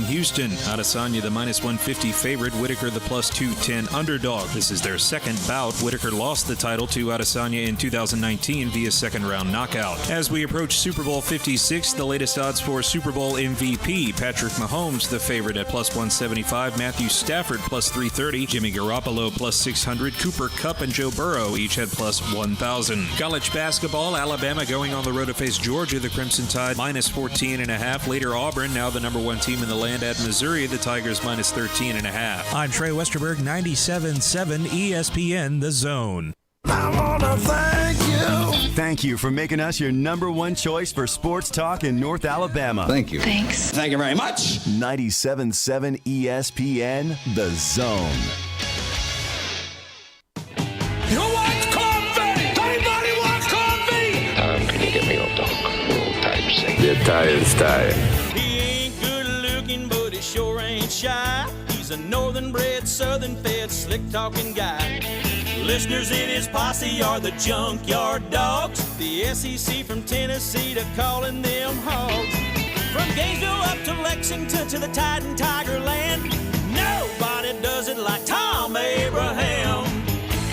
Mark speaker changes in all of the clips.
Speaker 1: Houston. Adesanya, the -150 favorite. Whitaker, the +210 underdog. This is their second bout. Whitaker lost the title to Adesanya in 2019 via second-round knockout. As we approach Super Bowl 56, the latest odds for Super Bowl MVP. Patrick Mahomes, the favorite at +175. Matthew Stafford, +330. Jimmy Garoppolo, +600. Cooper Kupp and Joe Burrow each had +1,000. College basketball, Alabama going on the road to face Georgia. The Crimson Tide -14.5. Later, Auburn, now the #1 team in the land at Missouri. The Tigers -13.5.
Speaker 2: I'm Trey Westerberg, 97.7 ESPN The Zone.
Speaker 3: I want to thank you.
Speaker 4: Thank you for making us your #1 choice for sports talk in North Alabama.
Speaker 5: Thank you.
Speaker 6: Thanks.
Speaker 5: Thank you very much.
Speaker 4: 97.7 ESPN The Zone.
Speaker 3: You want coffee? Anybody want coffee?
Speaker 7: Can you get me off the hook? Roll type say.
Speaker 8: Get tired.
Speaker 9: He ain't good looking, but he sure ain't shy. He's a northern bred, southern fed, slick talking guy. Listeners in his posse are the junkyard dogs. The SEC from Tennessee to calling them hogs. From Gainesville up to Lexington to the Tide and Tiger Land. Nobody does it like Thom Abraham.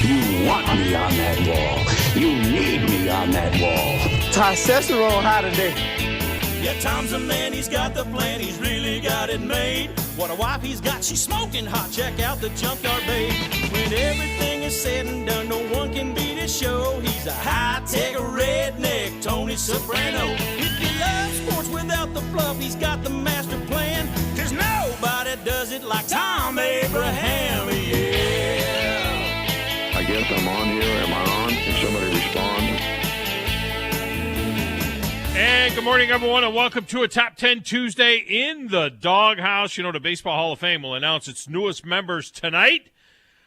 Speaker 7: You want me on that wall. You need me on that wall.
Speaker 10: Testosterone high today.
Speaker 9: Yeah, Tom's a man, he's got the plan, he's really got it made. What a wife he's got, she's smoking hot, check out the junkyard babe. When everything is said and done, no one can beat his show. He's a high-tech redneck, Tony Soprano. If you love sports without the fluff, he's got the master plan. Cause nobody does it like Thom Abraham, yeah.
Speaker 8: I guess I'm on here. Am I on? Can somebody respond?
Speaker 11: And good morning, everyone, and welcome to a Top 10 Tuesday in the Doghouse. You know, the Baseball Hall of Fame will announce its newest members tonight,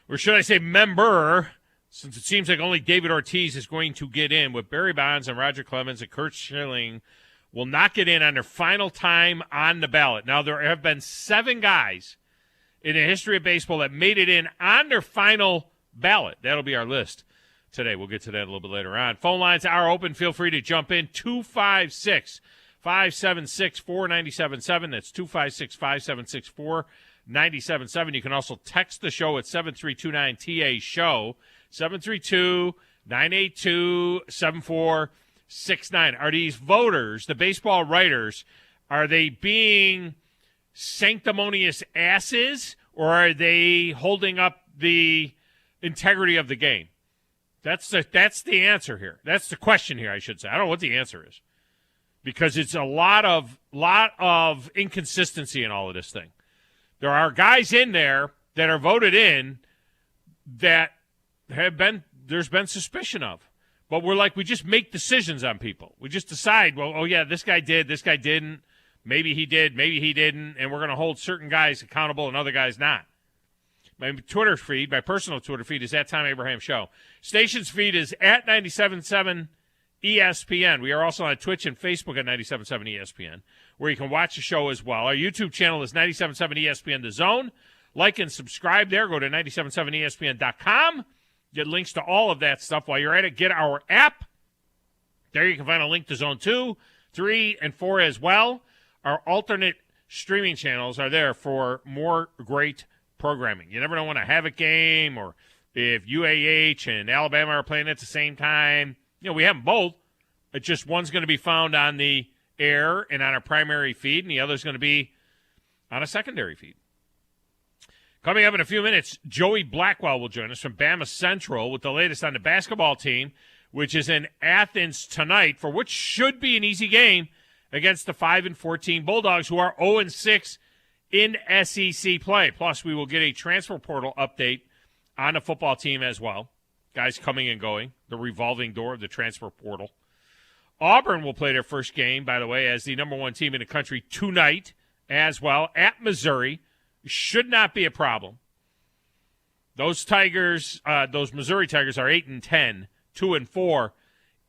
Speaker 11: or should I say member, since it seems like only David Ortiz is going to get in, with Barry Bonds and Roger Clemens and Curt Schilling will not get in on their final time on the ballot. Now, there have been 7 guys in the history of baseball that made it in on their final ballot. That'll be our list today. We'll get to that a little bit later on. Phone lines are open. Feel free to jump in. 256-576-4977. That's 256-576-4977. You can also text the show at 7329-TA-SHOW, 732-982-7469. Are these voters, the baseball writers, are they being sanctimonious asses, or are they holding up the integrity of the game? That's the answer here. That's the question here, I should say. I don't know what the answer is, because it's a lot of inconsistency in all of this thing. There are guys in there that are voted in that there's been suspicion of, but we just make decisions on people. We just decide, well, oh yeah, this guy did, this guy didn't, maybe he did, maybe he didn't, and we're going to hold certain guys accountable and other guys not. My Twitter feed, my personal Twitter feed, is at Thom Abraham Show. Station's feed is at 97.7 ESPN. We are also on Twitch and Facebook at 97.7 ESPN, where you can watch the show as well. Our YouTube channel is 97.7 ESPN The Zone. Like and subscribe there. Go to 97.7ESPN.com. Get links to all of that stuff. While you're at it, get our app. There you can find a link to Zone 2, 3, and 4 as well. Our alternate streaming channels are there for more great programming. You never know when a Havoc game or if UAH and Alabama are playing at the same time. You know, we have them both. It's just one's going to be found on the air and on a primary feed, and the other's going to be on a secondary feed. Coming up in a few minutes, Joey Blackwell will join us from Bama Central with the latest on the basketball team, which is in Athens tonight, for which should be an easy game against the 5-14 Bulldogs, who are 0-6 in SEC play. Plus, we will get a transfer portal update on the football team as well. Guys coming and going, the revolving door of the transfer portal. Auburn will play their first game, by the way, as the #1 team in the country tonight as well, at Missouri. Should not be a problem. Those Tigers, those Missouri Tigers are 8-10, 2-4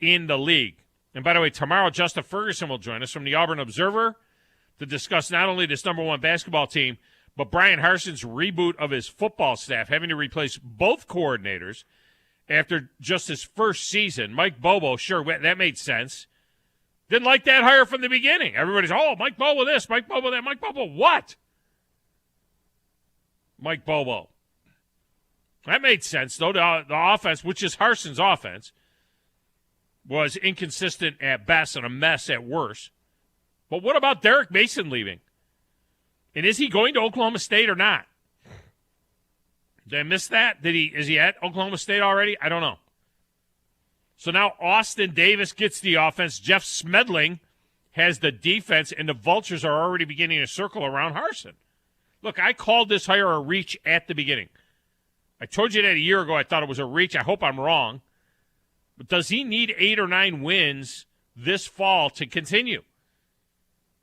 Speaker 11: in the league. And by the way, tomorrow Justin Ferguson will join us from the Auburn Observer to discuss not only this #1 basketball team, but Brian Harson's reboot of his football staff, having to replace both coordinators after just his first season. Mike Bobo, sure, that made sense. Didn't like that hire from the beginning. Everybody's, Mike Bobo this, Mike Bobo that. Mike Bobo what? Mike Bobo. That made sense, though. The offense, which is Harson's offense, was inconsistent at best and a mess at worst. But what about Derek Mason leaving? And is he going to Oklahoma State or not? Did I miss that? Is he at Oklahoma State already? I don't know. So now Austin Davis gets the offense. Jeff Smedling has the defense, and the vultures are already beginning to circle around Harsin. Look, I called this hire a reach at the beginning. I told you that a year ago I thought it was a reach. I hope I'm wrong. But does he need 8 or 9 wins this fall to continue?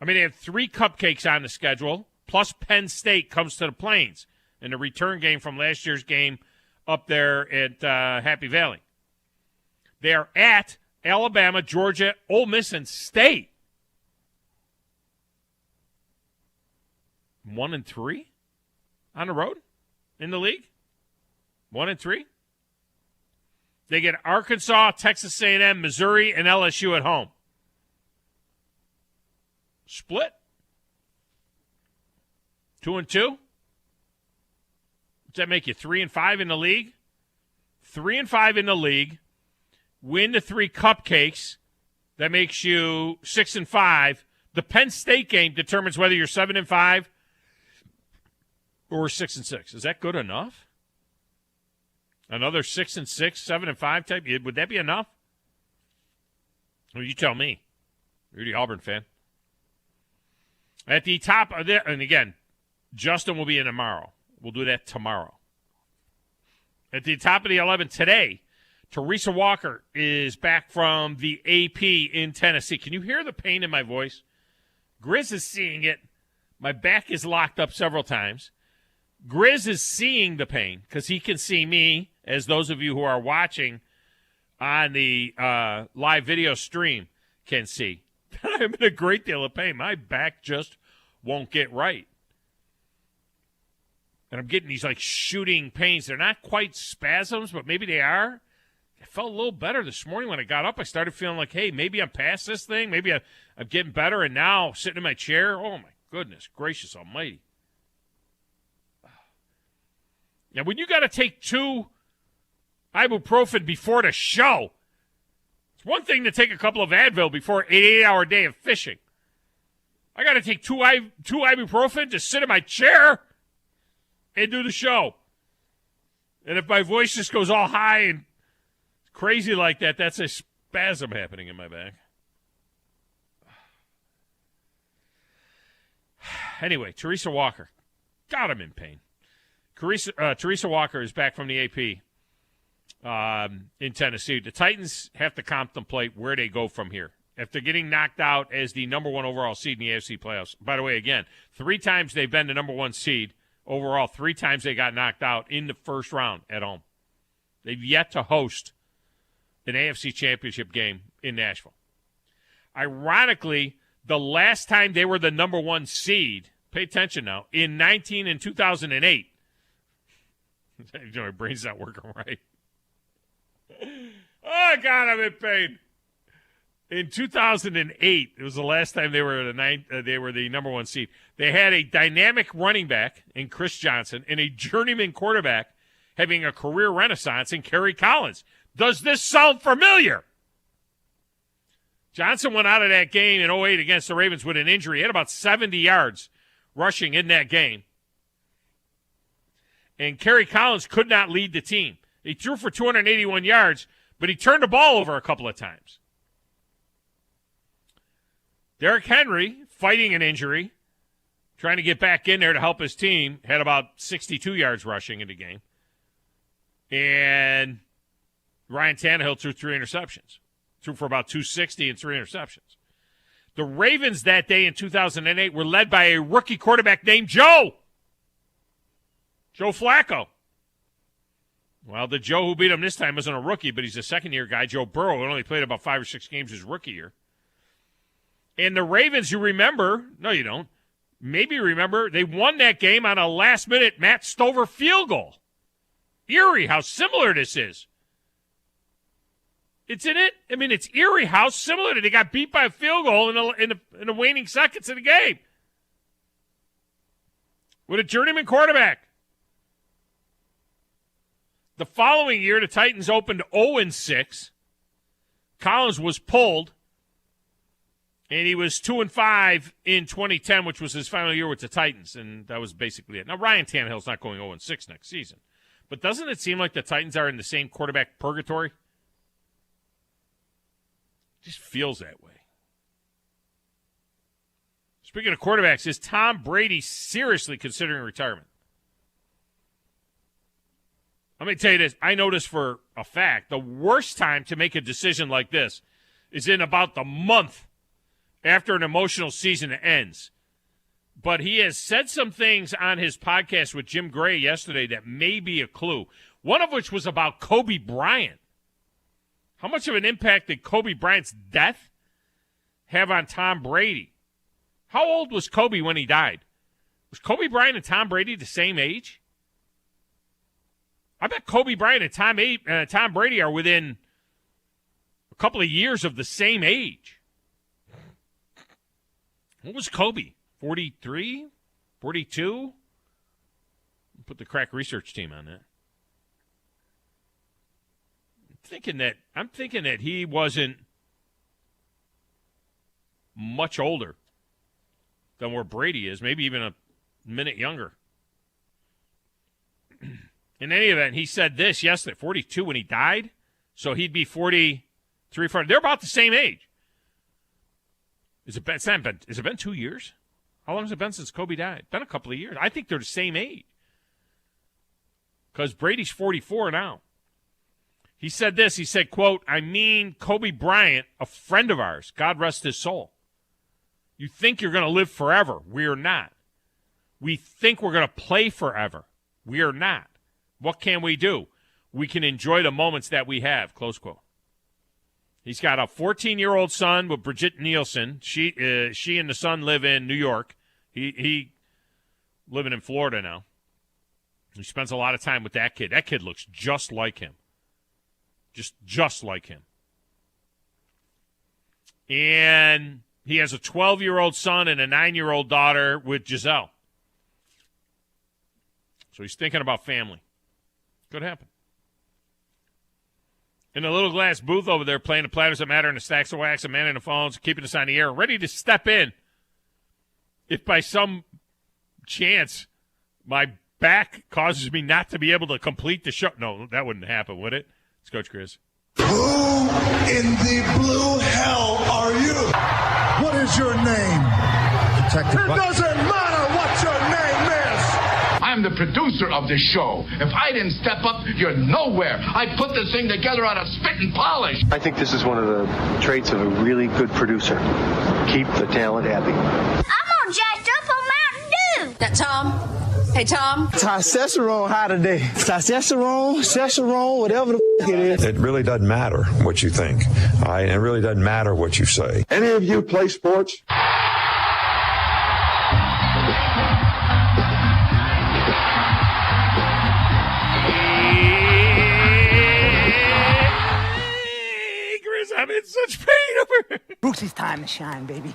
Speaker 11: I mean, they have 3 cupcakes on the schedule, plus Penn State comes to the Plains in the return game from last year's game up there at Happy Valley. They are at Alabama, Georgia, Ole Miss, and State. 1-3 on the road in the league? 1-3. They get Arkansas, Texas A&M, Missouri, and LSU at home. Split. 2-2. Does that make you 3-5 in the league? 3-5 in the league. Win the 3 cupcakes. That makes you 6-5. The Penn State game determines whether you're 7-5 or 6-6. Is that good enough? Another 6-6, 7-5 type? Would that be enough? Well, you tell me. You're the Auburn fan. At the top of the, and again, Justin will be in tomorrow. We'll do that tomorrow. At the top of the 11 today, Teresa Walker is back from the AP in Tennessee. Can you hear the pain in my voice? Grizz is seeing it. My back is locked up several times. Grizz is seeing the pain because he can see me, as those of you who are watching on the live video stream can see. I'm in a great deal of pain. My back just won't get right. And I'm getting these, like, shooting pains. They're not quite spasms, but maybe they are. I felt a little better this morning when I got up. I started feeling like, hey, maybe I'm past this thing. Maybe I'm getting better. And now, sitting in my chair, oh, my goodness gracious almighty. Now, when you got to take 2 ibuprofen before the show, it's one thing to take a couple of Advil before an 8-hour day of fishing. I got to take 2 ibuprofen to sit in my chair and do the show. And if my voice just goes all high and crazy like that, that's a spasm happening in my back. Anyway, Teresa Walker. God, I'm in pain. Teresa Walker is back from the AP in Tennessee. The Titans have to contemplate where they go from here. After getting knocked out as the number 1 overall seed in the AFC playoffs. By the way, again, 3 times they've been the number 1 seed overall. 3 times they got knocked out in the first round at home. They've yet to host an AFC championship game in Nashville. Ironically, the last time they were the number 1 seed, pay attention now, in 2008. My brain's not working right. Oh, God, I'm in pain. In 2008, it was the last time they were the number 1 seed. They had a dynamic running back in Chris Johnson and a journeyman quarterback having a career renaissance in Kerry Collins. Does this sound familiar? Johnson went out of that game in 2008 against the Ravens with an injury. He had about 70 yards rushing in that game. And Kerry Collins could not lead the team. He threw for 281 yards, but he turned the ball over a couple of times. Derrick Henry, fighting an injury, trying to get back in there to help his team, had about 62 yards rushing in the game. And Ryan Tannehill threw 3 interceptions. Threw for about 260 and 3 interceptions. The Ravens that day in 2008 were led by a rookie quarterback named Joe Flacco. Well, the Joe who beat him this time isn't a rookie, but he's a second-year guy, Joe Burrow, who only played about 5 or 6 games his rookie year. And the Ravens, you remember, no you don't, maybe you remember, they won that game on a last-minute Matt Stover field goal. Eerie how similar this is. It's in it. I mean, it's eerie how similar. They got beat by a field goal in the waning seconds of the game with a journeyman quarterback. The following year, the Titans opened 0-6. Collins was pulled, and he was 2-5 in 2010, which was his final year with the Titans, and that was basically it. Now, Ryan Tannehill's not going 0-6 next season, but doesn't it seem like the Titans are in the same quarterback purgatory? It just feels that way. Speaking of quarterbacks, is Tom Brady seriously considering retirement? Let me tell you this. I know this for a fact. The worst time to make a decision like this is in about the month after an emotional season ends. But he has said some things on his podcast with Jim Gray yesterday that may be a clue, one of which was about Kobe Bryant. How much of an impact did Kobe Bryant's death have on Tom Brady? How old was Kobe when he died? Was Kobe Bryant and Tom Brady the same age? I bet Kobe Bryant and Tom Brady are within a couple of years of the same age. What was Kobe? 43? 42? Put the crack research team on that. I'm thinking that he wasn't much older than where Brady is, maybe even a minute younger. In any event, he said this yesterday, 42 when he died, so he'd be 43, 40. They're about the same age. Has it been 2 years? How long has it been since Kobe died? Been a couple of years. I think they're the same age. Because Brady's 44 now. He said this, he said, quote, I mean Kobe Bryant, a friend of ours, God rest his soul. You think you're going to live forever. We are not. We think we're going to play forever. We are not. What can we do? We can enjoy the moments that we have, close quote. He's got a 14-year-old son with Brigitte Nielsen. She and the son live in New York. He living in Florida now. He spends a lot of time with that kid. That kid looks just like him. Just like him. And he has a 12-year-old son and a 9-year-old daughter with Giselle. So he's thinking about family. Could happen. In the little glass booth over there, playing the Platters That Matter and the Stacks of Wax and manning the phones, keeping us on the air, ready to step in if by some chance my back causes me not to be able to complete the show. No, that wouldn't happen, would it? It's Coach Chris.
Speaker 3: Who in the blue hell are you? What is your name? It doesn't matter what your name is.
Speaker 5: I'm the producer of this show. If I didn't step up, you're nowhere. I put this thing together out of spit and polish.
Speaker 6: I think this is one of the traits of a really good producer. Keep the talent happy.
Speaker 12: I'm all jacked up on Mountain Dew. That Tom? Hey, Tom.
Speaker 10: Testosterone high today. Testosterone, whatever the it is.
Speaker 13: It really doesn't matter what you think. It really doesn't matter what you say.
Speaker 3: Any of you play sports?
Speaker 11: I'm in such pain over here.
Speaker 10: Brucey's time to shine, baby.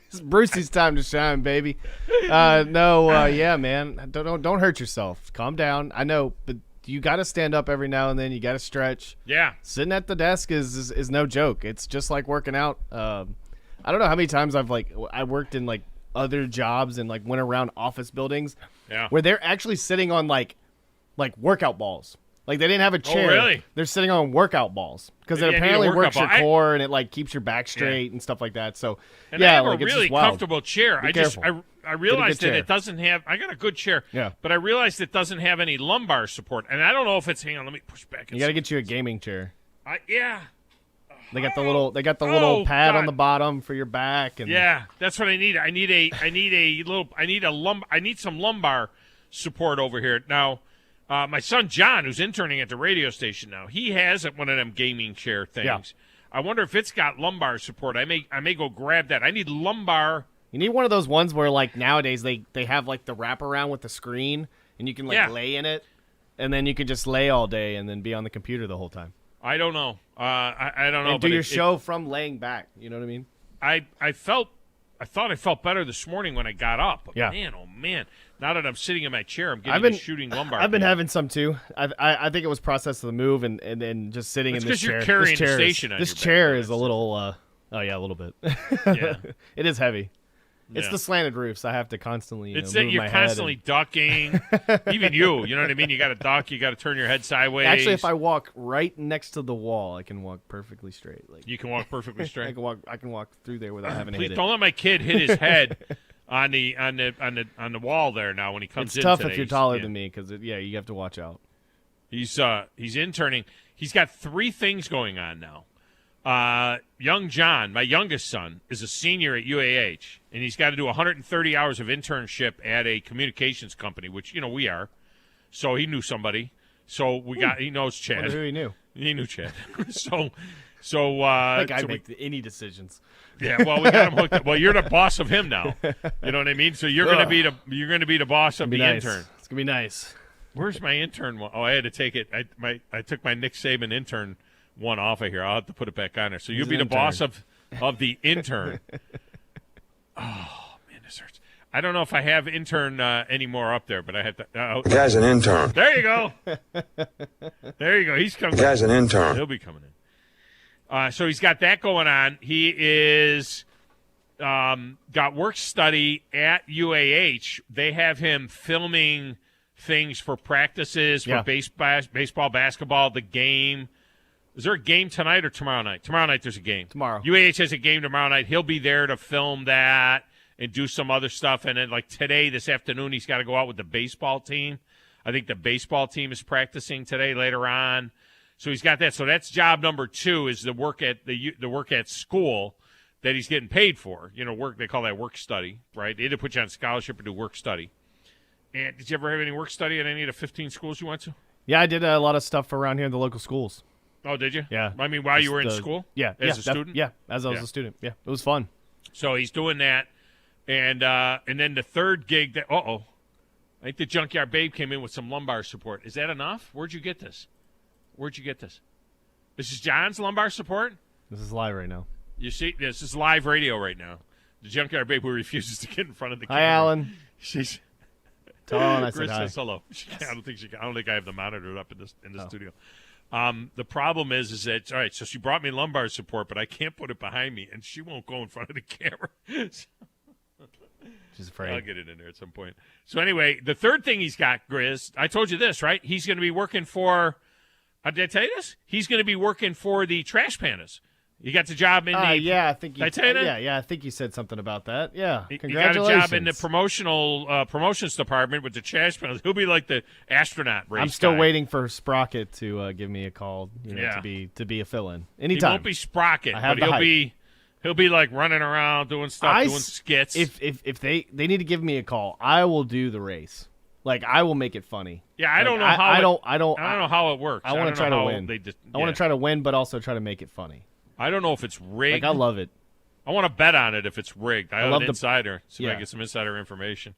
Speaker 14: It's Brucey's time to shine, baby. Yeah, man. Don't hurt yourself. Calm down. I know, but you got to stand up every now and then. You got to stretch.
Speaker 11: Yeah.
Speaker 14: Sitting at the desk is no joke. It's just like working out. I don't know how many times I worked in like other jobs and like went around office buildings where they're actually sitting on like workout balls. Like, they didn't have a chair.
Speaker 11: Oh, really?
Speaker 14: They're sitting on workout balls because it apparently works your core and it, like, keeps your back straight and stuff like that. So,
Speaker 11: and I have
Speaker 14: like,
Speaker 11: a really comfortable chair. I realized that it doesn't have – I got a good chair.
Speaker 14: Yeah.
Speaker 11: But I realized it doesn't have any lumbar support. And I don't know if it's – hang on, let me push back.
Speaker 14: You got to get you a gaming chair.
Speaker 11: Yeah.
Speaker 14: They got the little pad on the bottom for your back. And
Speaker 11: yeah, that's what I need. I need some lumbar support over here. Now – my son John, who's interning at the radio station now, he has one of them gaming chair things. Yeah. I wonder if it's got lumbar support. I may go grab that. I need lumbar.
Speaker 14: You need one of those ones where, like, nowadays they have, like, the wraparound with the screen, and you can, like, lay in it, and then you can just lay all day and then be on the computer the whole time.
Speaker 11: I don't know. I don't know.
Speaker 14: And do your show from laying back. You know what I mean?
Speaker 11: I felt I thought I felt better this morning when I got up. But man, oh man! Now that I'm sitting in my chair, I'm getting shooting lumbar.
Speaker 14: I've been having some too. I think it was process of the move and then just sitting in this chair.
Speaker 11: Because you're carrying the station on
Speaker 14: this
Speaker 11: your
Speaker 14: chair
Speaker 11: back.
Speaker 14: is a little. A little bit.
Speaker 11: Yeah,
Speaker 14: it is heavy. It's
Speaker 11: Yeah.
Speaker 14: the slanted roofs. I have to constantly.
Speaker 11: It's
Speaker 14: move
Speaker 11: that you're
Speaker 14: my head
Speaker 11: constantly ducking. Even you know what I mean. You got to duck. You got to turn your head sideways.
Speaker 14: Actually, if I walk right next to the wall, I can walk perfectly straight. Like
Speaker 11: you can walk perfectly straight.
Speaker 14: I can walk through there without having to
Speaker 11: Please
Speaker 14: hit
Speaker 11: don't
Speaker 14: it.
Speaker 11: let my kid hit his head on the wall there now when he comes in.
Speaker 14: It's tough
Speaker 11: today.
Speaker 14: if you're taller than me because you have to watch out.
Speaker 11: He's interning. He's got 3 things going on now. Young John, my youngest son, is a senior at UAH, and he's got to do 130 hours of internship at a communications company, which we are. So he knew somebody. So he knows Chad.
Speaker 14: I wonder who he knew.
Speaker 11: He knew Chad. so
Speaker 14: I think I make any decisions.
Speaker 11: Yeah, well, we got him hooked up. Well, you're the boss of him now. You know what I mean? So you're going to be the boss of the intern.
Speaker 14: It's gonna be nice.
Speaker 11: Where's my intern one? Oh, I had to take it. I took my Nick Saban intern one off of here. I'll have to put it back on there. So you'll be the boss of the intern. Oh man, this hurts. I don't know if I have intern anymore up there, but I have to.
Speaker 13: The guy's an intern.
Speaker 11: There you go. There you go. He's coming.
Speaker 13: The guy's an intern.
Speaker 11: He'll be coming in. So he's got that going on. He is got work study at UAH. They have him filming things for practices for baseball, basketball, the game. Is there a game tonight or tomorrow night? Tomorrow night there's a game.
Speaker 14: Tomorrow.
Speaker 11: UAH has a game tomorrow night. He'll be there to film that and do some other stuff. And then like today, this afternoon, he's got to go out with the baseball team. I think the baseball team is practicing today later on. So he's got that. So that's job number 2 is the work at the work at school that he's getting paid for. Work, they call that work study, right? They either put you on scholarship or do work study. And did you ever have any work study at any of the 15 schools you went to?
Speaker 14: Yeah, I did a lot of stuff around here in the local schools.
Speaker 11: Oh, did you?
Speaker 14: Yeah.
Speaker 11: I mean, while you were in school?
Speaker 14: Yeah.
Speaker 11: As a student?
Speaker 14: Yeah, as I was a student. Yeah, it was fun.
Speaker 11: So he's doing that. And then the third gig that, I think the Junkyard Babe came in with some lumbar support. Is that enough? Where'd you get this? This is John's lumbar support?
Speaker 14: This is live right now.
Speaker 11: You see, this is live radio right now. The Junkyard Babe who refuses to get in front of the camera.
Speaker 14: Hi, Alan.
Speaker 11: She's...
Speaker 14: Tell Alan I said
Speaker 11: Chris
Speaker 14: hi.
Speaker 11: says hello. I don't think I have the monitor up in the studio. The problem is that all right. So she brought me lumbar support, but I can't put it behind me, and she won't go in front of the camera.
Speaker 14: She's afraid.
Speaker 11: I'll get it in there at some point. So anyway, the third thing he's got, Grizz, I told you this, right? He's going to be working for. Did I tell you this? He's going to be working for the Trash Pandas. He got the job in the.
Speaker 14: I think.
Speaker 11: Did I tell you that?
Speaker 14: Yeah. I think you said something about that. Yeah.
Speaker 11: He
Speaker 14: Congratulations.
Speaker 11: got a job in the promotions department with the Trash Pandas. He'll be like the astronaut race.
Speaker 14: I'm still
Speaker 11: guy.
Speaker 14: waiting for Sprocket to give me a call. To be a fill-in anytime.
Speaker 11: He won't be Sprocket,
Speaker 14: I have
Speaker 11: but
Speaker 14: the hype.
Speaker 11: he'll be like running around doing stuff, doing skits.
Speaker 14: If they need to give me a call, I will do the race. Like I will make it funny.
Speaker 11: Yeah, I don't know how. I don't know how it works.
Speaker 14: I want to try to win. I want to try to win, but also try to make it funny.
Speaker 11: I don't know if it's rigged.
Speaker 14: Like I love it.
Speaker 11: I want to bet on it if it's rigged. I love an insider. See if I
Speaker 14: Yeah.
Speaker 11: get some insider information.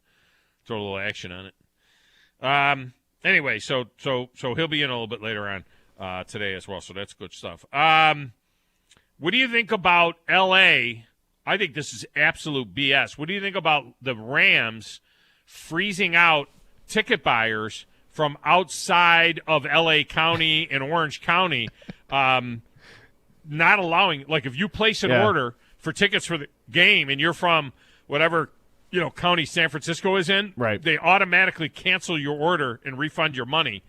Speaker 11: Throw a little action on it. Anyway, so he'll be in a little bit later on today as well. So that's good stuff. What do you think about L.A.? I think this is absolute BS. What do you think about the Rams freezing out ticket buyers from outside of L.A. County and Orange County? Not allowing, like, if you place an order for tickets for the game and you're from whatever county San Francisco is in,
Speaker 14: right?
Speaker 11: They automatically cancel your order and refund your money.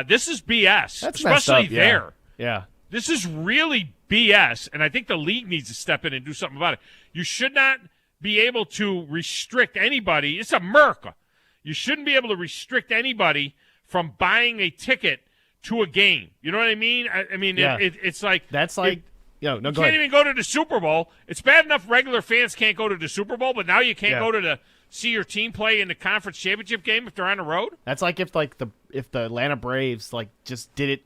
Speaker 11: This is BS,
Speaker 14: That's
Speaker 11: especially
Speaker 14: messed up.
Speaker 11: there.
Speaker 14: Yeah.
Speaker 11: This is really BS, and I think the league needs to step in and do something about it. You should not be able to restrict anybody. It's America. You shouldn't be able to restrict anybody from buying a ticket to a game. You know what I mean? I mean,
Speaker 14: Yeah.
Speaker 11: it's like
Speaker 14: That's like
Speaker 11: you
Speaker 14: go
Speaker 11: can't
Speaker 14: ahead.
Speaker 11: even go to the Super Bowl. It's bad enough regular fans can't go to the Super Bowl, but now you can't go to see your team play in the conference championship game if they're on the road.
Speaker 14: That's like if the Atlanta Braves just did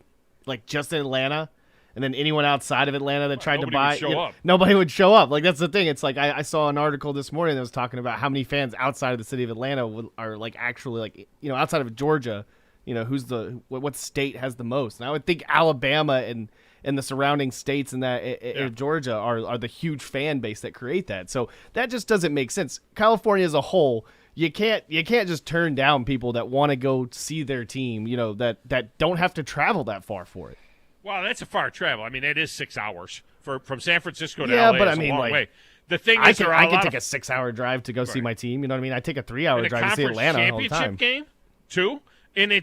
Speaker 14: it just in Atlanta, and then anyone outside of Atlanta that tried to buy, nobody would show up. Like that's the thing. It's like I saw an article this morning that was talking about how many fans outside of the city of Atlanta are actually outside of Georgia. Who's what state has the most? And I would think Alabama and and the surrounding states and that Georgia are the huge fan base that create that. So that just doesn't make sense. California as a whole, you can't just turn down people that want to go see their team, that don't have to travel that far for it.
Speaker 11: Well, that's a far travel. I mean, it is 6 hours from San Francisco to LA.
Speaker 14: But
Speaker 11: it's
Speaker 14: I mean,
Speaker 11: a long
Speaker 14: like,
Speaker 11: way. The thing is,
Speaker 14: I can take a 6-hour drive to go see my team. You know what I mean? I take a 3-hour drive to see Atlanta all the time.
Speaker 11: Championship game, too. And the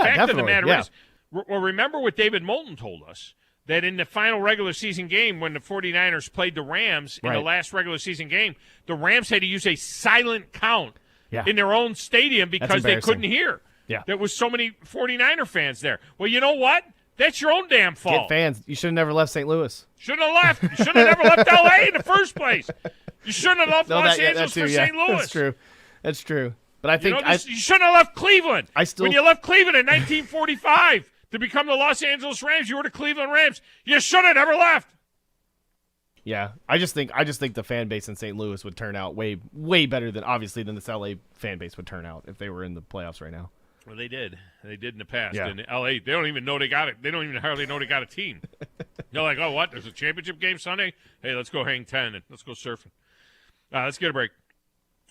Speaker 11: fact of the matter is, well, remember what David Moulton told us, that in the final regular season game when the 49ers played the Rams in the last regular season game, the Rams had to use a silent count in their own stadium because they couldn't hear.
Speaker 14: Yeah.
Speaker 11: There was so many 49er fans there. Well, you know what? That's your own damn fault.
Speaker 14: Get fans. You should have never left St. Louis.
Speaker 11: Shouldn't have left. You shouldn't have never left L.A. in the first place. You shouldn't have left Los Angeles for St. Louis.
Speaker 14: That's true. But I think
Speaker 11: you shouldn't have left Cleveland. When you left Cleveland in 1945 to become the Los Angeles Rams, you were the Cleveland Rams. You should have never left.
Speaker 14: Yeah, I just think the fan base in St. Louis would turn out way better than this LA fan base would turn out if they were in the playoffs right now.
Speaker 11: Well, they did. They did in the past.
Speaker 14: Yeah.
Speaker 11: In LA, they don't even know they got it. They don't even hardly know they got a team. They're like, oh, what? There's a championship game Sunday? Hey, let's go hang 10 and let's go surfing. Let's get a break.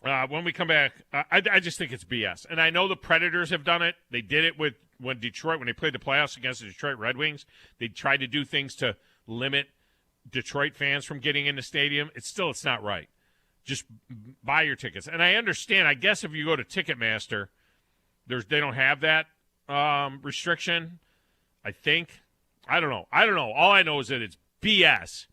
Speaker 11: When we come back, I just think it's BS. And I know the Predators have done it. They did it when they played the playoffs against the Detroit Red Wings. They tried to do things to limit Detroit fans from getting in the stadium. It's not right. Just buy your tickets. And I understand, I guess if you go to Ticketmaster, they don't have that restriction, I think. I don't know. All I know is that it's BS.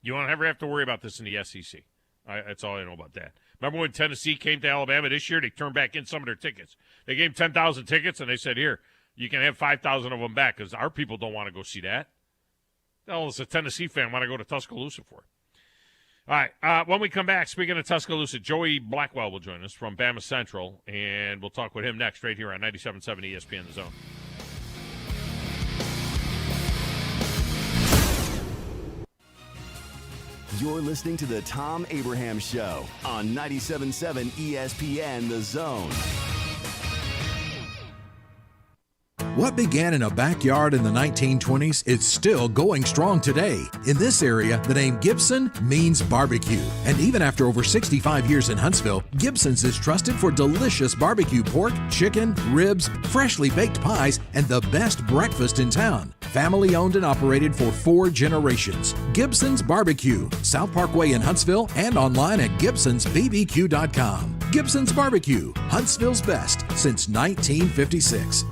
Speaker 11: You won't ever have to worry about this in the SEC. That's all I know about that. Remember when Tennessee came to Alabama this year? They turned back in some of their tickets. They gave 10,000 tickets, and they said, here, you can have 5,000 of them back because our people don't want to go see that. Hell, as a Tennessee fan, want to go to Tuscaloosa for it. All right, when we come back, speaking of Tuscaloosa, Joey Blackwell will join us from Bama Central, and we'll talk with him next right here on 97.7 ESPN The Zone.
Speaker 4: You're listening to the Thom Abraham Show on 97.7 ESPN The Zone.
Speaker 15: What began in a backyard in the 1920s is still going strong today. In this area, the name Gibson means barbecue. And even after over 65 years in Huntsville, Gibson's is trusted for delicious barbecue pork, chicken, ribs, freshly baked pies, and the best breakfast in town. Family owned and operated for 4 generations. Gibson's Barbecue, South Parkway in Huntsville, and online at gibsonsbbq.com. Gibson's Barbecue, Huntsville's best since 1956.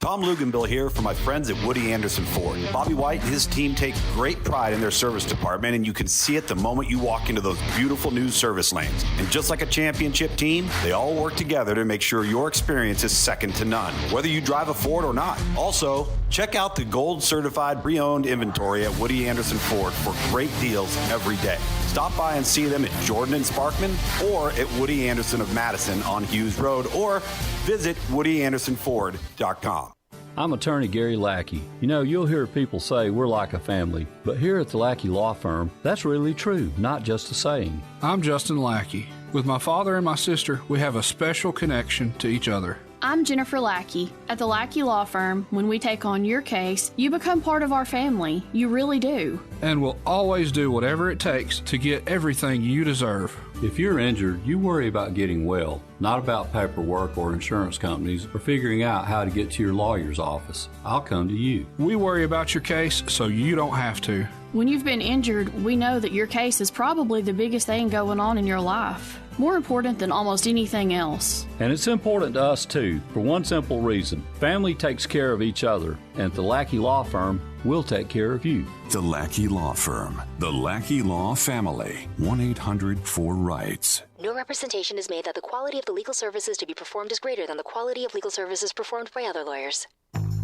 Speaker 16: Tom Luganbill here for my friends at Woody Anderson Ford. Bobby White and his team take great pride in their service department, and you can see it the moment you walk into those beautiful new service lanes. And just like a championship team, they all work together to make sure your experience is second to none, whether you drive a Ford or not. Also, check out the gold certified pre-owned inventory at Woody Anderson Ford for great deals every day. Stop by and see them at Jordan and Sparkman or at Woody Anderson of Madison on Hughes Road, or visit WoodyAndersonFord.com.
Speaker 17: I'm attorney Gary Lackey. You know, you'll hear people say we're like a family, but here at the Lackey Law Firm, that's really true, not just a saying.
Speaker 18: I'm Justin Lackey. With my father and my sister, we have a special connection to each other.
Speaker 19: I'm Jennifer Lackey. At the Lackey Law Firm, when we take on your case, you become part of our family. You really do.
Speaker 18: And we'll always do whatever it takes to get everything you deserve.
Speaker 17: If you're injured, you worry about getting well, not about paperwork or insurance companies or figuring out how to get to your lawyer's office. I'll come to you.
Speaker 18: We worry about your case so you don't have to.
Speaker 19: When you've been injured, we know that your case is probably the biggest thing going on in your life. More important than almost anything else.
Speaker 17: And it's important to us, too, for one simple reason. Family takes care of each other, and at the Lackey Law Firm, we'll take care of you.
Speaker 20: The Lackey Law Firm. The Lackey Law Family. 1-800-4-RIGHTS.
Speaker 21: No representation is made that the quality of the legal services to be performed is greater than the quality of legal services performed by other lawyers.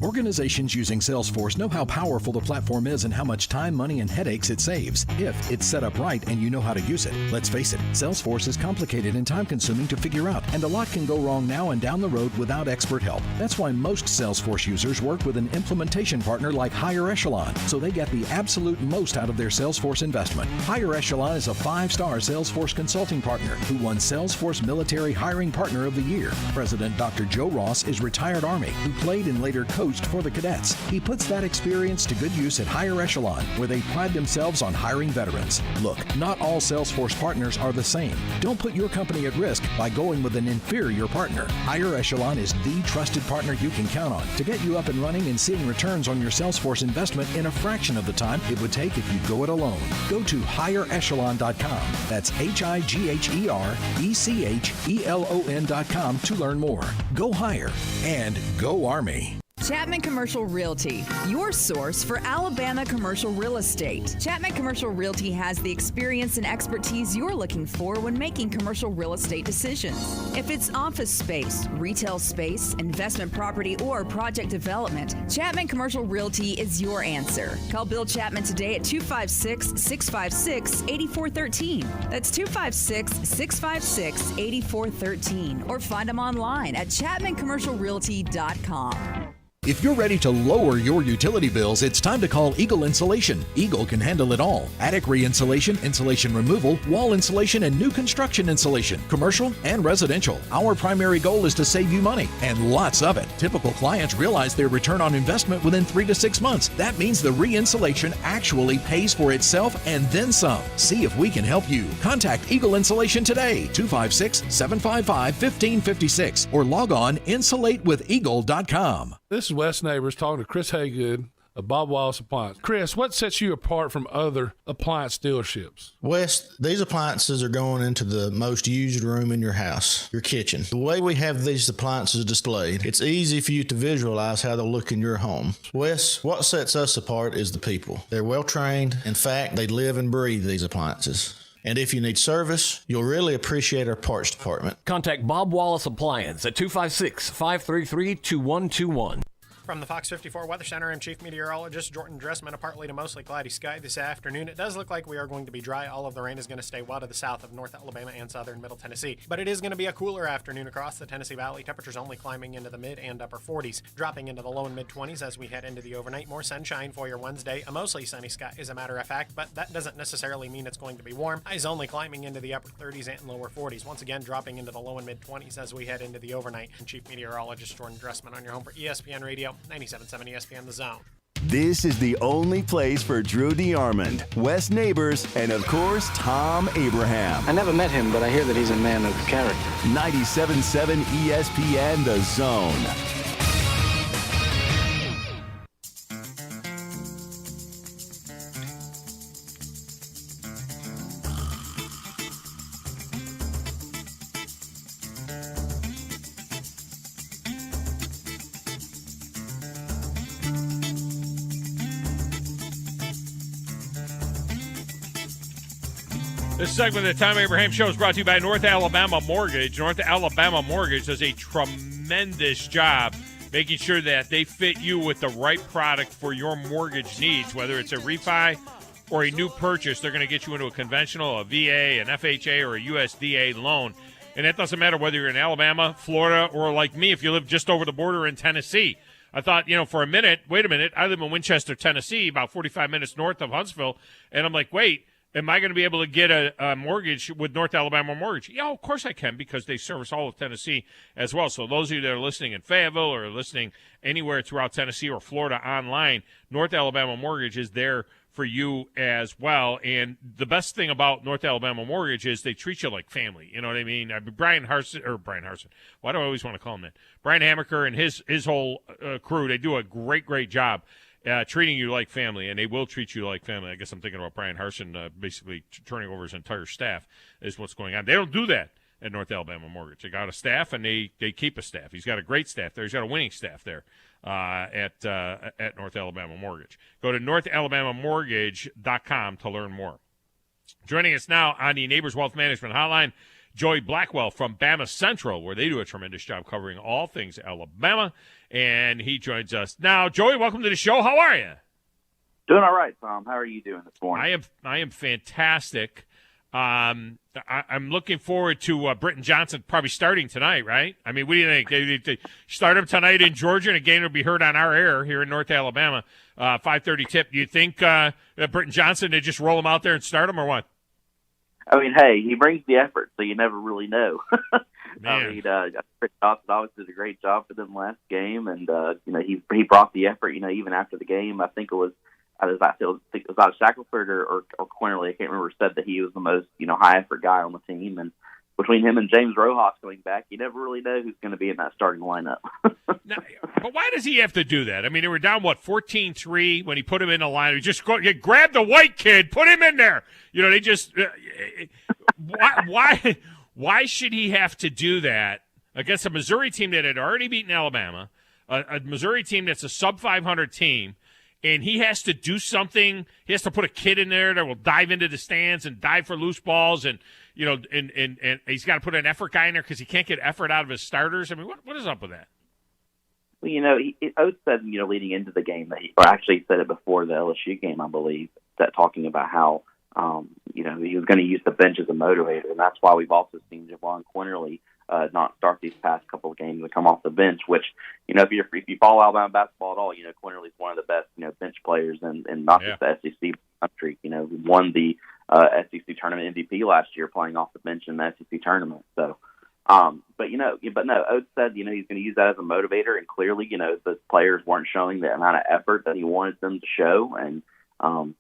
Speaker 2: Organizations using Salesforce know how powerful the platform is and how much time, money, and headaches it saves if it's set up right and you know how to use it. Let's face it, Salesforce is complicated and time-consuming to figure out, and a lot can go wrong now and down the road without expert help. That's why most Salesforce users work with an implementation partner like Higher Echelon, so they get the absolute most out of their Salesforce investment. Higher Echelon is a 5-star Salesforce consulting partner who won Salesforce Military Hiring Partner of the Year. President Dr. Joe Ross is retired Army, who played and later coached boost for the cadets. He puts that experience to good use at Higher Echelon, where they pride themselves on hiring veterans. Look, not all Salesforce partners are the same. Don't put your company at risk by going with an inferior partner. Higher Echelon is the trusted partner you can count on to get you up and running and seeing returns on your Salesforce investment in a fraction of the time it would take if you go it alone. Go to higherechelon.com. That's HIGHERECHELON.com to learn more. Go higher and go Army.
Speaker 1: Chapman Commercial Realty, your source for Alabama commercial real estate. Chapman Commercial Realty has the experience and expertise you're looking for when making commercial real estate decisions. If it's office space, retail space, investment property, or project development, Chapman Commercial Realty is your answer. Call Bill Chapman today at 256-656-8413. That's 256-656-8413. Or find them online at chapmancommercialrealty.com.
Speaker 2: If you're ready to lower your utility bills, it's time to call Eagle Insulation. Eagle can handle it all. Attic re-insulation, insulation removal, wall insulation, and new construction insulation, commercial and residential. Our primary goal is to save you money, and lots of it. Typical clients realize their return on investment within 3 to 6 months. That means the re-insulation actually pays for itself and then some. See if we can help you. Contact Eagle Insulation today, 256-755-1556, or log on insulatewitheagle.com.
Speaker 18: This is Wes Neighbors talking to Chris Haygood of Bob Wallace Appliance. Chris, what sets you apart from other appliance dealerships?
Speaker 22: Wes, these appliances are going into the most used room in your house, your kitchen. The way we have these appliances displayed, it's easy for you to visualize how they'll look in your home. Wes, what sets us apart is the people. They're well trained. In fact, they live and breathe these appliances. And if you need service, you'll really appreciate our parts department.
Speaker 23: Contact Bob Wallace Appliance at 256-533-2121.
Speaker 24: From the Fox 54 Weather Center, I'm Chief Meteorologist Jordan Dressman. A partly to mostly cloudy sky this afternoon. It does look like we are going to be dry. All of the rain is going to stay well to the south of North Alabama and southern Middle Tennessee. But it is going to be a cooler afternoon across the Tennessee Valley. Temperatures only climbing into the mid and upper 40s, dropping into the low and mid 20s as we head into the overnight. More sunshine for your Wednesday. A mostly sunny sky, as a matter of fact, but that doesn't necessarily mean it's going to be warm. Highs only climbing into the upper 30s and lower 40s. Once again, dropping into the low and mid 20s as we head into the overnight. And Chief Meteorologist Jordan Dressman on your home for ESPN Radio 97.7 ESPN The Zone.
Speaker 4: This is the only place for Drew DeArmond, Wes Neighbors, and of course, Thom Abraham.
Speaker 10: I never met him, but I hear that he's a man of character.
Speaker 4: 97.7 ESPN The Zone.
Speaker 11: This segment of the Thom Abraham Show is brought to you by North Alabama Mortgage. North Alabama Mortgage does a tremendous job making sure that they fit you with the right product for your mortgage needs, whether it's a refi or a new purchase. They're going to get you into a conventional, a VA, an FHA, or a USDA loan. And that doesn't matter whether you're in Alabama, Florida, or like me, if you live just over the border in Tennessee. I thought, for a minute, wait a minute, I live in Winchester, Tennessee, about 45 minutes north of Huntsville, and I'm like, wait, am I going to be able to get a mortgage with North Alabama Mortgage? Yeah, of course I can, because they service all of Tennessee as well. So those of you that are listening in Fayetteville or listening anywhere throughout Tennessee or Florida online, North Alabama Mortgage is there for you as well. And the best thing about North Alabama Mortgage is they treat you like family. You know what I mean? Brian Harson. Why do I always want to call him that? Brian Hammaker and his whole crew, they do a great job treating you like family, and they will treat you like family. I guess I'm thinking about Brian Harson basically turning over his entire staff is what's going on. They don't do that at North Alabama Mortgage. They got a staff, and they keep a staff. He's got a great staff there. He's got a winning staff there at North Alabama Mortgage. Go to NorthAlabamaMortgage.com to learn more. Joining us now on the Neighbors Wealth Management Hotline, Joey Blackwell from Bama Central, where they do a tremendous job covering all things Alabama, and he joins us now. Joey, welcome to the show. How are you?
Speaker 25: Doing all right, Tom. How are you doing this morning?
Speaker 11: I am fantastic. I'm looking forward to Britton Johnson probably starting tonight, right? I mean, what do you think? They start him tonight in Georgia, and a game will be heard on our air here in North Alabama, 5:30 tip. Do you think Britton Johnson, they just roll him out there and start him, or what?
Speaker 25: I mean, hey, he brings the effort, so you never really know. Great job. Obviously did a great job for them last game, and he brought the effort. Even after the game, I think it was out Shackelford or Quinterly, I can't remember, said that he was the most high effort guy on the team, and between him and James Rojas coming back, you never really know who's going to be in that starting lineup.
Speaker 11: Now, but why does he have to do that? I mean, they were down 14-3 when he put him in the line. He just grab the white kid, put him in there. They just why should he have to do that against a Missouri team that had already beaten Alabama, a Missouri team that's a sub 500 team? And he has to do something. He has to put a kid in there that will dive into the stands and dive for loose balls, and and he's got to put an effort guy in there because he can't get effort out of his starters. I mean, what is up with that?
Speaker 25: Well, Oates said, leading into the game or actually said it before the LSU game, I believe, that talking about how, he was going to use the bench as a motivator, and that's why we've also seen Javon Quinterly not start these past couple of games and come off the bench, which, if you follow Alabama basketball at all, Quinterly's one of the best, bench players in not just the SEC country. He won the SEC tournament MVP last year playing off the bench in the SEC tournament. So, but no, Oates said, he's going to use that as a motivator, and clearly, the players weren't showing the amount of effort that he wanted them to show, and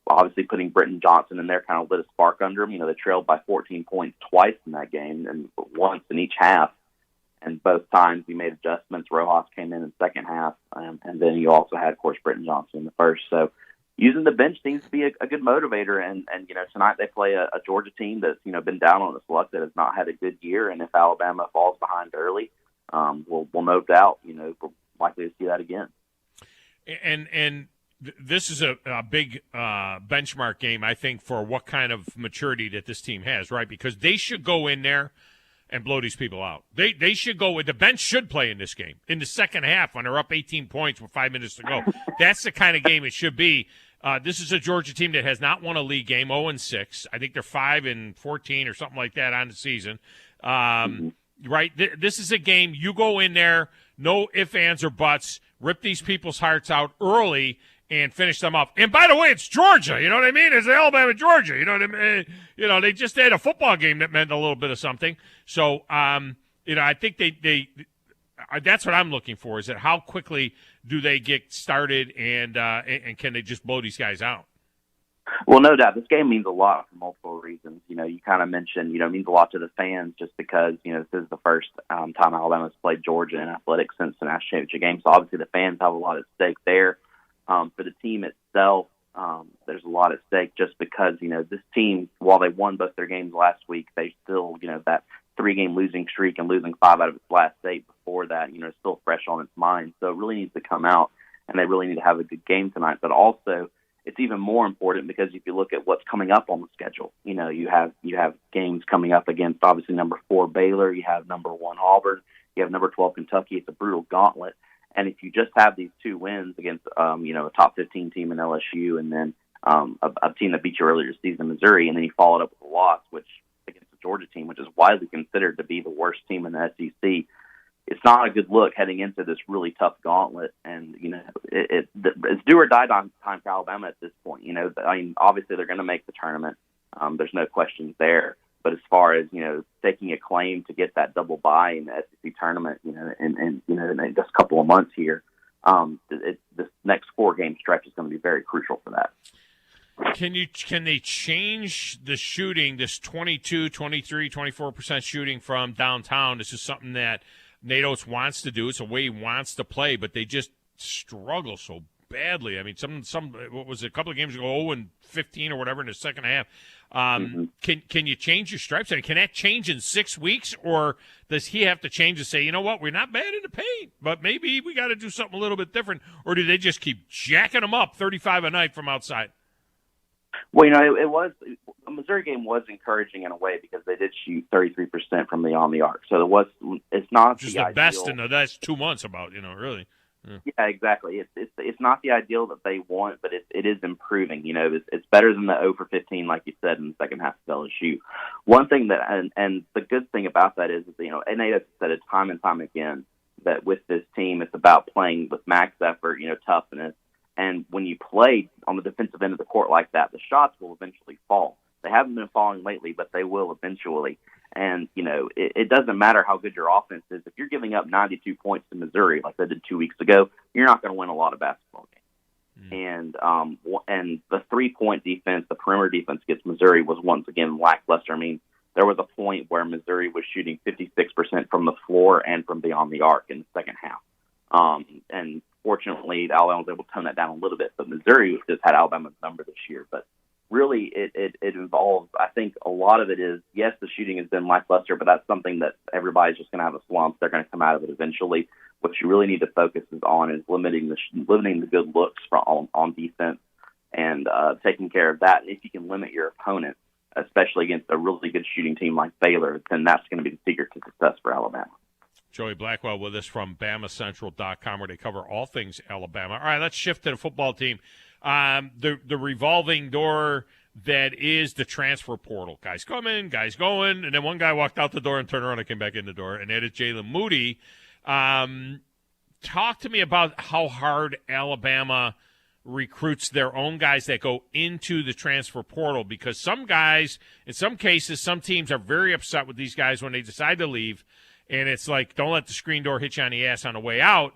Speaker 25: obviously putting Britton Johnson in there kind of lit a spark under him. They trailed by 14 points twice in that game, and once in each half. And both times he made adjustments. Rojas came in the second half, and then you also had, of course, Britton Johnson in the first. So using the bench seems to be a good motivator. And tonight they play a Georgia team that's been down on its luck, that has not had a good year. And if Alabama falls behind early, we'll no doubt we're likely to see that again.
Speaker 11: And this is a big benchmark game, I think, for what kind of maturity that this team has, right? Because they should go in there and blow these people out. They should go with the bench should play in this game in the second half when they're up 18 points with 5 minutes to go. That's the kind of game it should be. This is a Georgia team that has not won a league game, 0-6. I think they're 5-14 or something like that on the season. Right? This is a game you go in there, no ifs, ands, or buts, rip these people's hearts out early and finish them off. And by the way, it's Georgia. You know what I mean? It's Alabama, Georgia. You know what I mean? They just had a football game that meant a little bit of something. So, I think they that's what I'm looking for, is that how quickly do they get started, and can they just blow these guys out?
Speaker 25: Well, no doubt. This game means a lot for multiple reasons. You kind of mentioned, it means a lot to the fans just because, this is the first time Alabama's played Georgia in athletics since the national championship game. So obviously the fans have a lot at stake there. For the team itself, there's a lot at stake just because, this team, while they won both their games last week, they still, that 3-game losing streak and losing 5 out of its last 8 before that, is still fresh on its mind. So it really needs to come out, and they really need to have a good game tonight. But also, it's even more important because if you look at what's coming up on the schedule, you have games coming up against obviously number 4 Baylor, you have number 1 Auburn, you have number 12 Kentucky. It's a brutal gauntlet. And if you just have these 2 wins against, a top 15 team in LSU, and then a team that beat you earlier this season, Missouri, and then you follow it up with a loss, which against the Georgia team, which is widely considered to be the worst team in the SEC, it's not a good look heading into this really tough gauntlet. And it's do or die time for Alabama at this point. Obviously they're going to make the tournament. There's no questions there. But as far as, staking a claim to get that double bye in the SEC tournament, in just a couple of months here, this next 4-game stretch is going to be very crucial for that.
Speaker 11: Can they change the shooting, this 22, 23, 24% shooting from downtown? This is something that Nate Oates wants to do. It's a way he wants to play, but they just struggle so badly. I mean, what was it, a couple of games ago, 0-15 or whatever in the second half. Can you change your stripes? I mean, can that change in 6 weeks, or does he have to change and say, you know what, we're not bad in the paint, but maybe we got to do something a little bit different, or do they just keep jacking them up 35 a night from outside?
Speaker 25: Well, the Missouri game was encouraging in a way because they did shoot 33% from beyond the arc. So it's not
Speaker 11: just
Speaker 25: the
Speaker 11: the best
Speaker 25: ideal.
Speaker 11: in the last 2 months really.
Speaker 25: Yeah, exactly. It's not the ideal that they want, but it is improving. It's better than the 0-for-15, like you said, in the second half of LSU. One thing that, and the good thing about that is, and Nate has said it time and time again, that with this team, it's about playing with max effort, toughness. And when you play on the defensive end of the court like that, the shots will eventually fall. They haven't been falling lately, but they will eventually. And, it doesn't matter how good your offense is. If you're giving up 92 points to Missouri like they did 2 weeks ago, you're not going to win a lot of basketball games. And the 3-point defense, the perimeter defense against Missouri was once again lackluster. I mean, there was a point where Missouri was shooting 56% from the floor and from beyond the arc in the second half. And fortunately, Alabama was able to tone that down a little bit. But Missouri just had Alabama's number this year. But really, it involves, I think a lot of it is, yes, the shooting has been lackluster, but that's something that everybody's just going to have a slump. They're going to come out of it eventually. What you really need to focus on is limiting the good looks on defense and taking care of that. And if you can limit your opponent, especially against a really good shooting team like Baylor, then that's going to be the secret to success for Alabama.
Speaker 11: Joey Blackwell with us from BamaCentral.com, where they cover all things Alabama. All right, let's shift to the football team. The revolving door that is the transfer portal. Guys come in, guys going, and then one guy walked out the door and turned around and came back in the door, and that is Jalen Moody. Talk to me about how hard Alabama recruits their own guys that go into the transfer portal, because some guys, in some cases, some teams are very upset with these guys when they decide to leave, and it's like, don't let the screen door hit you on the ass on the way out.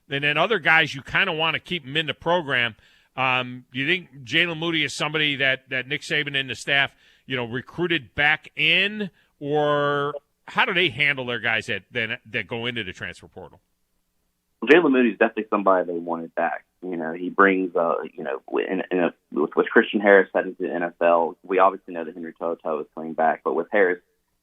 Speaker 11: And then other guys, you kind of want to keep them in the program. You think Jalen Moody is somebody that Nick Saban and the staff, recruited back in, or how do they handle their guys that go into the transfer portal?
Speaker 25: Jalen Moody is definitely somebody they wanted back. He brings, with Christian Harris heading to the NFL, we obviously know that Henry To'oTo'o is coming back, but with Harris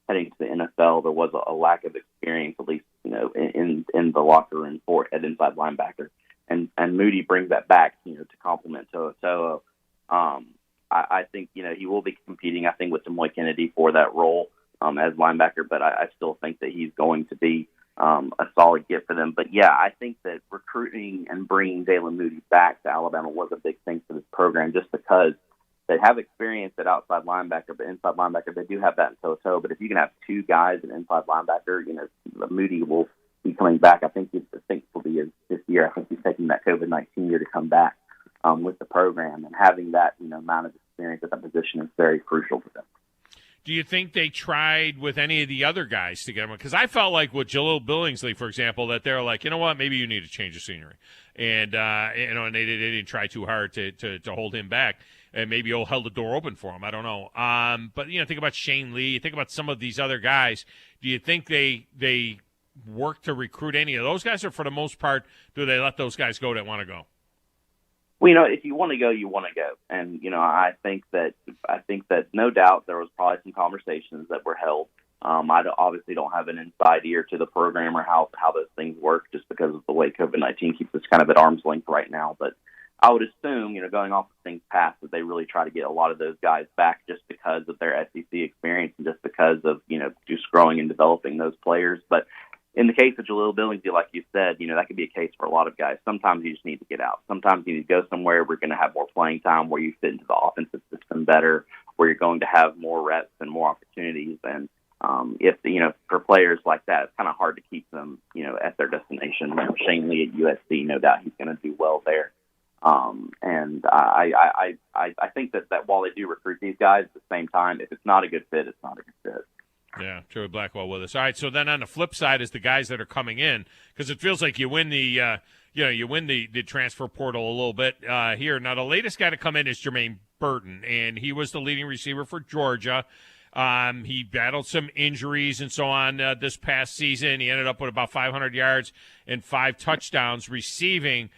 Speaker 25: heading to the NFL, there was a lack of experience, at least, in the locker room at inside linebacker. And Moody brings that back, to complement To'oTo'o. I think, he will be competing, I think, with Demoy Kennedy for that role as linebacker, but I still think that he's going to be a solid get for them. But, yeah, I think that recruiting and bringing Jalen Moody back to Alabama was a big thing for this program, just because they have experience at outside linebacker, but inside linebacker, they do have that in To'oTo'o. But if you can have two guys at inside linebacker, Moody will be coming back. I think will be this year. I think he's taking that COVID-19 year to come back with the program, and having that amount of experience at that position is very crucial for them.
Speaker 11: Do you think they tried with any of the other guys to get him? Because I felt like with Jalil Billingsley, for example, that they're like, you know what, maybe you need to change the scenery, and and they didn't try too hard to hold him back, and maybe he'll held the door open for him. I don't know. But think about Shane Lee, think about some of these other guys. Do you think they work to recruit any of those guys, or for the most part, do they let those guys go that want to go?
Speaker 25: Well, if you want to go, you want to go. And, I think that no doubt there was probably some conversations that were held. I obviously don't have an inside ear to the program or how those things work, just because of the way COVID-19 keeps us kind of at arm's length right now. But I would assume, going off of things past, that they really try to get a lot of those guys back just because of their SEC experience and just because of, just growing and developing those players. But in the case of Jalil Billingsley, like you said, that could be a case for a lot of guys. Sometimes you just need to get out. Sometimes you need to go somewhere where you're going to have more playing time, where you fit into the offensive system better, where you're going to have more reps and more opportunities. And for players like that, it's kind of hard to keep them, at their destination. Shane Lee at USC, no doubt he's going to do well there. And I think that while they do recruit these guys, at the same time, if it's not a good fit, it's not a good fit.
Speaker 11: Yeah, Joey Blackwell with us. All right, so then on the flip side is the guys that are coming in, because it feels like you win the the transfer portal a little bit here. Now the latest guy to come in is Jermaine Burton, and he was the leading receiver for Georgia. He battled some injuries and so on this past season. He ended up with about 500 yards and 5 touchdowns receiving.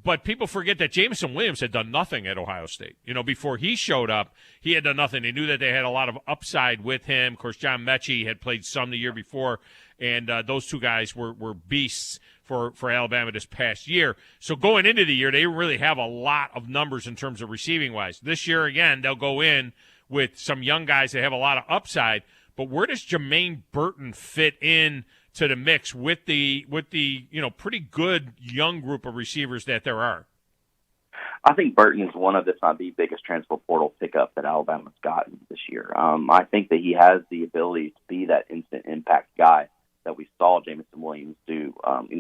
Speaker 11: But people forget that Jameson Williams had done nothing at Ohio State. Before he showed up, he had done nothing. They knew that they had a lot of upside with him. Of course, John Mechie had played some the year before, and those two guys were beasts for Alabama this past year. So going into the year, they didn't really have a lot of numbers in terms of receiving-wise. This year, again, they'll go in with some young guys that have a lot of upside. But where does Jermaine Burton fit in to the mix with the pretty good young group of receivers that there are?
Speaker 25: I think Burton is one of, if not the biggest transfer portal pickup that Alabama's gotten this year. I think that he has the ability to be that instant impact guy that we saw Jameson Williams do,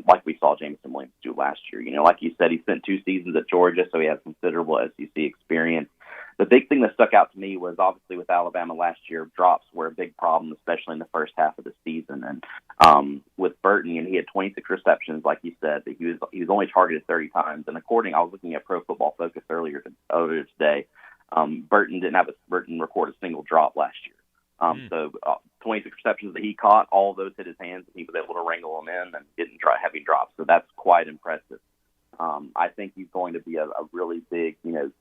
Speaker 25: like we saw Jameson Williams do last year. Like you said, he spent 2 seasons at Georgia, so he has considerable SEC experience. The big thing that stuck out to me was obviously with Alabama last year, drops were a big problem, especially in the first half of the season. And with Burton, he had 26 receptions, like you said, but he was only targeted 30 times. And I was looking at Pro Football Focus earlier today. Burton record a single drop last year. So 26 receptions that he caught, all of those hit his hands, and he was able to wrangle them in and didn't try heavy drops. So that's quite impressive. I think he's going to be a really big,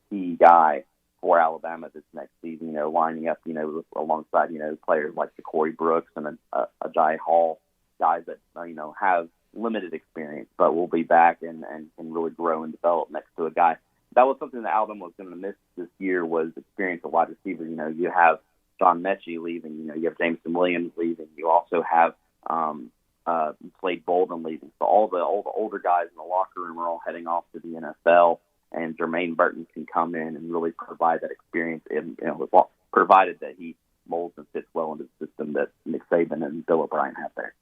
Speaker 25: key guy for Alabama this next season, lining up, alongside, players like Corey Brooks and Ajay Hall, guys that, have limited experience, but will be back and can really grow and develop next to a guy. That was something that Alabama was going to miss this year, was experience of wide receiver. You have John Mechie leaving, you have Jameson Williams leaving. You also have Slade Bolden leaving. So all the older guys in the locker room are all heading off to the NFL, and Jermaine Burton can come in and really provide that experience, provided that he molds and fits well into the system that Nick Saban and Bill O'Brien have there.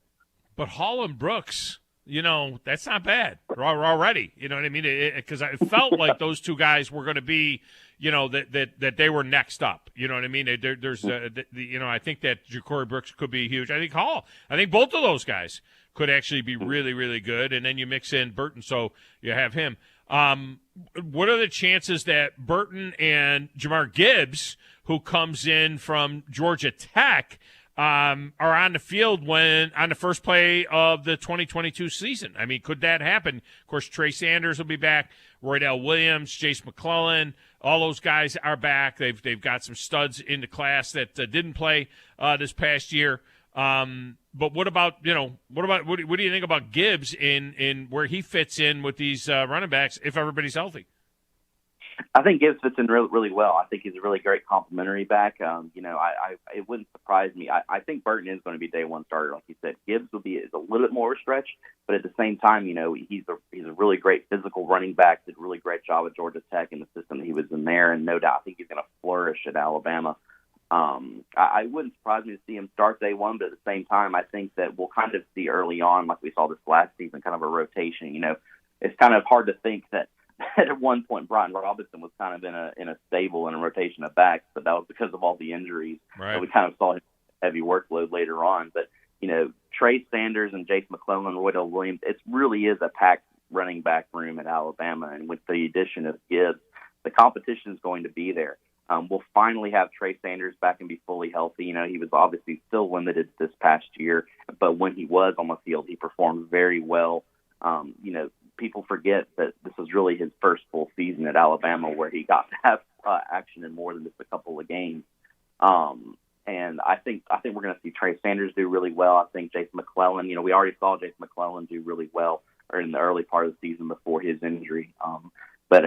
Speaker 11: But Hall and Brooks, that's not bad already. You know what I mean? Because I felt like those two guys were going to be, that they were next up. You know what I mean? I think that Corey Brooks could be huge. I think both of those guys could actually be really, really good. And then you mix in Burton, so you have him. What are the chances that Burton and Jahmyr Gibbs, who comes in from Georgia Tech, are on the field on the first play of the 2022 season? I mean, could that happen? Of course, Trey Sanders will be back. Roydell Williams, Jace McClellan, all those guys are back. They've got some studs in the class that didn't play this past year. But what do you think about Gibbs in where he fits in with these running backs if everybody's healthy?
Speaker 25: I think Gibbs fits in really, really well. I think he's a really great complimentary back. It wouldn't surprise me. I think Burton is going to be day one starter, like you said. Gibbs is a little bit more of a stretch, but at the same time, he's a really great physical running back. Did a really great job at Georgia Tech in the system that he was in there, and no doubt I think he's going to flourish at Alabama. I wouldn't surprise me to see him start day one, but at the same time, I think that we'll kind of see early on, like we saw this last season, kind of a rotation. It's kind of hard to think that at one point Brian Robinson was kind of in a stable and a rotation of backs, but that was because of all the injuries.
Speaker 11: Right.
Speaker 25: So we kind of saw his heavy workload later on. But Trey Sanders and Jace McClellan and Roydell Williams, it really is a packed running back room at Alabama, and with the addition of Gibbs, the competition is going to be there. We'll finally have Trey Sanders back and be fully healthy. He was obviously still limited this past year, but when he was on the field, he performed very well. People forget that this was really his first full season at Alabama, where he got to have action in more than just a couple of games. And I think we're going to see Trey Sanders do really well. I think Jason McClellan, we already saw Jason McClellan do really well in the early part of the season before his injury. But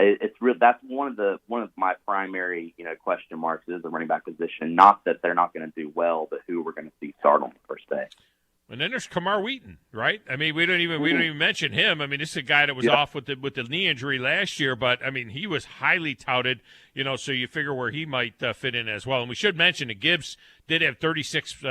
Speaker 25: that's one of my primary question marks is the running back position. Not that they're not going to do well, but who we're going to see start on the first day.
Speaker 11: And then there's Kamar Wheaton, right? I mean, we don't even mention him. I mean, this is a guy that was off with the knee injury last year, but I mean, he was highly touted. So you figure where he might fit in as well. And we should mention that Gibbs did have 36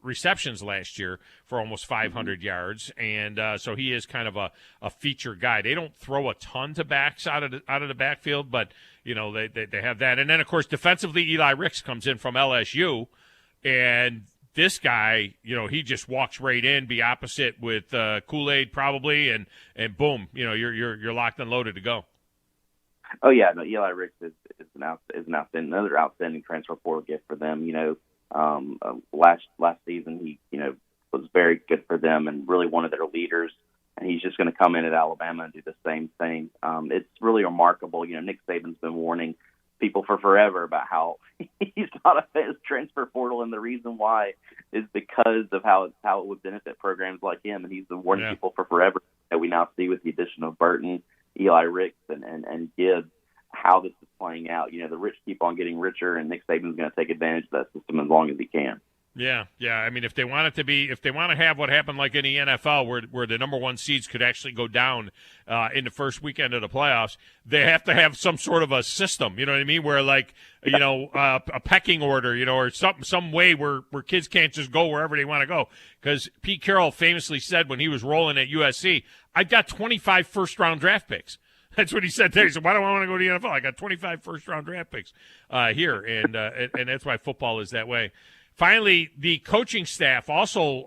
Speaker 11: receptions last year for almost 500 yards, and so he is kind of a feature guy. They don't throw a ton to backs out of the backfield, but they have that. And then of course defensively, Eli Ricks comes in from LSU, and this guy, he just walks right in, be opposite with Kool-Aid probably, and boom, you're locked and loaded to go.
Speaker 25: Oh yeah, no, Eli Ricks is another outstanding transfer portal gift for them. Last season he was very good for them and really one of their leaders, and he's just going to come in at Alabama and do the same thing. It's really remarkable. Nick Saban's been warning people for forever about how he's not a his transfer portal, and the reason why is because of how it would benefit programs like him, and he's been warning people for forever. That we now see with the addition of Burton, Eli Ricks, and Gibbs, how this is playing out. The rich keep on getting richer, and Nick Saban's going to take advantage of that system as long as he can.
Speaker 11: Yeah. I mean, if they want to have what happened like in the NFL, where the number one seeds could actually go down in the first weekend of the playoffs, they have to have some sort of a system. You know what I mean? Where a pecking order, or some way where kids can't just go wherever they want to go. Because Pete Carroll famously said when he was rolling at USC, "I've got 25 first-round draft picks." That's what he said there. He said, why do I want to go to the NFL? I got 25 first-round draft picks here, and that's why football is that way. Finally, the coaching staff also,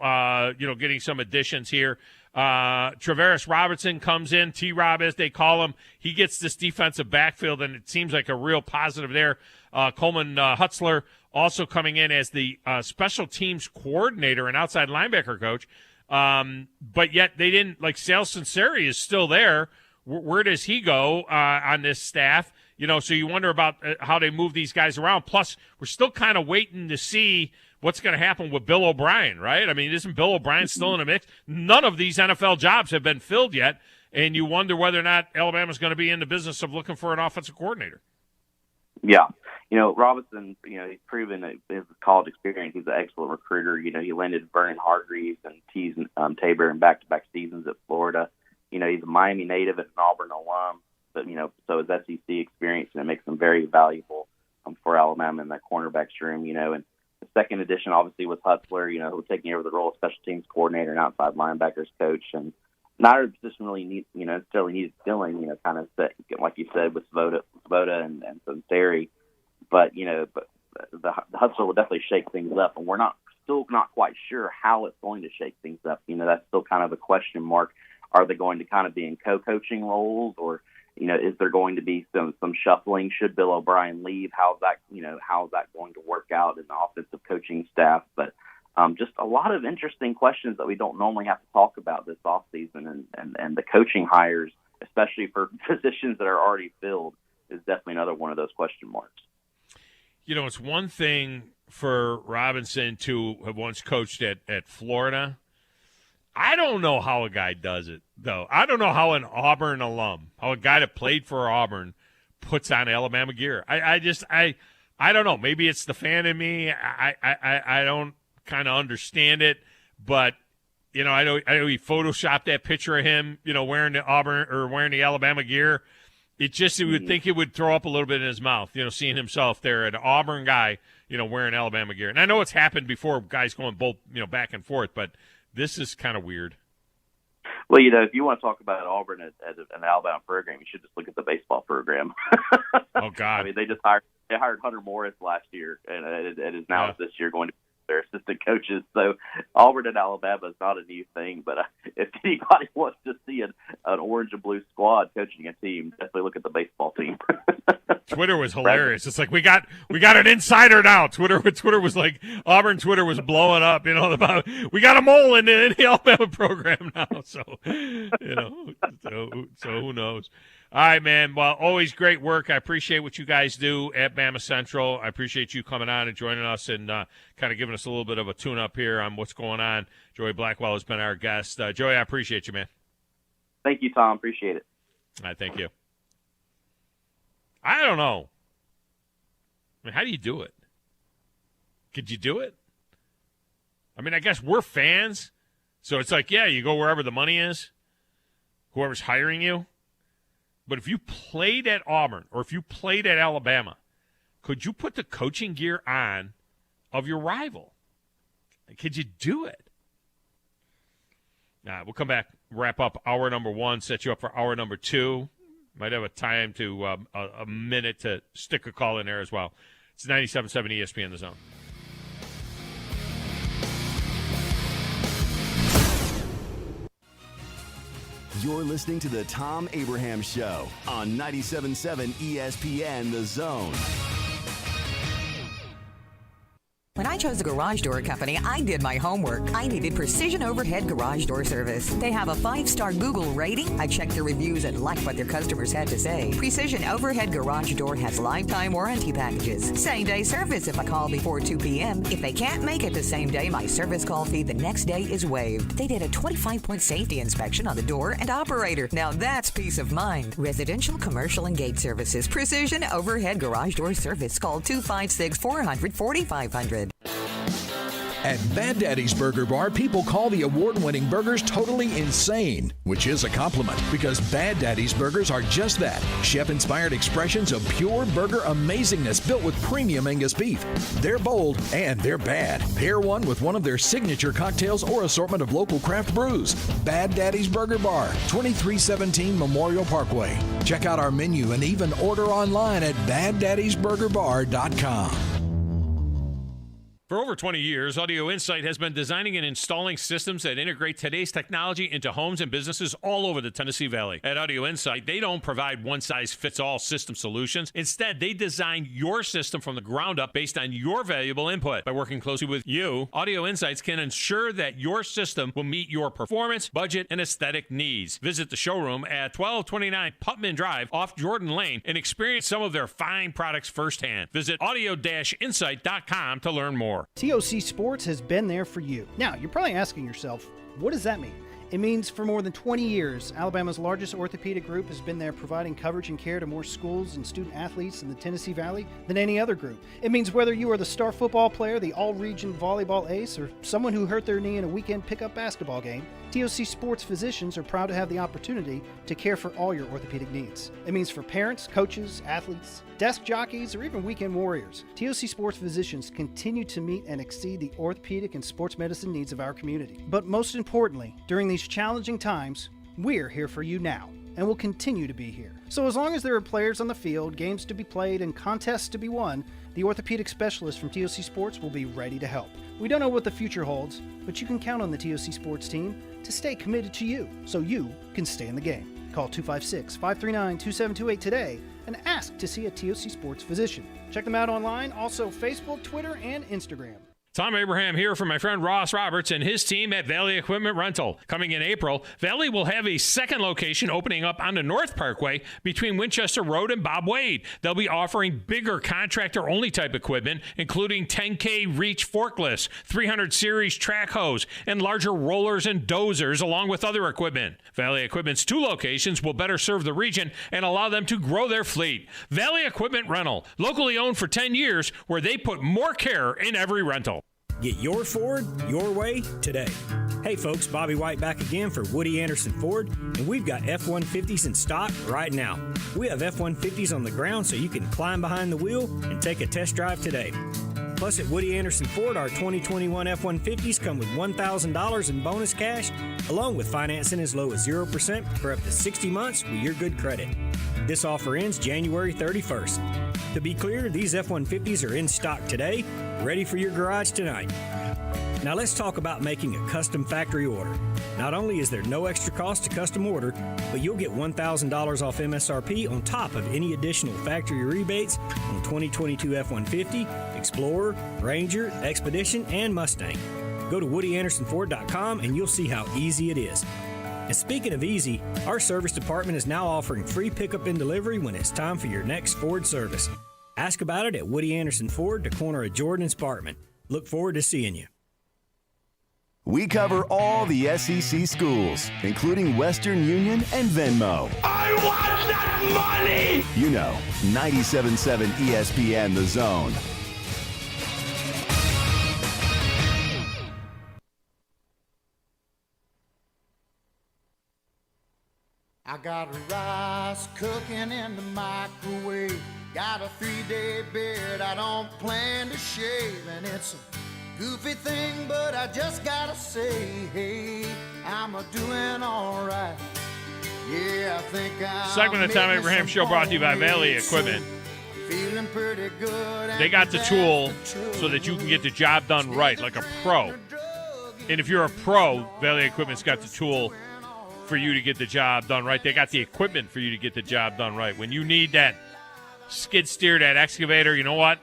Speaker 11: getting some additions here. Travaris Robertson comes in, T-Rob as they call him. He gets this defensive backfield, and it seems like a real positive there. Coleman Hutzler also coming in as the special teams coordinator and outside linebacker coach. But yet they didn't, like, Sal Sinceri is still there. Where does he go on this staff? So you wonder about how they move these guys around. Plus, we're still kind of waiting to see what's going to happen with Bill O'Brien, right? I mean, isn't Bill O'Brien still in the mix? None of these NFL jobs have been filled yet, and you wonder whether or not Alabama's going to be in the business of looking for an offensive coordinator.
Speaker 25: Yeah. Robinson, he's proven his college experience. He's an excellent recruiter. He landed Vernon Hargreaves and Tees Tabor in back-to-back seasons at Florida. He's a Miami native and an Auburn alum, but, so his SEC experience, and it makes him very valuable for Alabama in that cornerbacks room, and the second addition obviously was Hutzler, who was taking over the role of special teams coordinator and outside linebackers coach, and neither position really necessarily needed filling, kind of like you said with Svoda and Sinceri, but the Hutzler will definitely shake things up, and we're still not quite sure how it's going to shake things up. That's still kind of a question mark. Are they going to kind of be in co-coaching roles, or is there going to be some shuffling? Should Bill O'Brien leave? How's that going to work out in the offensive coaching staff? But just a lot of interesting questions that we don't normally have to talk about this offseason, and the coaching hires, especially for positions that are already filled, is definitely another one of those question marks.
Speaker 11: It's one thing for Robinson to have once coached at Florida. I don't know how a guy does it, though. I don't know how an Auburn alum, how a guy that played for Auburn puts on Alabama gear. I don't know. Maybe it's the fan in me. I don't kind of understand it, but I know he photoshopped that picture of him, wearing the Auburn or wearing the Alabama gear. You would think it would throw up a little bit in his mouth, seeing himself there, an Auburn guy, wearing Alabama gear. And I know it's happened before, guys going both, back and forth, but this is kind of weird.
Speaker 25: Well, if you want to talk about Auburn as an Alabama program, you should just look at the baseball program.
Speaker 11: Oh, God.
Speaker 25: I mean, they hired Hunter Morris last year, and it is now this year going to be their assistant coaches. So Auburn and Alabama is not a new thing, but if anybody wants to see an orange and blue squad coaching a team, definitely look at the baseball team.
Speaker 11: Twitter was hilarious. It's like we got an insider now. Twitter was like, Auburn Twitter was blowing up. About we got a mole in the Alabama program now. So so who knows? All right, man. Well, always great work. I appreciate what you guys do at Bama Central. I appreciate you coming on and joining us and kind of giving us a little bit of a tune-up here on what's going on. Joey Blackwell has been our guest. Joey, I appreciate you, man.
Speaker 25: Thank you, Tom. Appreciate it.
Speaker 11: All right, thank you. I don't know. I mean, how do you do it? Could you do it? I mean, I guess we're fans, so it's like, yeah, you go wherever the money is, whoever's hiring you. But if you played at Auburn or if you played at Alabama, could you put the coaching gear on of your rival? Could you do it? We'll come back, wrap up hour number one, set you up for hour number two. Might have a time to a minute to stick a call in there as well. It's 97.7 ESPN The Zone.
Speaker 4: You're listening to the Thom Abraham Show on 97.7 ESPN The Zone.
Speaker 5: When I chose a garage door company, I did my homework. I needed precision overhead garage door service. They have a 5-star Google rating. I checked their reviews and liked what their customers had to say. Precision Overhead Garage Door has lifetime warranty packages. Same-day service if I call before 2 p.m. If they can't make it the same day, my service call fee the next day is waived. They did a 25-point safety inspection on the door and operator. Now that's peace of mind. Residential, commercial, and gate services. Precision Overhead Garage Door Service. Call 256-400-4500.
Speaker 2: At Bad Daddy's Burger Bar, people call the award-winning burgers totally insane, which is a compliment because Bad Daddy's Burgers are just that. Chef-inspired expressions of pure burger amazingness built with premium Angus beef. They're bold and they're bad. Pair one with one of their signature cocktails or assortment of local craft brews. Bad Daddy's Burger Bar, 2317 Memorial Parkway. Check out our menu and even order online at baddaddysburgerbar.com.
Speaker 11: For over 20 years, Audio Insight has been designing and installing systems that integrate today's technology into homes and businesses all over the Tennessee Valley. At Audio Insight, they don't provide one-size-fits-all system solutions. Instead, they design your system from the ground up based on your valuable input. By working closely with you, Audio Insights can ensure that your system will meet your performance, budget, and aesthetic needs. Visit the showroom at 1229 Putman Drive off Jordan Lane and experience some of their fine products firsthand. Visit audio-insight.com to learn more.
Speaker 6: TOC Sports has been there for you. Now, you're probably asking yourself, what does that mean? It means for more than 20 years, Alabama's largest orthopedic group has been there providing coverage and care to more schools and student athletes in the Tennessee Valley than any other group. It means whether you are the star football player, the all-region volleyball ace, or someone who hurt their knee in a weekend pickup basketball game, TOC Sports physicians are proud to have the opportunity to care for all your orthopedic needs. It means for parents, coaches, athletes, desk jockeys, or even weekend warriors, TOC Sports physicians continue to meet and exceed the orthopedic and sports medicine needs of our community. But most importantly, during these challenging times, we're here for you now and will continue to be here. So as long as there are players on the field, games to be played, and contests to be won, the orthopedic specialists from TOC Sports will be ready to help. We don't know what the future holds, but you can count on the TOC Sports team to stay committed to you so you can stay in the game. Call 256-539-2728 today and ask to see a TOC Sports physician. Check them out online, also Facebook, Twitter, and Instagram.
Speaker 11: Thom Abraham here from my friend Ross Roberts and his team at Valley Equipment Rental. Coming in April, Valley will have a second location opening up on the North Parkway between Winchester Road and Bob Wade. They'll be offering bigger contractor-only type equipment, including 10K reach forklifts, 300 series track hose, and larger rollers and dozers, along with other equipment. Valley Equipment's two locations will better serve the region and allow them to grow their fleet. Valley Equipment Rental, locally owned for 10 years, where they put more care in every rental.
Speaker 7: Get your Ford your way today. Hey folks, Bobby White back again for Woody Anderson Ford, and we've got F-150s in stock right now. We have F-150s on the ground so you can climb behind the wheel and take a test drive today. Plus at Woody Anderson Ford, our 2021 F-150s come with $1,000 in bonus cash, along with financing as low as 0% for up to 60 months with your good credit. This offer ends January 31st. To be clear, these F-150s are in stock today, ready for your garage tonight. Now let's talk about making a custom factory order. Not only is there no extra cost to custom order, but you'll get $1,000 off MSRP on top of any additional factory rebates on 2022 F-150, Explorer, Ranger, Expedition, and Mustang. Go to WoodyAndersonFord.com and you'll see how easy it is. And speaking of easy, our service department is now offering free pickup and delivery when it's time for your next Ford service. Ask about it at Woody Anderson Ford, the corner of Jordan and Sparkman. Look forward to seeing you.
Speaker 4: We cover all the SEC schools, including Western Union and Venmo.
Speaker 3: I want that money!
Speaker 4: You know, 97.7 ESPN The Zone.
Speaker 3: I got rice cooking in the microwave. Got a 3-day beard I don't plan to shave. And it's a goofy thing, but I just gotta say, hey, I'm a-doing all right. Yeah, I think I'm
Speaker 11: Segment of the Thom Abraham Show brought to you by Valley Equipment.
Speaker 3: Feeling pretty good.
Speaker 11: They got the tool so that you can get the job done right, like a pro. And if you're a pro, Valley Equipment's got the tool for you to get the job done right. They got the equipment for you to get the job done right. When you need that skid steer, that excavator, you know what?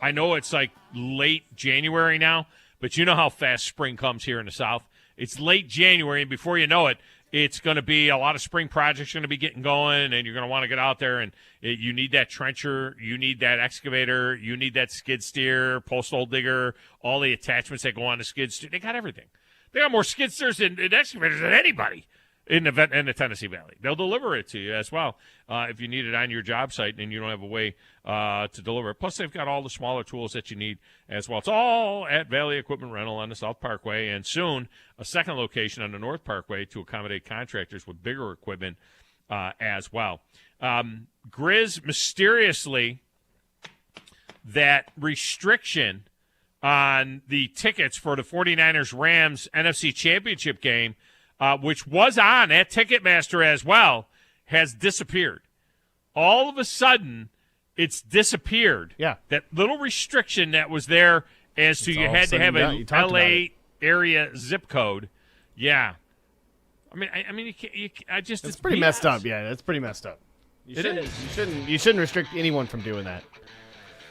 Speaker 11: I know it's like late January now, but you know how fast spring comes here in the South. It's late January, and before you know it, it's going to be a lot of spring projects going to be getting going, and you're going to want to get out there, and you need that trencher, you need that excavator, you need that skid steer, post hole digger, all the attachments that go on the skid steer. They got everything. They got more skid steers and excavators than anybody. in the Tennessee Valley. They'll deliver it to you as well if you need it on your job site and you don't have a way to deliver it. Plus, they've got all the smaller tools that you need as well. It's all at Valley Equipment Rental on the South Parkway, and soon a second location on the North Parkway to accommodate contractors with bigger equipment as well. Grizz, mysteriously, that restriction on the tickets for the 49ers-Rams NFC Championship game, which was on at Ticketmaster as well, has disappeared. All of a sudden, it's disappeared.
Speaker 8: Yeah.
Speaker 11: That little restriction that was there as to you had to have a LA area zip code. Yeah. I mean, it's
Speaker 8: pretty messed up. Yeah, that's pretty messed up. You shouldn't restrict anyone from doing that.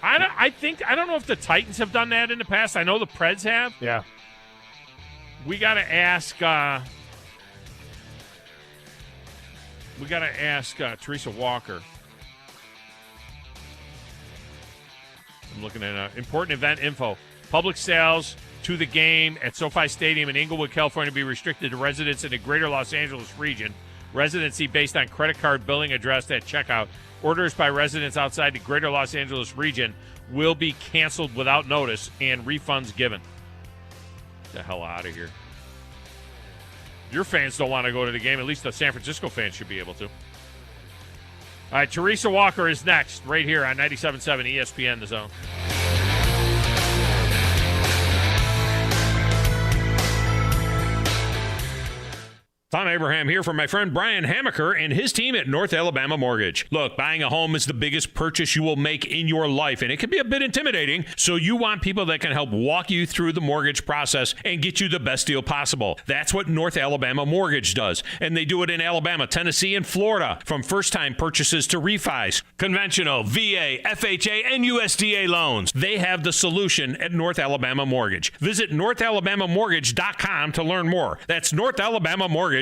Speaker 11: I don't know if the Titans have done that in the past. I know the Preds have.
Speaker 8: Yeah.
Speaker 11: We got to ask. Teresa Walker. I'm looking at important event info. Public sales to the game at SoFi Stadium in Inglewood, California, be restricted to residents in the greater Los Angeles region. Residency based on credit card billing addressed at checkout. Orders by residents outside the greater Los Angeles region will be canceled without notice and refunds given. Get the hell out of here. Your fans don't want to go to the game. At least the San Francisco fans should be able to. All right, Teresa Walker is next right here on 97.7 ESPN The Zone. Thom Abraham here from my friend Brian Hamaker and his team at North Alabama Mortgage. Look, buying a home is the biggest purchase you will make in your life, and it can be a bit intimidating, so you want people that can help walk you through the mortgage process and get you the best deal possible. That's what North Alabama Mortgage does, and they do it in Alabama, Tennessee, and Florida, from first-time purchases to refis, conventional, VA, FHA, and USDA loans. They have the solution at North Alabama Mortgage. Visit NorthAlabamaMortgage.com to learn more. That's NorthAlabamaMortgage.com.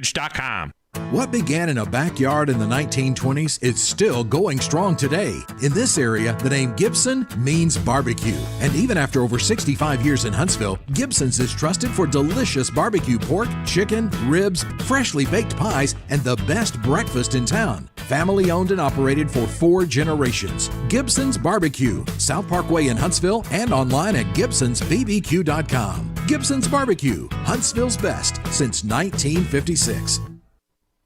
Speaker 15: What began in a backyard in the 1920s is still going strong today. In this area, the name Gibson means barbecue. And even after over 65 years in Huntsville, Gibson's is trusted for delicious barbecue pork, chicken, ribs, freshly baked pies, and the best breakfast in town. Family owned and operated for 4 generations. Gibson's Barbecue, South Parkway in Huntsville, and online at Gibson'sBBQ.com. Gibson's Barbecue, Huntsville's best since 1956.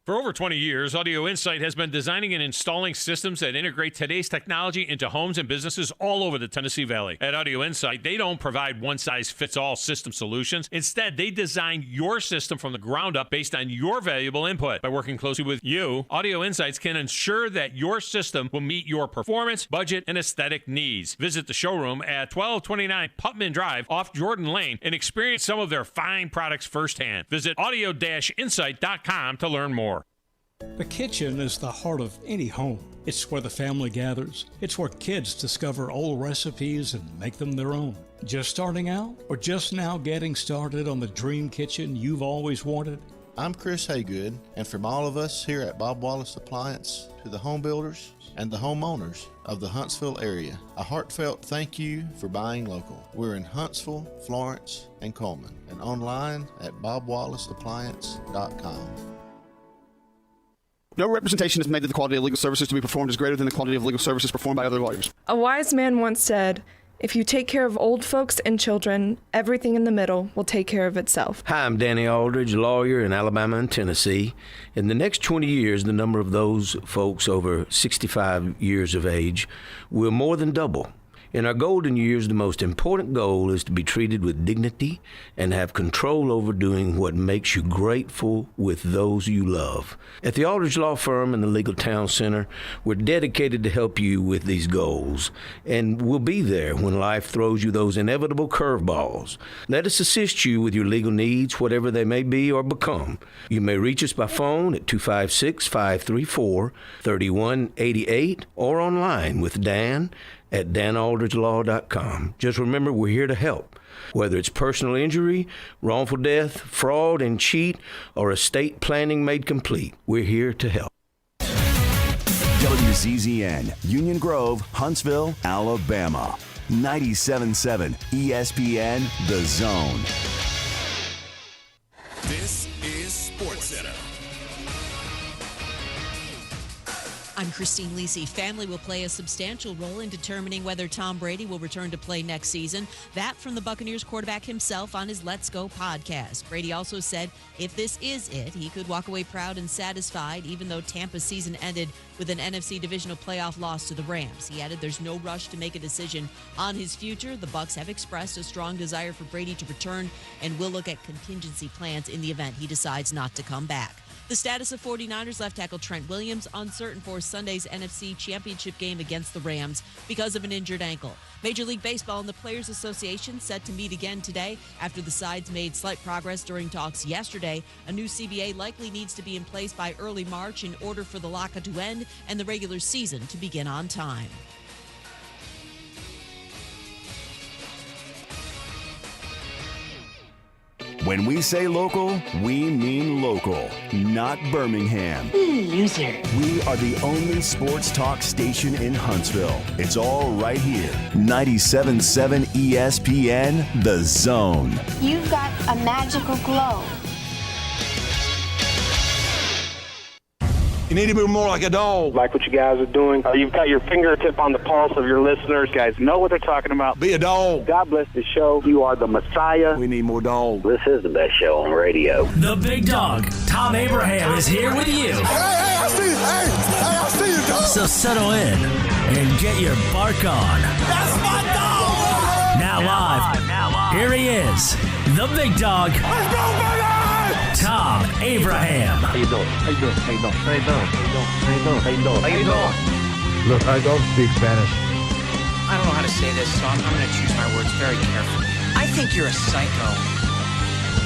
Speaker 11: For over 20 years, Audio Insight has been designing and installing systems that integrate today's technology into homes and businesses all over the Tennessee Valley. At Audio Insight, they don't provide one-size-fits-all system solutions. Instead, they design your system from the ground up based on your valuable input. By working closely with you, Audio Insights can ensure that your system will meet your performance, budget, and aesthetic needs. Visit the showroom at 1229 Putman Drive off Jordan Lane and experience some of their fine products firsthand. Visit audio-insight.com to learn more.
Speaker 9: The kitchen is the heart of any home. It's where the family gathers. It's where kids discover old recipes and make them their own. Just starting out or just now getting started on the dream kitchen you've always wanted?
Speaker 22: I'm Chris Haygood, and from all of us here at Bob Wallace Appliance to the home builders and the homeowners of the Huntsville area, a heartfelt thank you for buying local. We're in Huntsville, Florence, and Coleman, and online at bobwallaceappliance.com.
Speaker 12: No representation is made that the quality of legal services to be performed is greater than the quality of legal services performed by other lawyers.
Speaker 13: A wise man once said, "If you take care of old folks and children, everything in the middle will take care of itself."
Speaker 14: Hi, I'm Danny Aldridge, lawyer in Alabama and Tennessee. In the next 20 years, the number of those folks over 65 years of age will more than double. In our golden years, the most important goal is to be treated with dignity and have control over doing what makes you grateful with those you love. At the Aldridge Law Firm and the Legal Town Center, we're dedicated to help you with these goals, and we'll be there when life throws you those inevitable curveballs. Let us assist you with your legal needs, whatever they may be or become. You may reach us by phone at 256-534-3188 or online with Dan at danaldridgelaw.com. Just remember, we're here to help. Whether it's personal injury, wrongful death, fraud and cheat, or estate planning made complete, we're here to help.
Speaker 4: WZZN, Union Grove, Huntsville, Alabama. 97.7 ESPN The Zone.
Speaker 20: This is SportsCenter.
Speaker 1: I'm Christine Lisi. Family will play a substantial role in determining whether Tom Brady will return to play next season. That from the Buccaneers quarterback himself on his Let's Go podcast. Brady also said if this is it, he could walk away proud and satisfied, even though Tampa's season ended with an NFC divisional playoff loss to the Rams. He added there's no rush to make a decision on his future. The Bucs have expressed a strong desire for Brady to return and will look at contingency plans in the event he decides not to come back. The status of 49ers left tackle Trent Williams uncertain for Sunday's NFC Championship game against the Rams because of an injured ankle. Major League Baseball and the Players Association set to meet again today after the sides made slight progress during talks yesterday. A new CBA likely needs to be in place by early March in order for the lockout to end and the regular season to begin on time.
Speaker 4: When we say local, we mean local, not Birmingham.
Speaker 16: Loser.
Speaker 4: We are the only sports talk station in Huntsville. It's all right here. 97.7 ESPN, The Zone.
Speaker 16: You've got a magical glow.
Speaker 17: You need to be more like a dog. Like what you guys are doing. You've got your fingertip on the pulse of your listeners. You guys know what they're talking about. Be a dog. God bless the show. You are the Messiah. We need more dogs. This is the best show on radio.
Speaker 19: The big dog, Thom Abraham, is here with you.
Speaker 17: Hey, I see you. Hey, I see you, dog.
Speaker 19: So settle in and get your bark on.
Speaker 17: That's my dog.
Speaker 19: Now live. Here he is, the big dog.
Speaker 17: Let's go, baby.
Speaker 19: Thom Abraham.
Speaker 17: How you doing? How you doing? How you doing? How you doing? How you doing? How you doing? How you doing?
Speaker 21: Look, I don't speak Spanish.
Speaker 26: I don't know how to say this, so I'm going to choose my words very carefully. I think you're a psycho.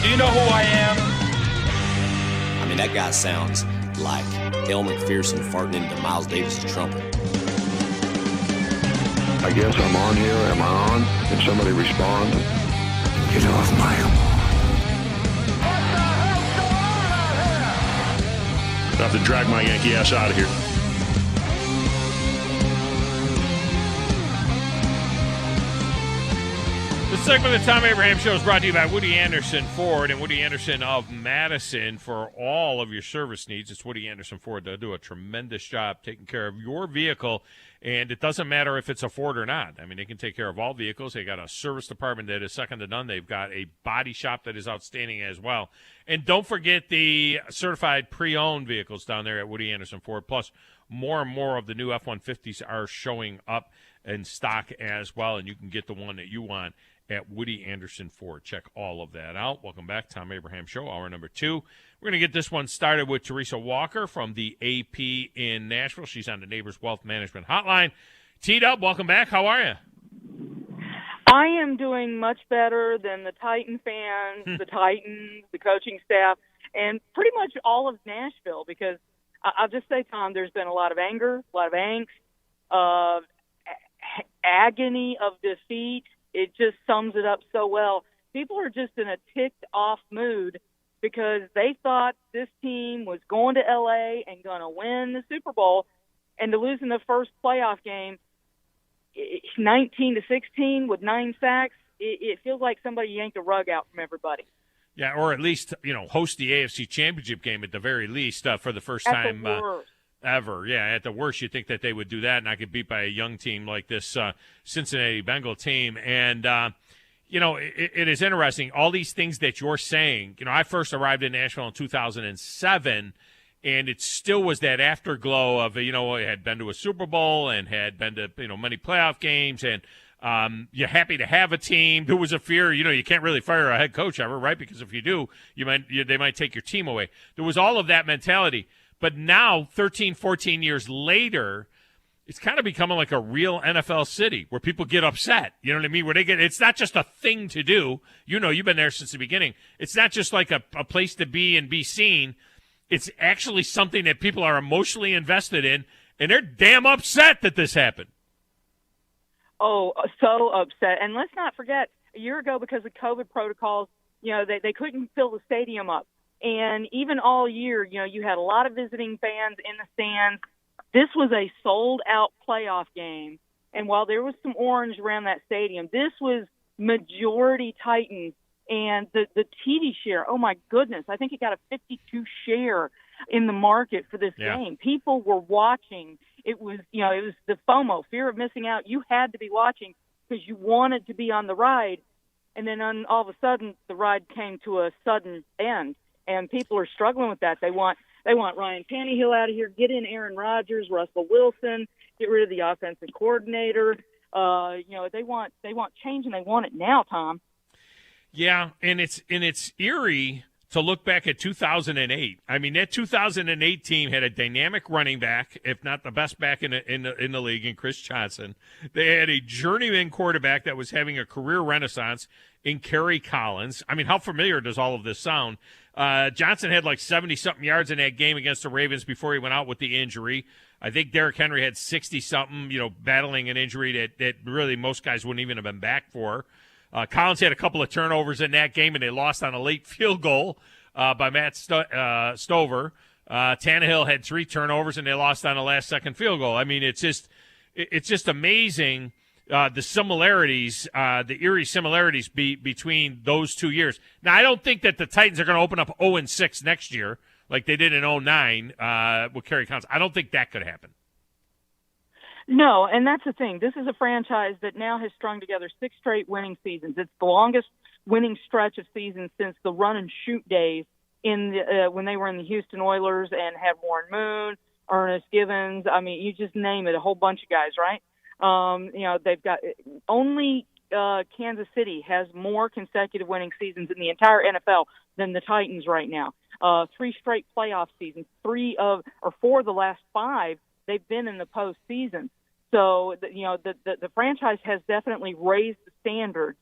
Speaker 11: Do you know who I am?
Speaker 27: I mean, that guy sounds like El McPherson farting into Miles Davis' trumpet.
Speaker 28: I guess I'm on here. Am I on? Can somebody respond? Get off my lawn.
Speaker 29: I have to drag my Yankee ass out of here.
Speaker 11: This segment of the Thom Abraham Show is brought to you by Woody Anderson Ford and Woody Anderson of Madison for all of your service needs. It's Woody Anderson Ford. They'll do a tremendous job taking care of your vehicle, and it doesn't matter if it's a Ford or not. I mean, they can take care of all vehicles. They got a service department that is second to none. They've got a body shop that is outstanding as well. And don't forget the certified pre-owned vehicles down there at Woody Anderson Ford. Plus, more and more of the new F-150s are showing up in stock as well, and you can get the one that you want at Woody Anderson Ford. Check all of that out. Welcome back, Thom Abraham Show, hour number 2. We're going to get this one started with Teresa Walker from the AP in Nashville. She's on the Neighbors Wealth Management Hotline. T-Dub, welcome back. How are you?
Speaker 30: I am doing much better than the Titan fans, the Titans, the coaching staff, and pretty much all of Nashville, because I'll just say, Tom, there's been a lot of anger, a lot of angst, agony of defeat. It just sums it up so well. People are just in a ticked-off mood because they thought this team was going to L.A. and going to win the Super Bowl, and to lose in the first playoff game 19-16 with 9 sacks, it feels like somebody yanked a rug out from everybody.
Speaker 11: Yeah, or at least, host the AFC Championship game at the very least for the first time ever. Yeah, at the worst, you think that they would do that and not get beat by a young team like this Cincinnati Bengal team. And, it is interesting. All these things that you're saying, I first arrived in Nashville in 2007, and it still was that afterglow of, I had been to a Super Bowl and had been to, many playoff games, and you're happy to have a team. There was a fear, you can't really fire a head coach ever, right? Because if you do, they might take your team away. There was all of that mentality. But now, 13, 14 years later, it's kind of becoming like a real NFL city where people get upset. You know what I mean? Where it's not just a thing to do. You've been there since the beginning. It's not just like a place to be and be seen. It's actually something that people are emotionally invested in, and they're damn upset that this happened.
Speaker 30: Oh, so upset. And let's not forget, a year ago, because of COVID protocols, they couldn't fill the stadium up. And even all year, you had a lot of visiting fans in the stands. This was a sold-out playoff game. And while there was some orange around that stadium, this was majority Titans. And the TV share, oh, my goodness, I think it got a 52 share. in the market for this game. People were watching. It was the FOMO, fear of missing out. You had to be watching because you wanted to be on the ride. And then all of a sudden, the ride came to a sudden end, and people are struggling with that. They want Ryan Tannehill out of here, get in Aaron Rodgers, Russell Wilson, get rid of the offensive coordinator. They want change, and they want it now, Tom.
Speaker 11: Yeah, and it's eerie to look back at 2008. I mean, that 2008 team had a dynamic running back, if not the best back in the league, in Chris Johnson. They had a journeyman quarterback that was having a career renaissance in Kerry Collins. I mean, how familiar does all of this sound? Johnson had like 70-something yards in that game against the Ravens before he went out with the injury. I think Derrick Henry had 60-something, battling an injury that really most guys wouldn't even have been back for. Collins had a couple of turnovers in that game, and they lost on a late field goal by Matt Stover. Tannehill had 3 turnovers, and they lost on a last-second field goal. I mean, it's just amazing the similarities, the eerie similarities between those 2 years. Now, I don't think that the Titans are going to open up 0-6 next year like they did in 2009 with Kerry Collins. I don't think that could happen.
Speaker 30: No, and that's the thing. This is a franchise that now has strung together 6 straight winning seasons. It's the longest winning stretch of seasons since the run-and-shoot days when they were in the Houston Oilers and had Warren Moon, Ernest Givens. I mean, you just name it, a whole bunch of guys, right? They've got only Kansas City has more consecutive winning seasons in the entire NFL than the Titans right now. 3 straight playoff seasons, 4 of the last 5 they've been in the postseason. So, the franchise has definitely raised the standards.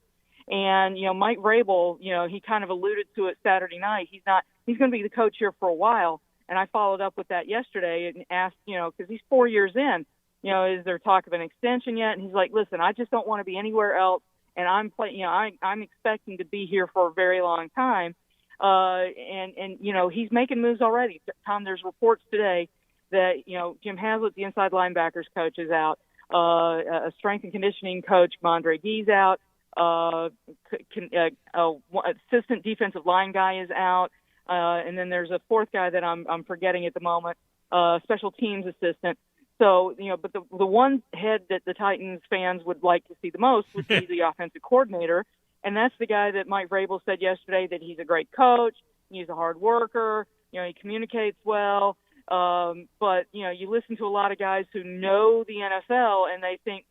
Speaker 30: And, Mike Vrabel, he kind of alluded to it Saturday night. He's going to be the coach here for a while. And I followed up with that yesterday and asked, because he's 4 years in, is there talk of an extension yet? And he's like, listen, I just don't want to be anywhere else. And I'm expecting to be here for a very long time. And he's making moves already. Tom, there's reports today that, Jim Haslett, the inside linebackers coach, is out. A strength and conditioning coach, Mondre Gee's out. Assistant defensive line guy is out. And then there's a 4th guy that I'm forgetting at the moment, special teams assistant. So, but the one head that the Titans fans would like to see the most would be the offensive coordinator. And that's the guy that Mike Vrabel said yesterday that he's a great coach. He's a hard worker. He communicates well. But, you listen to a lot of guys who know the NFL and they think,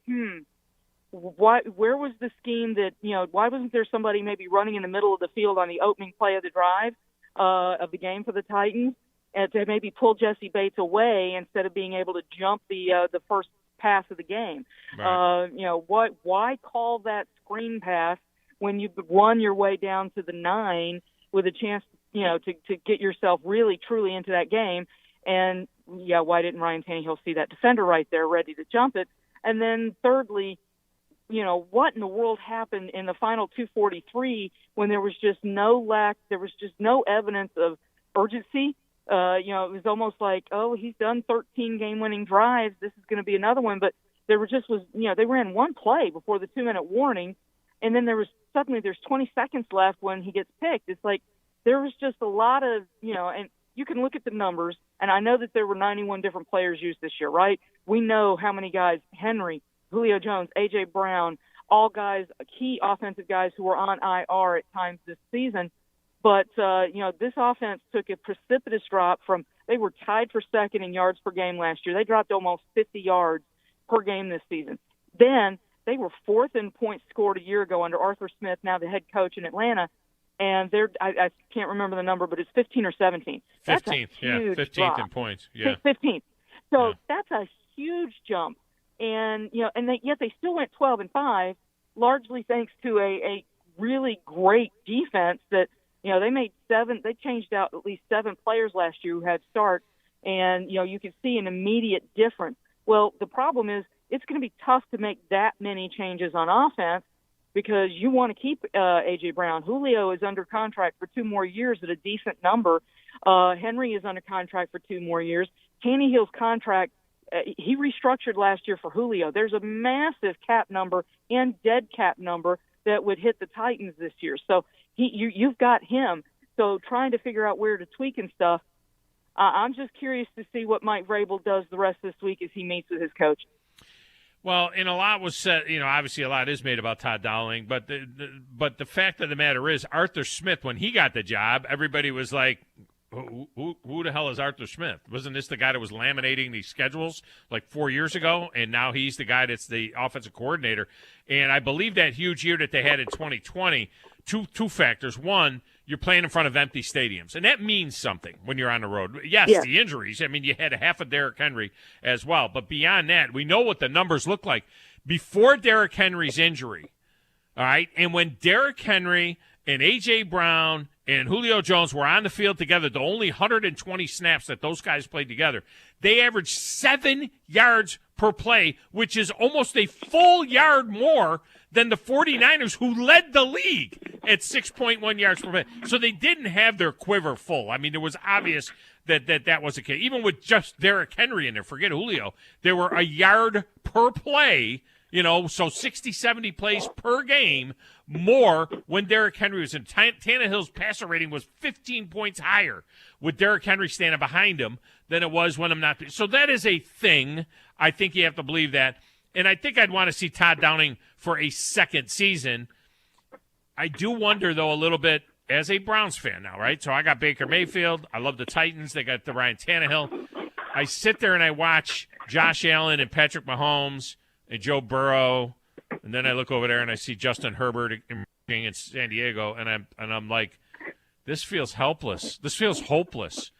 Speaker 30: where was the scheme that, why wasn't there somebody maybe running in the middle of the field on the opening play of the drive of the game for the Titans and to maybe pull Jesse Bates away instead of being able to jump the first pass of the game? Right. Why call that screen pass when you run your way down to the 9 with a chance, to get yourself really, truly into that game? And, why didn't Ryan Tannehill see that defender right there ready to jump it? And then thirdly, what in the world happened in the final 2:43 when there was just no evidence of urgency? It was almost like, he's done 13 game-winning drives. This is going to be another one. But they ran one play before the 2-minute warning, and then there's 20 seconds left when he gets picked. It's like there was just a lot of, and you can look at the numbers, and I know that there were 91 different players used this year, right? We know how many guys, Henry, Julio Jones, A.J. Brown, all guys, key offensive guys who were on IR at times this season. But, this offense took a precipitous drop they were tied for second in yards per game last year. They dropped almost 50 yards per game this season. Then they were 4th in points scored a year ago under Arthur Smith, now the head coach in Atlanta. And I can't remember the number, but it's 15 or 17.
Speaker 11: 15th, 15th in points. Yeah.
Speaker 30: 15th. So that's a huge jump. And, yet they still went 12-5, largely thanks to a really great defense that, they changed out at least 7 players last year who had starts. And, you could see an immediate difference. Well, the problem is it's going to be tough to make that many changes on offense, because you want to keep A.J. Brown. Julio is under contract for 2 more years at a decent number. Henry is under contract for 2 more years. Tannehill's contract, he restructured last year for Julio. There's a massive cap number and dead cap number that would hit the Titans this year. So you've got him. So trying to figure out where to tweak and stuff, I'm just curious to see what Mike Vrabel does the rest of this week as he meets with his coach.
Speaker 11: Well, and a lot was said, obviously a lot is made about Todd Dowling, but the fact of the matter is Arthur Smith, when he got the job, everybody was like, who the hell is Arthur Smith? Wasn't this the guy that was laminating these schedules like 4 years ago? And now he's the guy that's the offensive coordinator. And I believe that huge year that they had in 2020, two factors. One, you're playing in front of empty stadiums, and that means something when you're on the road. Yes, yeah. The injuries. I mean, you had half of Derrick Henry as well. But beyond that, we know what the numbers look like. Before Derrick Henry's injury, all right, and when Derrick Henry and A.J. Brown and Julio Jones were on the field together, the only 120 snaps that those guys played together, they averaged 7 yards per play, which is almost a full yard more than the 49ers, who led the league at 6.1 yards per play. So they didn't have their quiver full. I mean, it was obvious that was the case. Even with just Derrick Henry in there, forget Julio, there were a yard per play, so 60, 70 plays per game more when Derrick Henry was in. Tannehill's passer rating was 15 points higher with Derrick Henry standing behind him than it was when I'm not. So that is a thing. I think you have to believe that. And I think I'd want to see Todd Downing for a second season. I do wonder, though, a little bit as a Browns fan now, right? So I got Baker Mayfield. I love the Titans. They got the Ryan Tannehill. I sit there and I watch Josh Allen and Patrick Mahomes and Joe Burrow, and then I look over there and I see Justin Herbert in San Diego, and I'm like, this feels helpless. This feels hopeless.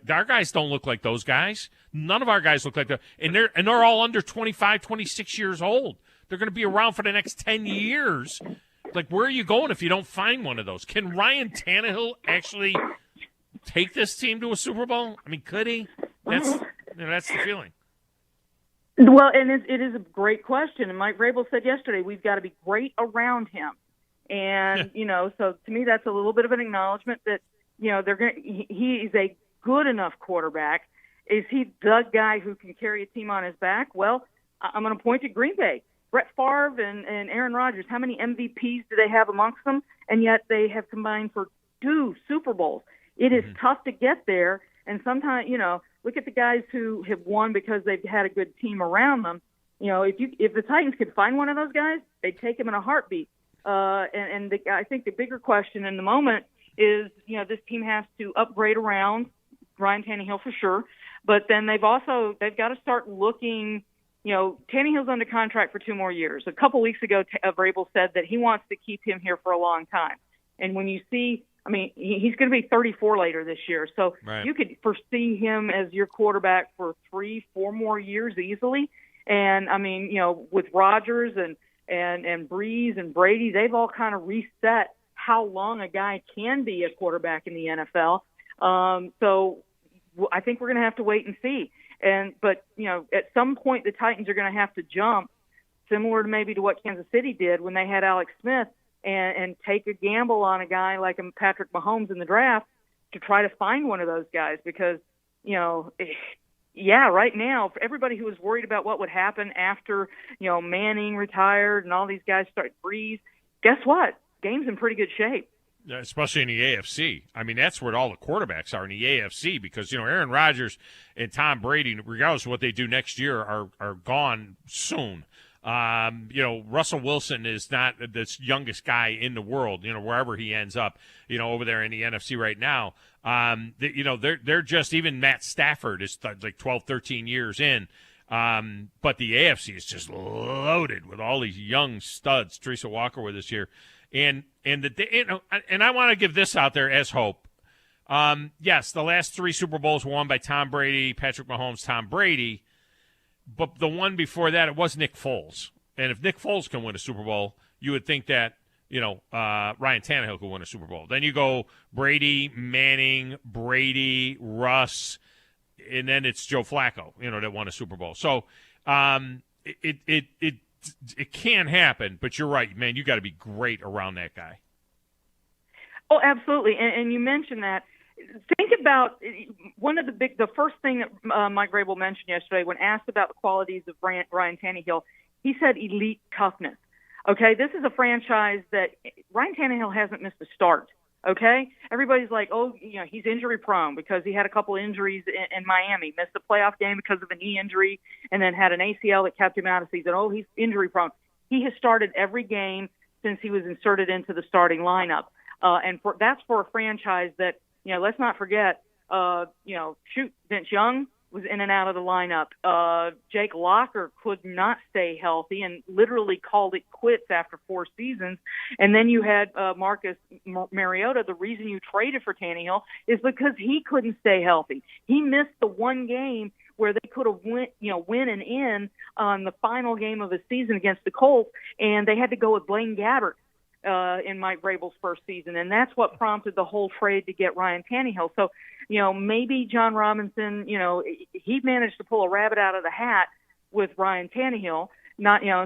Speaker 11: Our guys don't look like those guys. None of our guys look like that. And they're all under 25, 26 years old. They're going to be around for the next 10 years. Like, where are you going if you don't find one of those? Can Ryan Tannehill actually take this team to a Super Bowl? I mean, could he? That's the feeling.
Speaker 30: Well, and it is a great question. And Mike Vrabel said yesterday, we've got to be great around him. And, so to me, that's a little bit of an acknowledgement that, he is a good enough quarterback. Is he the guy who can carry a team on his back? Well, I'm going to point to Green Bay. Brett Favre and Aaron Rodgers, how many MVPs do they have amongst them? And yet they have combined for 2 Super Bowls. It is tough to get there. And sometimes, look at the guys who have won because they've had a good team around them. If the Titans could find one of those guys, they'd take him in a heartbeat. I think the bigger question in the moment is, this team has to upgrade around Ryan Tannehill for sure, but then they've got to start looking. Tannehill's under contract for 2 more years. A couple weeks ago, Vrabel said that he wants to keep him here for a long time. And when you see, he's going to be 34 later this year, so right. You could foresee him as your quarterback for 3-4 more years easily. And with Rodgers and Breeze and Brady, they've all kind of reset how long a guy can be a quarterback in the NFL. So I think we're going to have to wait and see. But at some point the Titans are going to have to jump, similar to maybe to what Kansas City did when they had Alex Smith, and take a gamble on a guy like Patrick Mahomes in the draft to try to find one of those guys. Because, right now, for everybody who was worried about what would happen after, Manning retired and all these guys start Breeze, guess what? Game's in pretty good shape.
Speaker 11: Especially in the AFC. That's where all the quarterbacks are in the AFC because, Aaron Rodgers and Tom Brady, regardless of what they do next year, are gone soon. Russell Wilson is not this youngest guy in the world, wherever he ends up, over there in the NFC right now. They're just, even Matt Stafford is like 12, 13 years in. But the AFC is just loaded with all these young studs. Teresa Walker with us here. And I want to give this out there as hope. Yes, the last 3 Super Bowls were won by Tom Brady, Patrick Mahomes, Tom Brady. But the one before that, it was Nick Foles. And if Nick Foles can win a Super Bowl, you would think that, Ryan Tannehill could win a Super Bowl. Then you go Brady, Manning, Brady, Russ, and then it's Joe Flacco, that won a Super Bowl. So it can happen, but you're right, man. You got to be great around that guy.
Speaker 30: Oh, absolutely. And you mentioned that. Think about the first thing that Mike Vrabel mentioned yesterday when asked about the qualities of Ryan Tannehill. He said elite toughness. Okay, this is a franchise that Ryan Tannehill hasn't missed a start Okay, everybody's like, oh, he's injury prone because he had a couple injuries in Miami, missed the playoff game because of a knee injury, and then had an ACL that kept him out of season. Oh, he's injury prone. He has started every game since he was inserted into the starting lineup, and that's for a franchise that, let's not forget, Vince Young was in and out of the lineup. Jake Locker could not stay healthy and literally called it quits after 4 seasons. And then you had Marcus Mariota. The reason you traded for Tannehill is because he couldn't stay healthy. He missed the one game where they could have win and in on the final game of the season against the Colts, and they had to go with Blaine Gabbert in Mike Vrabel's first season, and that's what prompted the whole trade to get Ryan Tannehill. So, maybe John Robinson, he managed to pull a rabbit out of the hat with Ryan Tannehill.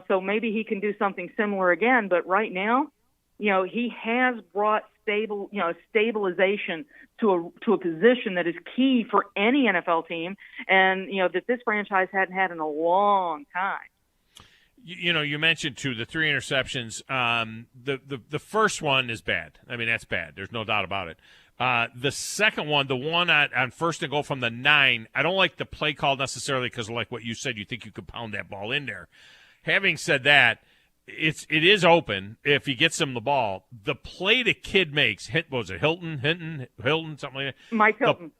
Speaker 30: So maybe he can do something similar again. But right now, he has brought stabilization to a position that is key for any NFL team, and that this franchise hadn't had in a long time.
Speaker 11: You mentioned, too, the 3 interceptions. The first one is bad. I mean, that's bad. There's no doubt about it. The second one, the one on first and goal from the 9, I don't like the play call necessarily because, like what you said, you think you could pound that ball in there. Having said that, it is open if he gets him the ball. The play the kid makes, what was it, Hilton, something like that?
Speaker 30: Mike Hilton.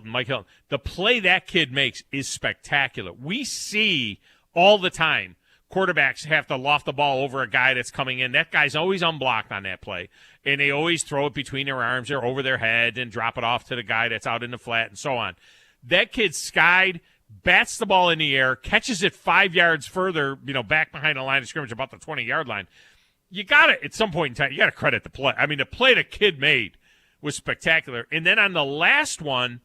Speaker 11: Mike Hilton. The play that kid makes is spectacular. We see all the time quarterbacks have to loft the ball over a guy that's coming in. That guy's always unblocked on that play, and they always throw it between their arms or over their head and drop it off to the guy that's out in the flat and so on. That kid skied, bats the ball in the air, catches it 5 yards further, back behind the line of scrimmage, about the 20-yard line. You got to, at some point in time, you got to credit the play. I mean, the play the kid made was spectacular. And then on the last one,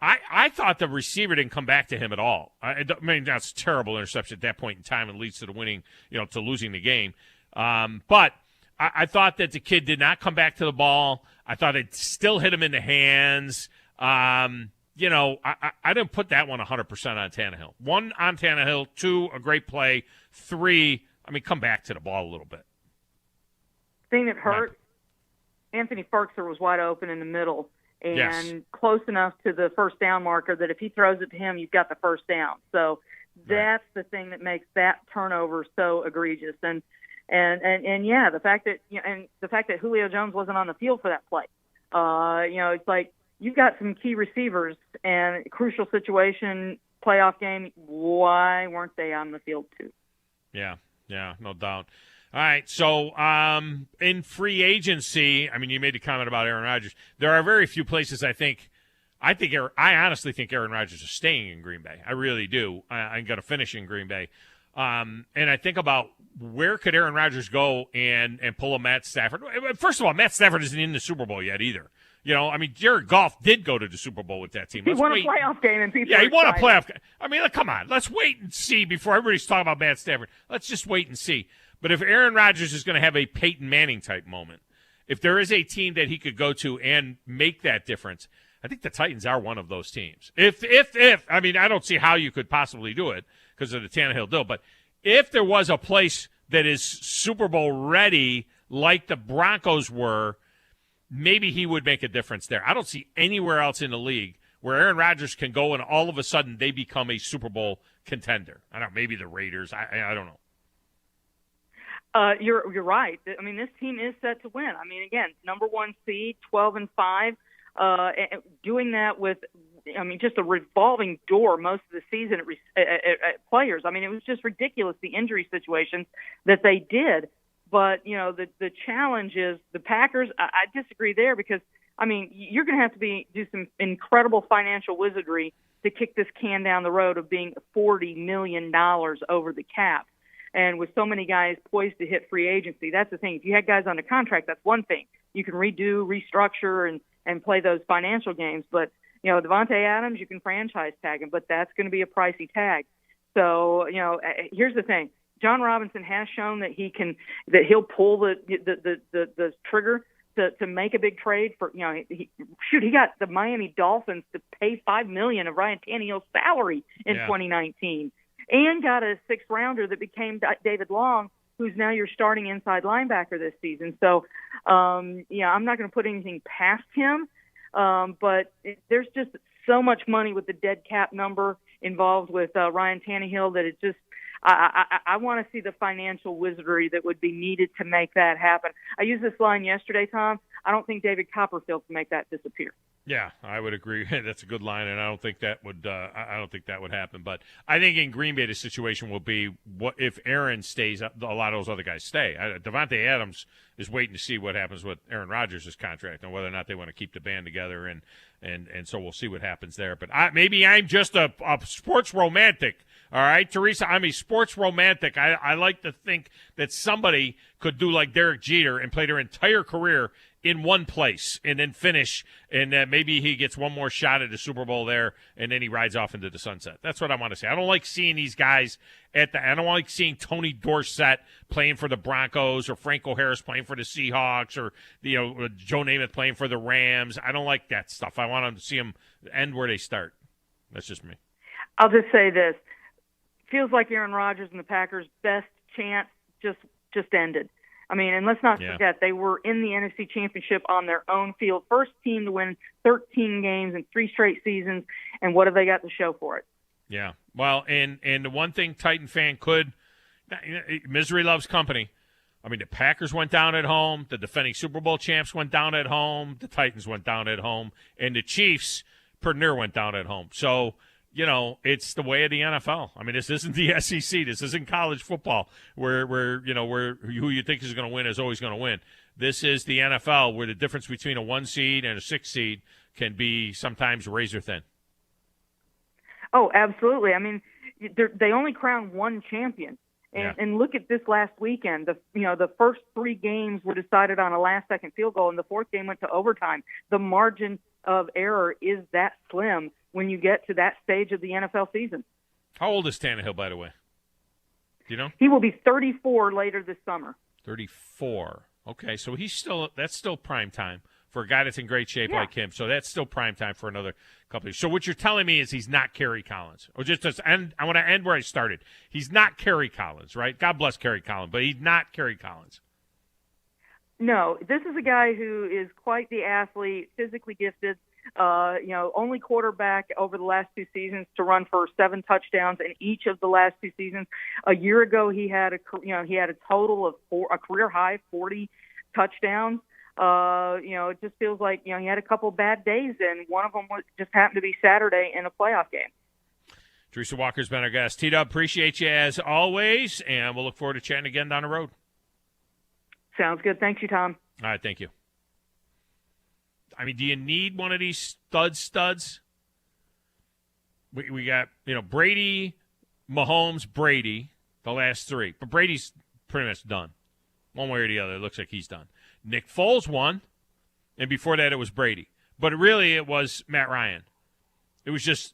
Speaker 11: I thought the receiver didn't come back to him at all. I mean, that's a terrible interception at that point in time and leads to the winning, to losing the game. But I thought that the kid did not come back to the ball. I thought it still hit him in the hands. I didn't put that one 100% on Tannehill. 1, on Tannehill. 2, a great play. 3, come back to the ball a little bit.
Speaker 30: Thing that hurt, Anthony Ferkser was wide open in the middle. And close enough to the first down marker that if he throws it to him, you've got the first down. So that's the thing that makes that turnover so egregious. And the fact that Julio Jones wasn't on the field for that play. It's like you've got some key receivers and crucial situation, playoff game. Why weren't they on the field too? Yeah, no doubt. All right, so in free agency, you made a comment about Aaron Rodgers. There are very few places I honestly think Aaron Rodgers is staying in Green Bay. I really do. I'm going to finish in Green Bay. And I think about where could Aaron Rodgers go and pull a Matt Stafford. First of all, Matt Stafford isn't in the Super Bowl yet either. Jared Goff did go to the Super Bowl with that team. He won a playoff game, and people he won a playoff game.
Speaker 11: Come on. Let's wait and see before everybody's talking about Matt Stafford. Let's just wait and see. But if Aaron Rodgers is going to have a Peyton Manning-type moment, if there is a team that he could go to and make that difference, I think the Titans are one of those teams. I don't see how you could possibly do it because of the Tannehill deal, but if there was a place that is Super Bowl ready like the Broncos were, maybe he would make a difference there. I don't see anywhere else in the league where Aaron Rodgers can go and all of a sudden they become a Super Bowl contender. I don't know, maybe the Raiders. I don't know.
Speaker 30: You're right. This team is set to win. Again, number 1 seed, 12-5, doing that with, just a revolving door most of the season at players. It was just ridiculous, the injury situations that they did. But, the challenge is the Packers, I disagree there because, you're going to have to do some incredible financial wizardry to kick this can down the road of being $40 million over the cap. And with so many guys poised to hit free agency, that's the thing. If you had guys under contract, that's one thing. You can redo, restructure, and play those financial games. But, Devontae Adams, you can franchise tag him, but that's going to be a pricey tag. So, here's the thing. John Robinson has shown that he'll pull the trigger to make a big trade for, he got the Miami Dolphins to pay $5 million of Ryan Tannehill's salary in 2019. And got a 6th rounder that became David Long who's now your starting inside linebacker this season. So, I'm not going to put anything past him, but there's just so much money with the dead cap number involved with Ryan Tannehill that it just I want to see the financial wizardry that would be needed to make that happen. I used this line yesterday, Tom. I don't think David Copperfield can make that disappear.
Speaker 11: Yeah, I would agree. That's a good line, and I don't think that would. I don't think that would happen. But I think in Green Bay, the situation will be what if Aaron stays. A lot of those other guys stay. Devontae Adams is waiting to see what happens with Aaron Rodgers' contract and whether or not they want to keep the band together, and so we'll see what happens there. But maybe I'm just a sports romantic. All right, Teresa, I'm a sports romantic. I like to think that somebody could do like Derek Jeter and play their entire career in one place and then finish, and maybe he gets one more shot at the Super Bowl there, and then he rides off into the sunset. That's what I want to say. I don't like seeing these guys I don't like seeing Tony Dorsett playing for the Broncos or Franco Harris playing for the Seahawks or Joe Namath playing for the Rams. I don't like that stuff. I want them to see them end where they start. That's just me.
Speaker 30: I'll just say this. Feels like Aaron Rodgers and the Packers' best chance just ended. I mean, and let's not forget, they were in the NFC Championship on their own field. First team to win 13 games in 3 straight seasons, and what have they got to show for it?
Speaker 11: Yeah. Well, and the one thing Titan fan could – misery loves company. I mean, the Packers went down at home. The defending Super Bowl champs went down at home. The Titans went down at home. And the Chiefs, pretty near, went down at home. So – it's the way of the NFL. I mean, this isn't the SEC. This isn't college football where who you think is going to win is always going to win. This is the NFL where the difference between a 1 seed and a 6 seed can be sometimes razor thin.
Speaker 30: Oh, absolutely. I mean, they only crown one champion. And look at this last weekend. The first 3 games were decided on a last-second field goal, and the 4th game went to overtime. The margin of error is that slim when you get to that stage of the NFL season.
Speaker 11: How old is Tannehill, by the way? Do you know?
Speaker 30: He will be 34 later this summer.
Speaker 11: 34. Okay, so that's still prime time for a guy that's in great shape like him. So that's still prime time for another couple of years. So what you're telling me is he's not Kerry Collins. Or I want to end where I started. He's not Kerry Collins, right? God bless Kerry Collins, but he's not Kerry Collins.
Speaker 30: No, this is a guy who is quite the athlete, physically gifted, only quarterback over the last 2 seasons to run for 7 touchdowns in each of the last 2 seasons. A year ago, he had a total of a career high 40 touchdowns. It just feels like, he had a couple bad days, and one of them just happened to be Saturday in a playoff game.
Speaker 11: Teresa Walker's been our guest. T-Dub, appreciate you as always, and we'll look forward to chatting again down the road.
Speaker 30: Sounds good. Thank you, Tom.
Speaker 11: All right, thank you. I mean, do you need one of these studs? We got, Brady, Mahomes, Brady, the last 3. But Brady's pretty much done. One way or the other, it looks like he's done. Nick Foles won, and before that it was Brady. But it was Matt Ryan. It was just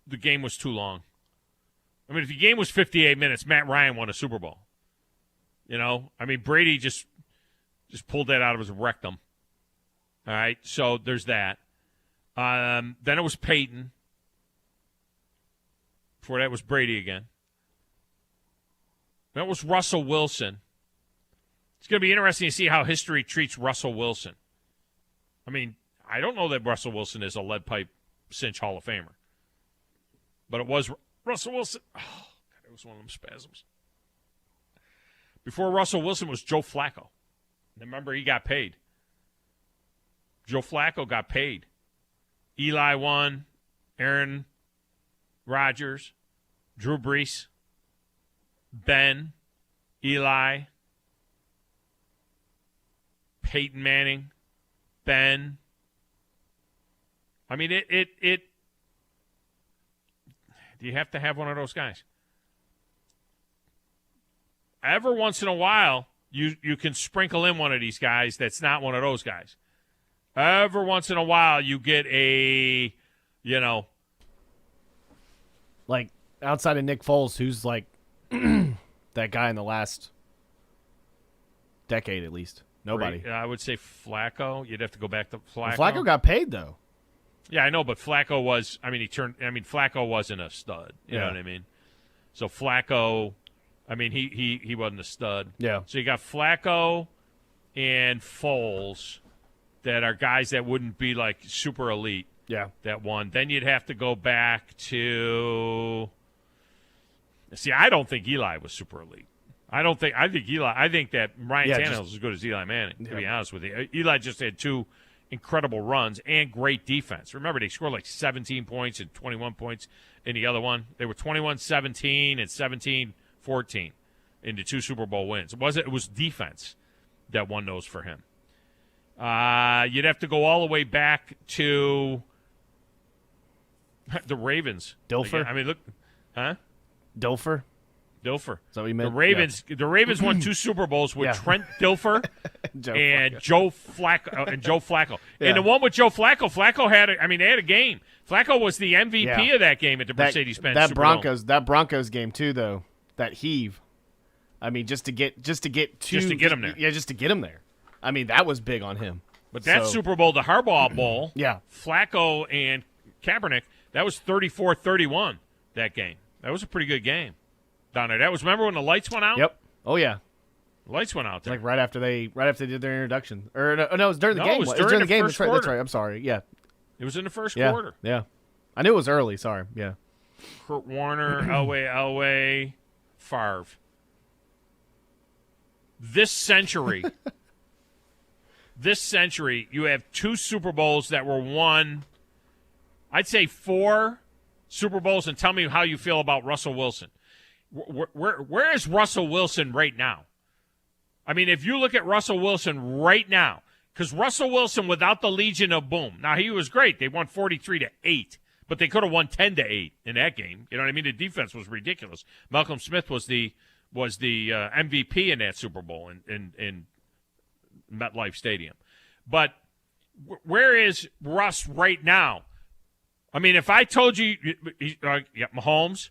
Speaker 11: the game was too long. I mean, if the game was 58 minutes, Matt Ryan won a Super Bowl. Brady just pulled that out of his rectum. All right, so there's that. Then it was Peyton. Before that was Brady again. That was Russell Wilson. It's going to be interesting to see how history treats Russell Wilson. I mean, I don't know that Russell Wilson is a lead pipe cinch Hall of Famer. But it was Russell Wilson. Oh, God, it was one of them spasms. Before Russell Wilson was Joe Flacco. Remember, he got paid. Joe Flacco got paid. Eli won. Aaron Rodgers. Drew Brees. Ben. Eli. Peyton Manning. Ben. I mean, do you have to have one of those guys? Every once in a while, you can sprinkle in one of these guys that's not one of those guys. Every once in a while, you get a,
Speaker 8: like outside of Nick Foles, who's like that guy in the last decade at least. Nobody.
Speaker 11: I would say Flacco. You'd have to go back to Flacco.
Speaker 8: Well, Flacco got paid though.
Speaker 11: Yeah, I know, but Flacco was. Flacco wasn't a stud. You know what I mean? So Flacco I mean, he wasn't a stud.
Speaker 8: Yeah.
Speaker 11: So you got Flacco and Foles that are guys that wouldn't be like super elite.
Speaker 8: Yeah.
Speaker 11: That won. Then you'd have to go back to. See, I don't think Eli was super elite. I think that Ryan Tannehill is as good as Eli Manning, to be honest with you. Eli just had 2 incredible runs and great defense. Remember, they scored like 17 points and 21 points in the other one. They were 21-17 and 17-14 into 2 Super Bowl wins. It was defense that won those for him. You'd have to go all the way back to the Ravens.
Speaker 8: Dilfer?
Speaker 11: I mean, look. Huh?
Speaker 8: Dilfer?
Speaker 11: Is that
Speaker 8: what you meant?
Speaker 11: The Ravens won 2 Super Bowls with Trent Dilfer and Joe Flacco.
Speaker 8: Yeah.
Speaker 11: And the one with Joe Flacco had a game. Flacco was the MVP of that game at the Mercedes-Benz Superdome.
Speaker 8: That Broncos game too, though. That heave. I mean, just to get him there. Yeah, just to get him there. I mean, that was big on him.
Speaker 11: But that Super Bowl, the Harbaugh Bowl, Flacco and Kaepernick, that was 34-31. That game. That was a pretty good game down there. Remember when the lights went out?
Speaker 8: Yep. Oh yeah.
Speaker 11: The lights went out there.
Speaker 8: Like right after they did their introduction. Or no, it was during the game.
Speaker 11: It was during the
Speaker 8: game.
Speaker 11: first quarter.
Speaker 8: That's right. I'm sorry. Yeah.
Speaker 11: It was in the first quarter.
Speaker 8: Yeah. I knew it was early. Sorry. Yeah.
Speaker 11: Kurt Warner, Elway, Favre. This century, you have 2 Super Bowls that were won. I'd say 4 Super Bowls, and tell me how you feel about Russell Wilson. Where is Russell Wilson right now? I mean, if you look at Russell Wilson right now, because Russell Wilson without the Legion of Boom, now he was great. They won 43-8, but they could have won 10-8 in that game. You know what I mean? The defense was ridiculous. Malcolm Smith was the MVP in that Super Bowl in MetLife Stadium. But where is Russ right now? I mean, if I told you got Mahomes,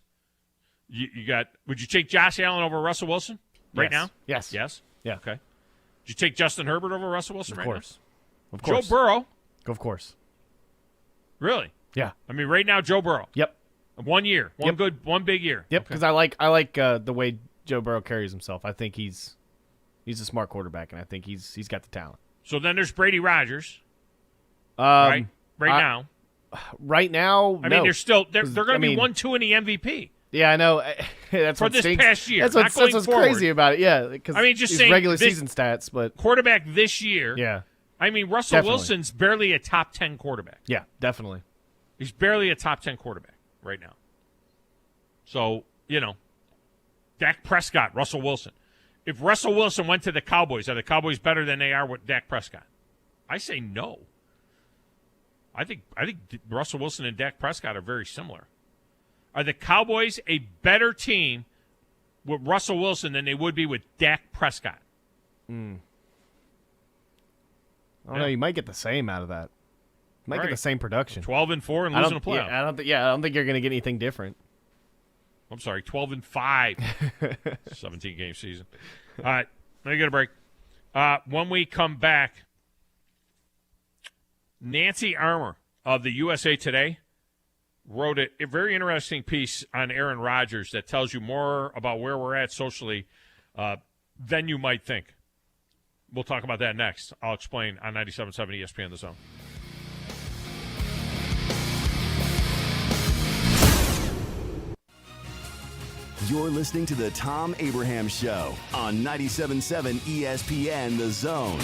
Speaker 11: you got. Would you take Josh Allen over Russell Wilson right now?
Speaker 8: Yes.
Speaker 11: Yes.
Speaker 8: Yeah.
Speaker 11: Okay. Would you take Justin Herbert over Russell Wilson right now?
Speaker 8: Of course.
Speaker 11: Joe Burrow.
Speaker 8: Of course.
Speaker 11: Really?
Speaker 8: Yeah.
Speaker 11: I mean, right now, Joe Burrow.
Speaker 8: Yep.
Speaker 11: 1 year. One big year.
Speaker 8: Yep. Because I like the way Joe Burrow carries himself. I think he's a smart quarterback, and I think he's got the talent.
Speaker 11: So then there's Brady Rodgers. Right now.
Speaker 8: Right now,
Speaker 11: I mean, they're going to be 1-2 in the MVP.
Speaker 8: Yeah, I know. That's
Speaker 11: for
Speaker 8: what
Speaker 11: this
Speaker 8: stinks.
Speaker 11: past year.
Speaker 8: That's what's crazy about it. Yeah, because
Speaker 11: I mean, just saying
Speaker 8: regular season stats, but
Speaker 11: quarterback this year.
Speaker 8: Yeah,
Speaker 11: I mean, Russell Wilson's barely a top 10 quarterback.
Speaker 8: Yeah, definitely.
Speaker 11: He's barely a top 10 quarterback right now. So Dak Prescott, Russell Wilson. If Russell Wilson went to the Cowboys, are the Cowboys better than they are with Dak Prescott? I say no. I think Russell Wilson and Dak Prescott are very similar. Are the Cowboys a better team with Russell Wilson than they would be with Dak Prescott?
Speaker 8: I don't know. You might get the same out of that. You might get the same production.
Speaker 11: 12-4 and losing a playoff.
Speaker 8: I don't think you're going to get anything different.
Speaker 11: I'm sorry, 12-5. 17-game season. All right, let me get a break. When we come back, Nancy Armour of the USA Today wrote a very interesting piece on Aaron Rodgers that tells you more about where we're at socially than you might think. We'll talk about that next. I'll explain on 97.7 ESPN The Zone.
Speaker 4: You're listening to the Thom Abraham Show on 97.7 ESPN The Zone.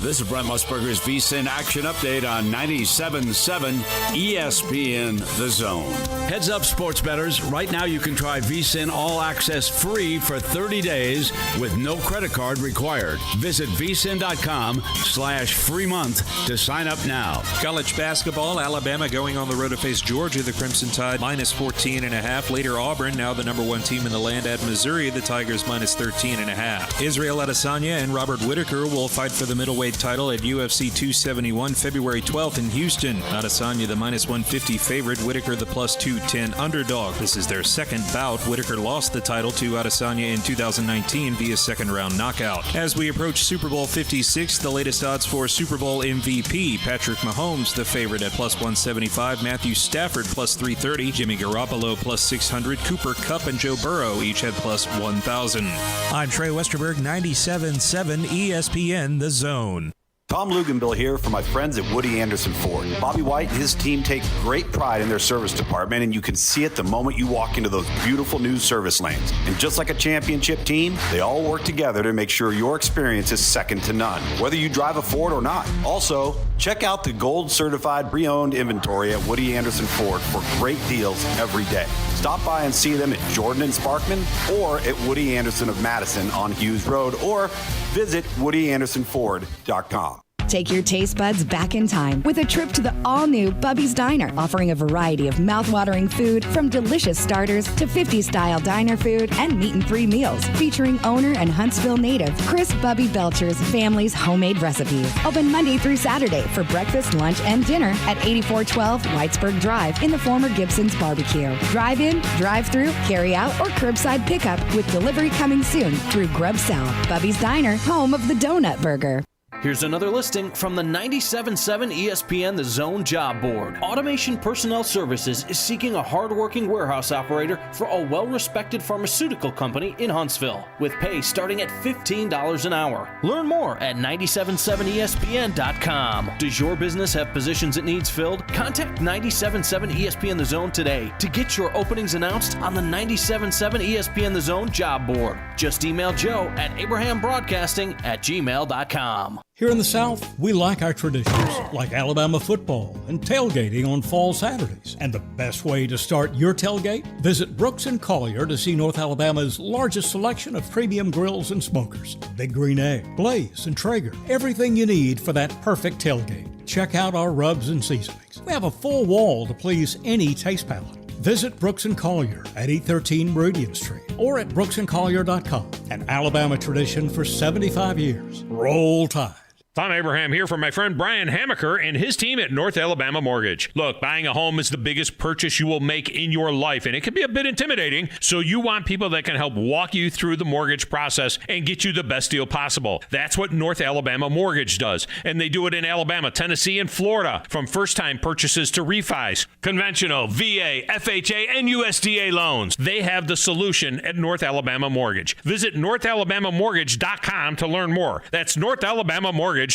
Speaker 20: This is Brent Musburger's VSiN Action Update on 97.7 ESPN The Zone.
Speaker 19: Heads up, sports bettors. Right now you can try VSiN All Access free for 30 days with no credit card required. Visit vsin.com/free month to sign up now.
Speaker 2: College basketball, Alabama going on the road to face Georgia. The Crimson Tide -14.5. Later, Auburn, now the #1 team in the land, at Missouri. The Tigers -13.5. Israel Adesanya and Robert Whitaker will fight for the middleweight heavyweight title at UFC 271 February 12th in Houston. Adesanya the -150 favorite, Whitaker the +210 underdog. This is their second bout. Whitaker lost the title to Adesanya in 2019 via second-round knockout. As we approach Super Bowl 56, the latest odds for Super Bowl MVP. Patrick Mahomes the favorite at +175, Matthew Stafford +330, Jimmy Garoppolo +600, Cooper Kupp and Joe Burrow each at +1,000. I'm Trey Westerberg, 97.7 ESPN The Zone.
Speaker 3: Tom Luganbill here for my friends at Woody Anderson Ford. Bobby White and his team take great pride in their service department, and you can see it the moment you walk into those beautiful new service lanes. And just like a championship team, they all work together to make sure your experience is second to none, whether you drive a Ford or not. Also, check out the gold certified pre-owned inventory at Woody Anderson Ford for great deals every day. Stop by and see them at Jordan and Sparkman or at Woody Anderson of Madison on Hughes Road, or visit WoodyAndersonFord.com.
Speaker 5: Take your taste buds back in time with a trip to the all-new Bubby's Diner, offering a variety of mouth-watering food from delicious starters to 50s-style diner food and meat-and-free meals, featuring owner and Huntsville native Chris Bubby Belcher's family's homemade recipes. Open Monday through Saturday for breakfast, lunch, and dinner at 8412 Whitesburg Drive in the former Gibson's Barbecue. Drive-in, drive-through, carry-out, or curbside pickup with delivery coming soon through Grub South. Bubby's Diner, home of the Donut Burger.
Speaker 6: Here's another listing from the 97.7 ESPN The Zone Job Board. Automation Personnel Services is seeking a hardworking warehouse operator for a well-respected pharmaceutical company in Huntsville, with pay starting at $15 an hour. Learn more at 977ESPN.com. Does your business have positions it needs filled? Contact 97.7 ESPN The Zone today to get your openings announced on the 97.7 ESPN The Zone Job Board. Just email Joe at abrahamBroadcasting@gmail.com.
Speaker 9: Here in the South, we like our traditions, like Alabama football and tailgating on fall Saturdays. And the best way to start your tailgate? Visit Brooks & Collier to see North Alabama's largest selection of premium grills and smokers. Big Green Egg, Blaze, and Traeger. Everything you need for that perfect tailgate. Check out our rubs and seasonings. We have a full wall to please any taste palate. Visit Brooks & Collier at 813 Meridian Street or at brooksandcollier.com. An Alabama tradition for 75 years. Roll Tide.
Speaker 11: Thom Abraham here for my friend Brian Hamaker and his team at North Alabama Mortgage. Look, buying a home is the biggest purchase you will make in your life, and it can be a bit intimidating, so you want people that can help walk you through the mortgage process and get you the best deal possible. That's what North Alabama Mortgage does, and they do it in Alabama, Tennessee, and Florida, from first-time purchases to refis, conventional, VA, FHA, and USDA loans. They have the solution at North Alabama Mortgage. Visit NorthAlabamaMortgage.com to learn more. That's NorthAlabamaMortgage.com.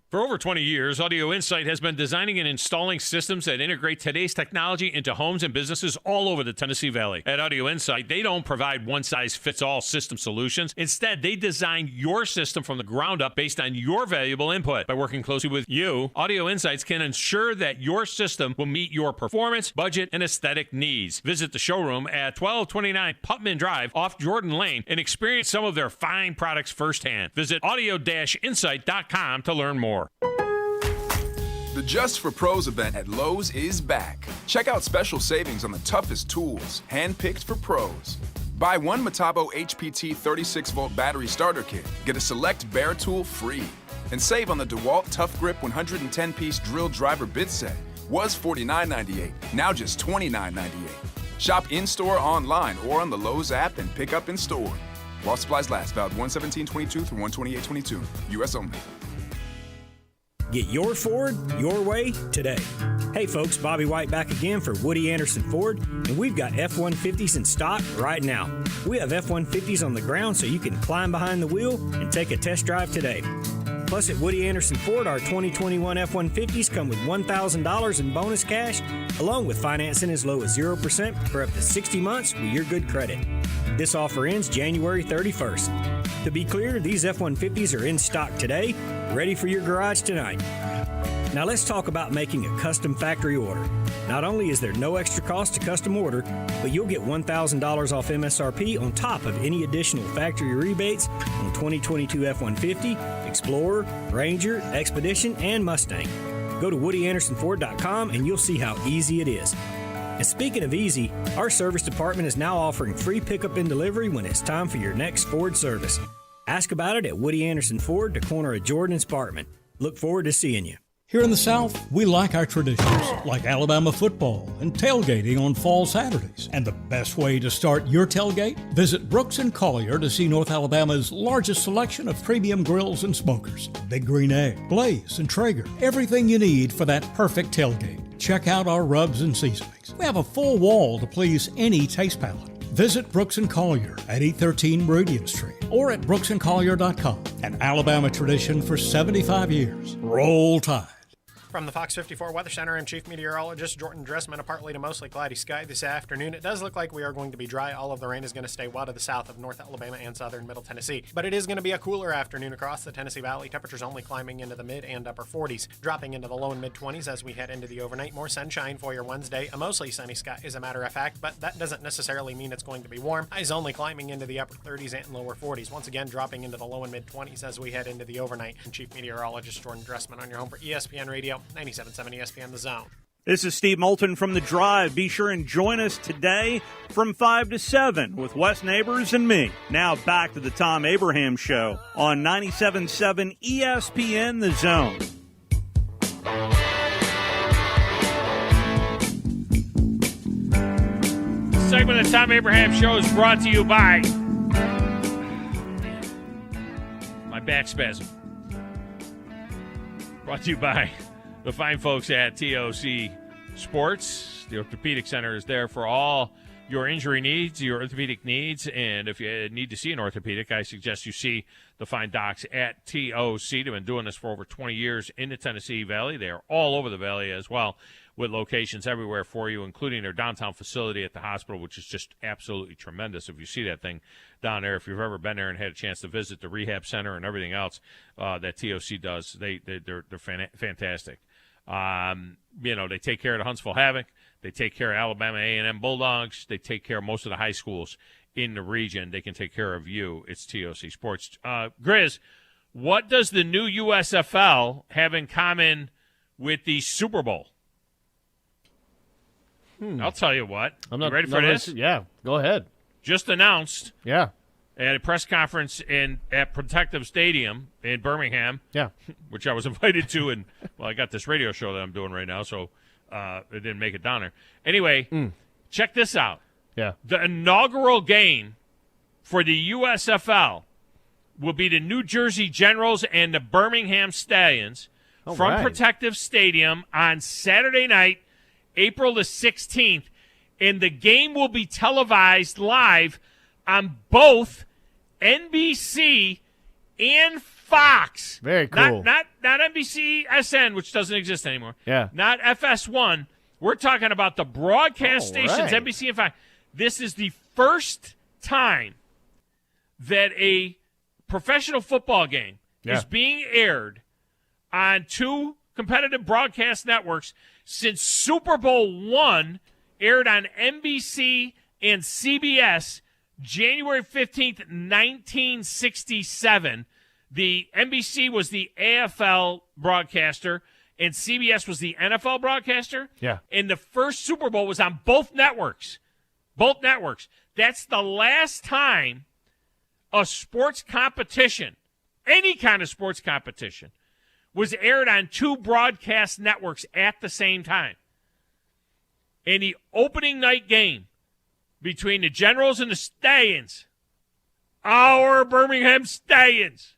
Speaker 11: For over 20 years, Audio Insight has been designing and installing systems that integrate today's technology into homes and businesses all over the Tennessee Valley. At Audio Insight, they don't provide one-size-fits-all system solutions. Instead, they design your system from the ground up based on your valuable input. By working closely with you, Audio Insights can ensure that your system will meet your performance, budget, and aesthetic needs. Visit the showroom at 1229 Putman Drive off Jordan Lane and experience some of their fine products firsthand. Visit audio-insight.com to learn more.
Speaker 7: The Just for Pros event at Lowe's is back. Check out special savings on the toughest tools, handpicked for pros. Buy one Metabo HPT 36-volt battery starter kit, get a select bare tool free, and save on the DeWalt Tough Grip 110-piece drill driver bit set. Was $49.98, now just $29.98. Shop in-store, online, or on the Lowe's app and pick up in-store. While supplies last, valid 1/17/22 through 1/28/22. U.S. only.
Speaker 10: Get your Ford your way today. Hey folks, Bobby White back again for Woody Anderson Ford, and we've got F-150s in stock right now. We have F-150s on the ground so you can climb behind the wheel and take a test drive today. Plus at Woody Anderson Ford, our 2021 F-150s come with $1,000 in bonus cash, along with financing as low as 0% for up to 60 months with your good credit. This offer ends January 31st. To be clear, these F-150s are in stock today, ready for your garage tonight. Now let's talk about making a custom factory order. Not only is there no extra cost to custom order, but you'll get $1,000 off MSRP on top of any additional factory rebates on 2022 F-150, Explorer, Ranger, Expedition, and Mustang. Go to WoodyAndersonFord.com and you'll see how easy it is. And speaking of easy, our service department is now offering free pickup and delivery when it's time for your next Ford service. Ask about it at Woody Anderson Ford, the corner of Jordan and Sparkman. Look forward to seeing you.
Speaker 9: Here in the South, we like our traditions, like Alabama football and tailgating on fall Saturdays. And the best way to start your tailgate? Visit Brooks & Collier to see North Alabama's largest selection of premium grills and smokers. Big Green Egg, Blaze, and Traeger. Everything you need for that perfect tailgate. Check out our rubs and seasonings. We have a full wall to please any taste palate. Visit Brooks & Collier at 813 Meridian Street or at brooksandcollier.com. An Alabama tradition for 75 years. Roll Tide.
Speaker 1: From the Fox 54 Weather Center, I'm Chief Meteorologist Jordan Dressman. A partly to mostly cloudy sky this afternoon. It does look like we are going to be dry. All of the rain is going to stay well to the south of North Alabama and southern Middle Tennessee. But it is going to be a cooler afternoon across the Tennessee Valley. Temperatures only climbing into the mid and upper 40s, dropping into the low and mid 20s as we head into the overnight. More sunshine for your Wednesday. A mostly sunny sky, as a matter of fact, but that doesn't necessarily mean it's going to be warm. Highs only climbing into the upper 30s and lower 40s. Once again, dropping into the low and mid 20s as we head into the overnight. And Chief Meteorologist Jordan Dressman on your home for ESPN Radio 97.7 ESPN The Zone.
Speaker 12: This is Steve Moulton from The Drive. Be sure and join us today from 5 to 7 with Wes Neighbors and me. Now back to the Thom Abraham Show on 97.7 ESPN The Zone.
Speaker 11: This segment of the Thom Abraham Show is brought to you by my back spasm. Brought to you by the fine folks at TOC Sports. The Orthopedic Center is there for all your injury needs, your orthopedic needs, and if you need to see an orthopedic, I suggest you see the fine docs at TOC. They've been doing this for over 20 years in the Tennessee Valley. They are all over the Valley as well, with locations everywhere for you, including their downtown facility at the hospital, which is just absolutely tremendous. If you see that thing down there, if you've ever been there and had a chance to visit the rehab center and everything else that TOC does, they're fantastic. They take care of the Huntsville Havoc. They take care of Alabama A&M Bulldogs. They take care of most of the high schools in the region. They can take care of you. It's TOC Sports. Grizz, what does the new USFL have in common with the Super Bowl? I'll tell you what.
Speaker 8: I'm not
Speaker 11: you ready for this?
Speaker 8: Yeah, go ahead.
Speaker 11: Just announced.
Speaker 8: Yeah.
Speaker 11: At a press conference at Protective Stadium in Birmingham, which I was invited to, and I got this radio show that I'm doing right now, so it didn't make it down there. Anyway, check this out.
Speaker 8: Yeah,
Speaker 11: the inaugural game for the USFL will be the New Jersey Generals and the Birmingham Stallions from Protective Stadium on Saturday night, April the 16th, and the game will be televised live on both NBC and Fox.
Speaker 8: Very cool.
Speaker 11: Not NBC SN, which doesn't exist anymore.
Speaker 8: Yeah.
Speaker 11: Not FS1. We're talking about the broadcast stations,
Speaker 8: right.
Speaker 11: NBC and Fox. This is the first time that a professional football game is being aired on two competitive broadcast networks since Super Bowl I aired on NBC and CBS January 15th, 1967. The NBC was the AFL broadcaster, and CBS was the NFL broadcaster.
Speaker 8: Yeah.
Speaker 11: And the first Super Bowl was on both networks. Both networks. That's the last time a sports competition, any kind of sports competition, was aired on two broadcast networks at the same time. And the opening night game between the Generals and the Stallions, our Birmingham Stallions,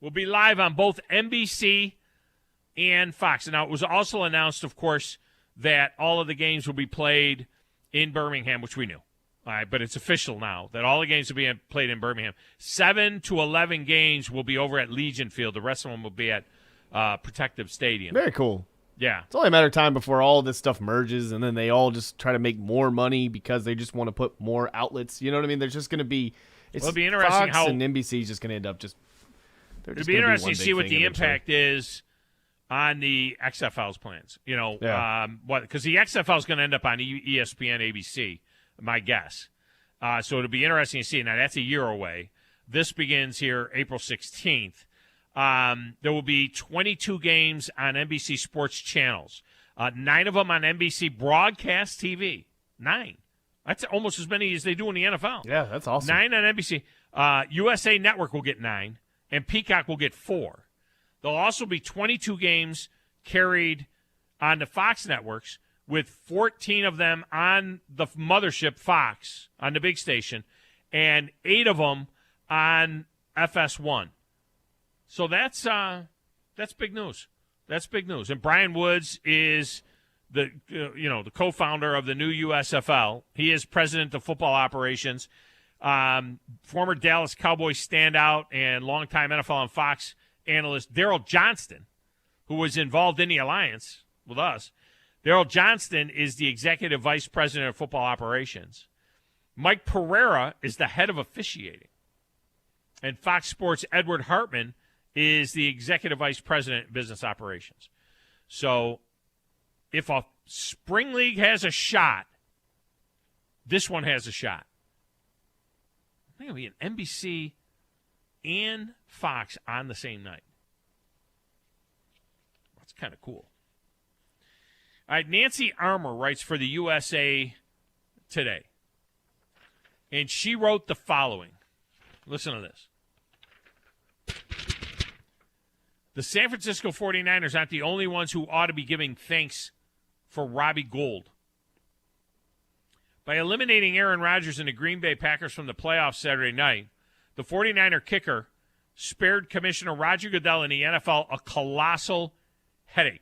Speaker 11: will be live on both NBC and Fox. Now, it was also announced, of course, that all of the games will be played in Birmingham, which we knew. All right, but it's official now that all the games will be played in Birmingham. 7 to 11 games will be over at Legion Field. The rest of them will be at Protective Stadium.
Speaker 8: Very cool.
Speaker 11: Yeah.
Speaker 8: It's only a matter of time before all this stuff merges, and then they all just try to make more money because they just want to put more outlets. You know what I mean? There's just going to be –
Speaker 11: it'll be interesting
Speaker 8: Fox and NBC is just going to end up just –
Speaker 11: it'll be interesting to see what the impact is on the XFL's plans. You know, because the XFL is going to end up on ESPN, ABC, my guess. So it'll be interesting to see. Now, that's a year away. This begins here April 16th. There will be 22 games on NBC sports channels, 9 of them on NBC broadcast TV. 9. That's almost as many as they do in the NFL.
Speaker 8: Yeah, that's awesome.
Speaker 11: 9 on NBC. USA Network will get 9, and Peacock will get 4. There'll also be 22 games carried on the Fox networks, with 14 of them on the mothership Fox, on the big station, and 8 of them on FS1. So that's big news. That's big news. And Brian Woods is the co-founder of the new USFL. He is president of football operations. Former Dallas Cowboys standout and longtime NFL on Fox analyst Daryl Johnston, who was involved in the alliance with us. Daryl Johnston is the executive vice president of football operations. Mike Pereira is the head of officiating. And Fox Sports' Edward Hartman is the executive vice president of business operations. So if a spring league has a shot, this one has a shot. I think it'll be an NBC and Fox on the same night. That's kind of cool. All right, Nancy Armour writes for the USA Today. And she wrote the following. Listen to this. The San Francisco 49ers aren't the only ones who ought to be giving thanks for Robbie Gould. By eliminating Aaron Rodgers and the Green Bay Packers from the playoffs Saturday night, the 49er kicker spared Commissioner Roger Goodell and the NFL a colossal headache.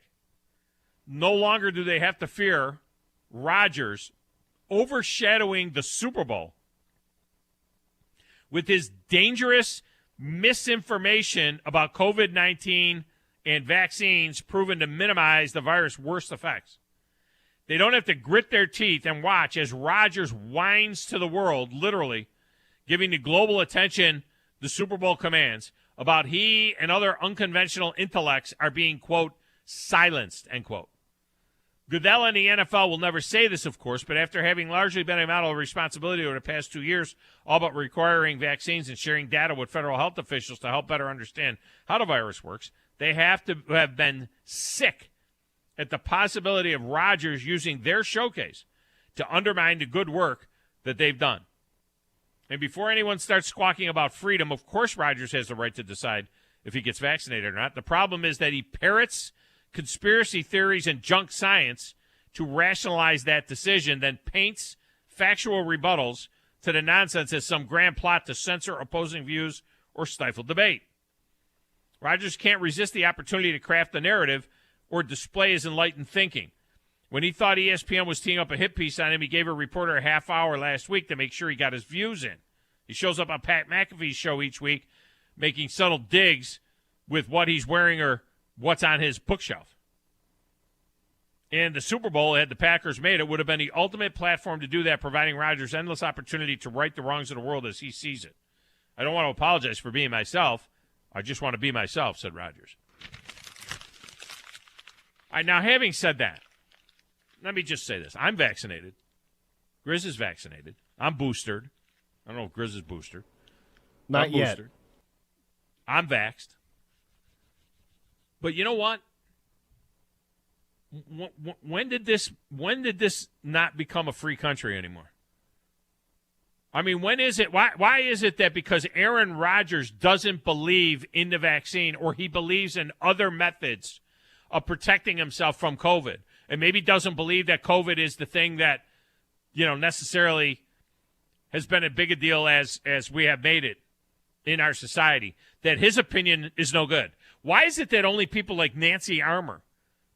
Speaker 11: No longer do they have to fear Rodgers overshadowing the Super Bowl with his dangerous misinformation about COVID-19 and vaccines proven to minimize the virus' worst effects. They don't have to grit their teeth and watch as Rodgers whines to the world, literally, giving the global attention the Super Bowl commands about he and other unconventional intellects are being, quote, silenced, end quote. Goodell and the NFL will never say this, of course, but after having largely been a model of responsibility over the past 2 years, all but requiring vaccines and sharing data with federal health officials to help better understand how the virus works, they have to have been sick at the possibility of Rodgers using their showcase to undermine the good work that they've done. And before anyone starts squawking about freedom, of course Rodgers has the right to decide if he gets vaccinated or not. The problem is that he parrots conspiracy theories and junk science to rationalize that decision, then paints factual rebuttals to the nonsense as some grand plot to censor opposing views or stifle debate. Rodgers can't resist the opportunity to craft the narrative or display his enlightened thinking. When he thought ESPN was teeing up a hit piece on him, he gave a reporter a half hour last week to make sure he got his views in. He shows up on Pat McAfee's show each week, making subtle digs with what he's wearing or what's on his bookshelf. And the Super Bowl, had the Packers made it, would have been the ultimate platform to do that, providing Rodgers endless opportunity to right the wrongs of the world as he sees it. I don't want to apologize for being myself. I just want to be myself, said Rodgers. All right, now, having said that, let me just say this. I'm vaccinated. Grizz is vaccinated. I'm boosted. I don't know if Grizz is boosted.
Speaker 8: Not yet.
Speaker 11: I'm vaxxed. But you know what? When did this not become a free country anymore? I mean, when is it? Why is it that because Aaron Rodgers doesn't believe in the vaccine or he believes in other methods of protecting himself from COVID, and maybe doesn't believe that COVID is the thing that, necessarily has been as big a deal as we have made it in our society, that his opinion is no good? Why is it that only people like Nancy Armour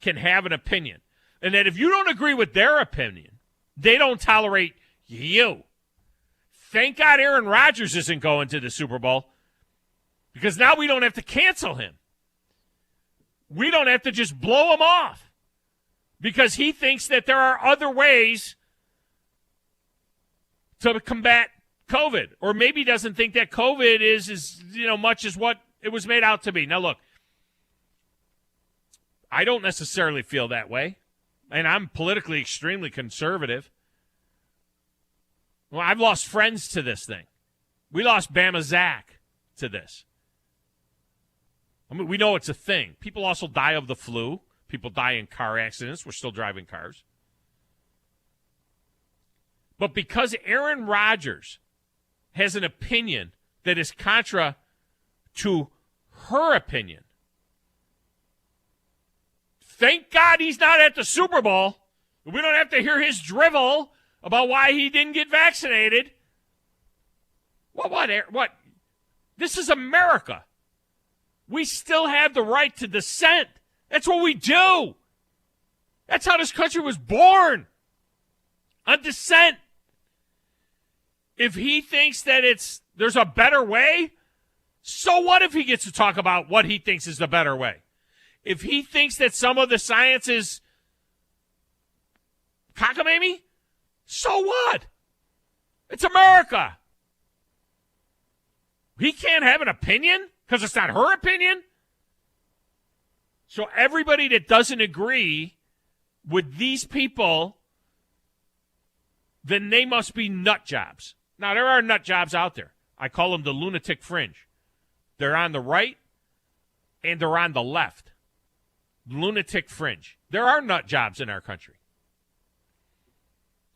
Speaker 11: can have an opinion, and that if you don't agree with their opinion, they don't tolerate you? Thank God Aaron Rodgers isn't going to the Super Bowl, because now we don't have to cancel him. We don't have to just blow him off because he thinks that there are other ways to combat COVID, or maybe doesn't think that COVID is much as what it was made out to be. Now, look, I don't necessarily feel that way, and I'm politically extremely conservative. Well, I've lost friends to this thing. We lost Bama Zach to this. I mean, we know it's a thing. People also die of the flu. People die in car accidents. We're still driving cars. But because Aaron Rodgers has an opinion that is contra to her opinion. Thank God he's not at the Super Bowl. We don't have to hear his drivel about why he didn't get vaccinated. What? This is America. We still have the right to dissent. That's what we do. That's how this country was born. On dissent. If he thinks that there's a better way, so what if he gets to talk about what he thinks is the better way? If he thinks that some of the science is cockamamie, so what? It's America. He can't have an opinion because it's not her opinion? So everybody that doesn't agree with these people, then they must be nut jobs. Now, there are nut jobs out there. I call them the lunatic fringe. They're on the right and they're on the left. Lunatic fringe. There are nut jobs in our country.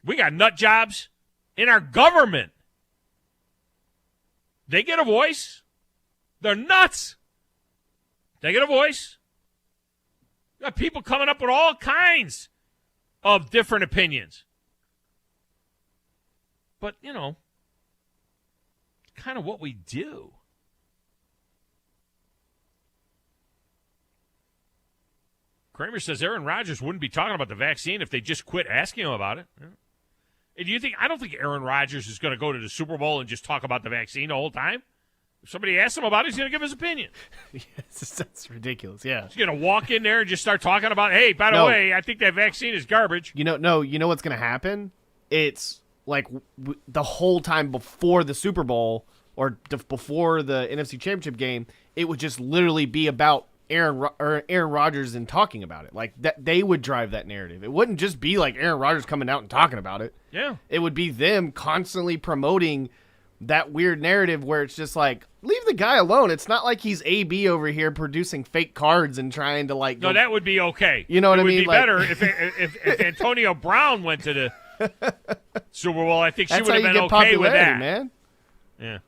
Speaker 11: We got nut jobs in our government. They get a voice. They're nuts. They get a voice. You got people coming up with all kinds of different opinions. But, kind of what we do. Kramer says Aaron Rodgers wouldn't be talking about the vaccine if they just quit asking him about it. Yeah. And I don't think Aaron Rodgers is going to go to the Super Bowl and just talk about the vaccine the whole time. If somebody asks him about it, he's going to give his opinion.
Speaker 8: Yes, that's ridiculous, yeah.
Speaker 11: He's going to walk in there and just start talking about, hey, by the way, I think that vaccine is garbage.
Speaker 8: You know what's going to happen? It's like the whole time before the Super Bowl or before the NFC Championship game, it would just literally be about Aaron Rodgers and talking about it. Like that, they would drive that narrative. It wouldn't just be like Aaron Rodgers coming out and talking about it.
Speaker 11: Yeah.
Speaker 8: It would be them constantly promoting that weird narrative where it's just like, leave the guy alone. It's not like he's AB over here producing fake cards and trying to like.
Speaker 11: No, that would be okay.
Speaker 8: You know what I mean?
Speaker 11: It would be better if Antonio Brown went to the Super Bowl. I think she would have been okay with that,
Speaker 8: man.
Speaker 11: Yeah.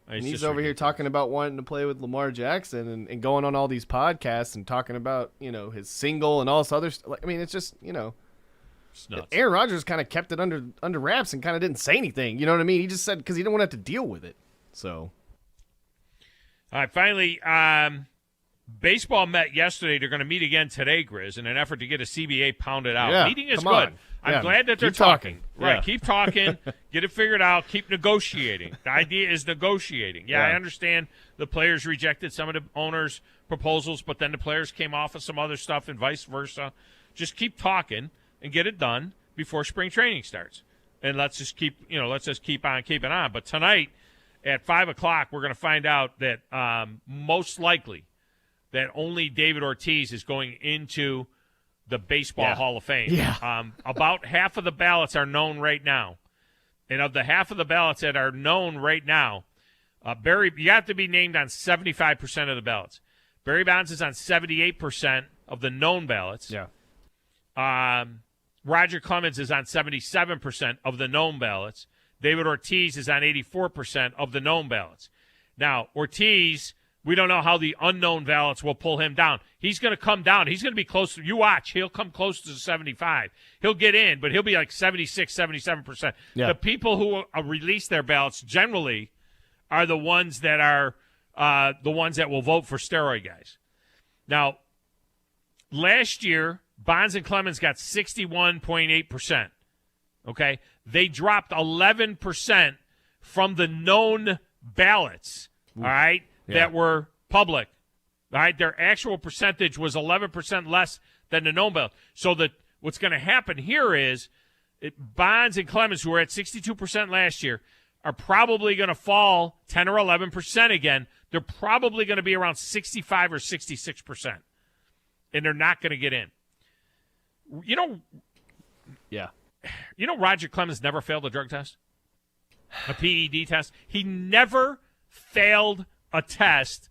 Speaker 8: And he's over here talking about wanting to play with Lamar Jackson and going on all these podcasts and talking about, his single and all this other stuff. I mean, it's just,
Speaker 11: it's nuts.
Speaker 8: Aaron Rodgers kind of kept it under wraps and kind of didn't say anything. You know what I mean? He just said because he didn't want to have to deal with it. So.
Speaker 11: All right, finally, baseball met yesterday. They're going to meet again today, Grizz, in an effort to get a CBA pounded out.
Speaker 8: Yeah,
Speaker 11: Meeting is
Speaker 8: come
Speaker 11: good.
Speaker 8: on.
Speaker 11: I'm glad that they're
Speaker 8: talking.
Speaker 11: Right,
Speaker 8: Yeah.
Speaker 11: keep talking, get it figured out, keep negotiating. The idea is negotiating. Yeah, I understand the players rejected some of the owners' proposals, but then the players came off of some other stuff and vice versa. Just keep talking and get it done before spring training starts. And let's just keep on keeping on. But tonight at 5 o'clock, we're going to find out that most likely that only David Ortiz is going into the Baseball Hall of Fame.
Speaker 8: Yeah.
Speaker 11: About half of the ballots are known right now. And of the half of the ballots that are known right now, you have to be named on 75% of the ballots. Barry Bonds is on 78% of the known ballots.
Speaker 8: Yeah.
Speaker 11: Roger Clemens is on 77% of the known ballots. David Ortiz is on 84% of the known ballots. Now, Ortiz, we don't know how the unknown ballots will pull him down. He's going to come down. He's going to be close to, you watch, he'll come close to 75. He'll get in, but he'll be like 76, 77%.
Speaker 8: Yeah.
Speaker 11: The people who release their ballots generally are the ones that are the ones that will vote for steroid guys. Now, last year, Bonds and Clemens got 61.8%. Okay? They dropped 11% from the known ballots, all right, that were public. All right? Their actual percentage was 11% less than the known ballot. So what's going to happen here is Bonds and Clemens, who were at 62% last year, are probably going to fall 10 or 11% again. They're probably going to be around 65 or 66%. And they're not going to get in. Roger Clemens never failed a drug test, a PED test. He never failed a test.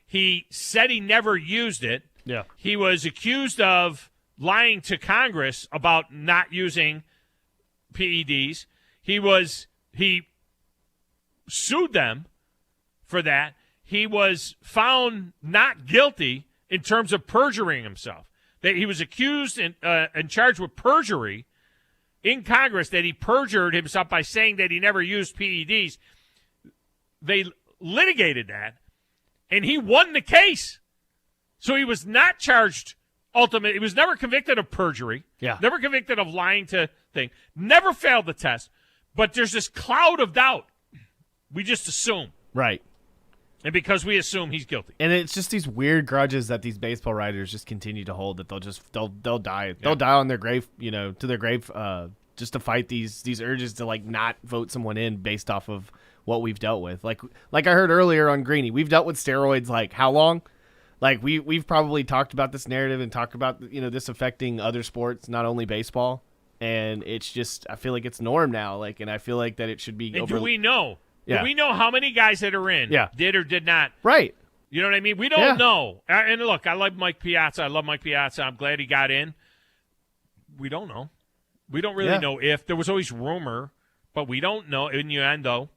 Speaker 11: He said he never used it.
Speaker 8: Yeah.
Speaker 11: He was accused of lying to Congress about not using PEDs. He sued them for that. He was found not guilty in terms of perjuring himself. That he was accused and charged with perjury in Congress, that he perjured himself by saying that he never used PEDs. They litigated that, and he won the case. So he was not charged ultimately. He was never convicted of perjury.
Speaker 8: Yeah.
Speaker 11: Never convicted of lying to thing. Never failed the test. But there's this cloud of doubt. We just assume.
Speaker 8: Right.
Speaker 11: And because we assume he's guilty.
Speaker 8: And it's just these weird grudges that these baseball writers just continue to hold, that they'll die. Yeah. They'll die on their grave, to their grave, just to fight these urges to like not vote someone in based off of what we've dealt with. Like I heard earlier on Greeny, we've dealt with steroids like how long? Like we've probably talked about this narrative and talked about this affecting other sports, not only baseball. And it's just, I feel like it's norm now. Like, and I feel like that it should be.
Speaker 11: And do we know?
Speaker 8: Yeah.
Speaker 11: Do we know how many guys that are in did or did not?
Speaker 8: Right.
Speaker 11: You know what I mean? We don't know. And look, I like Mike Piazza. I love Mike Piazza. I'm glad he got in. We don't know. We don't really know if. There was always rumor, but we don't know. Innuendo.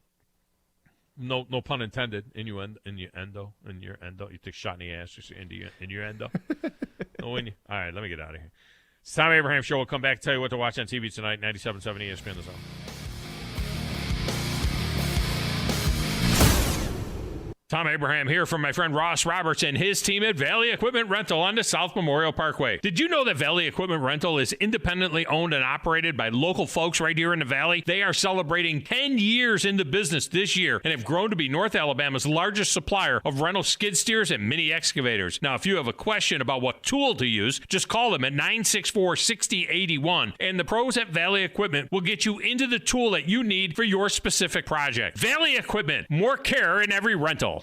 Speaker 11: No pun intended. Innuendo. You take a shot in the ass. Just innuendo. All right, let me get out of here. It's Thom Abraham Show. We'll come back and tell you what to watch on TV tonight. 97.7 ESPN The Zone. Thom Abraham here from my friend Ross Roberts and his team at Valley Equipment Rental on the South Memorial Parkway. Did you know that Valley Equipment Rental is independently owned and operated by local folks right here in the Valley? They are celebrating 10 years in the business this year and have grown to be North Alabama's largest supplier of rental skid steers and mini excavators. Now, if you have a question about what tool to use, just call them at 964-6081, and the pros at Valley Equipment will get you into the tool that you need for your specific project. Valley Equipment, more care in every rental.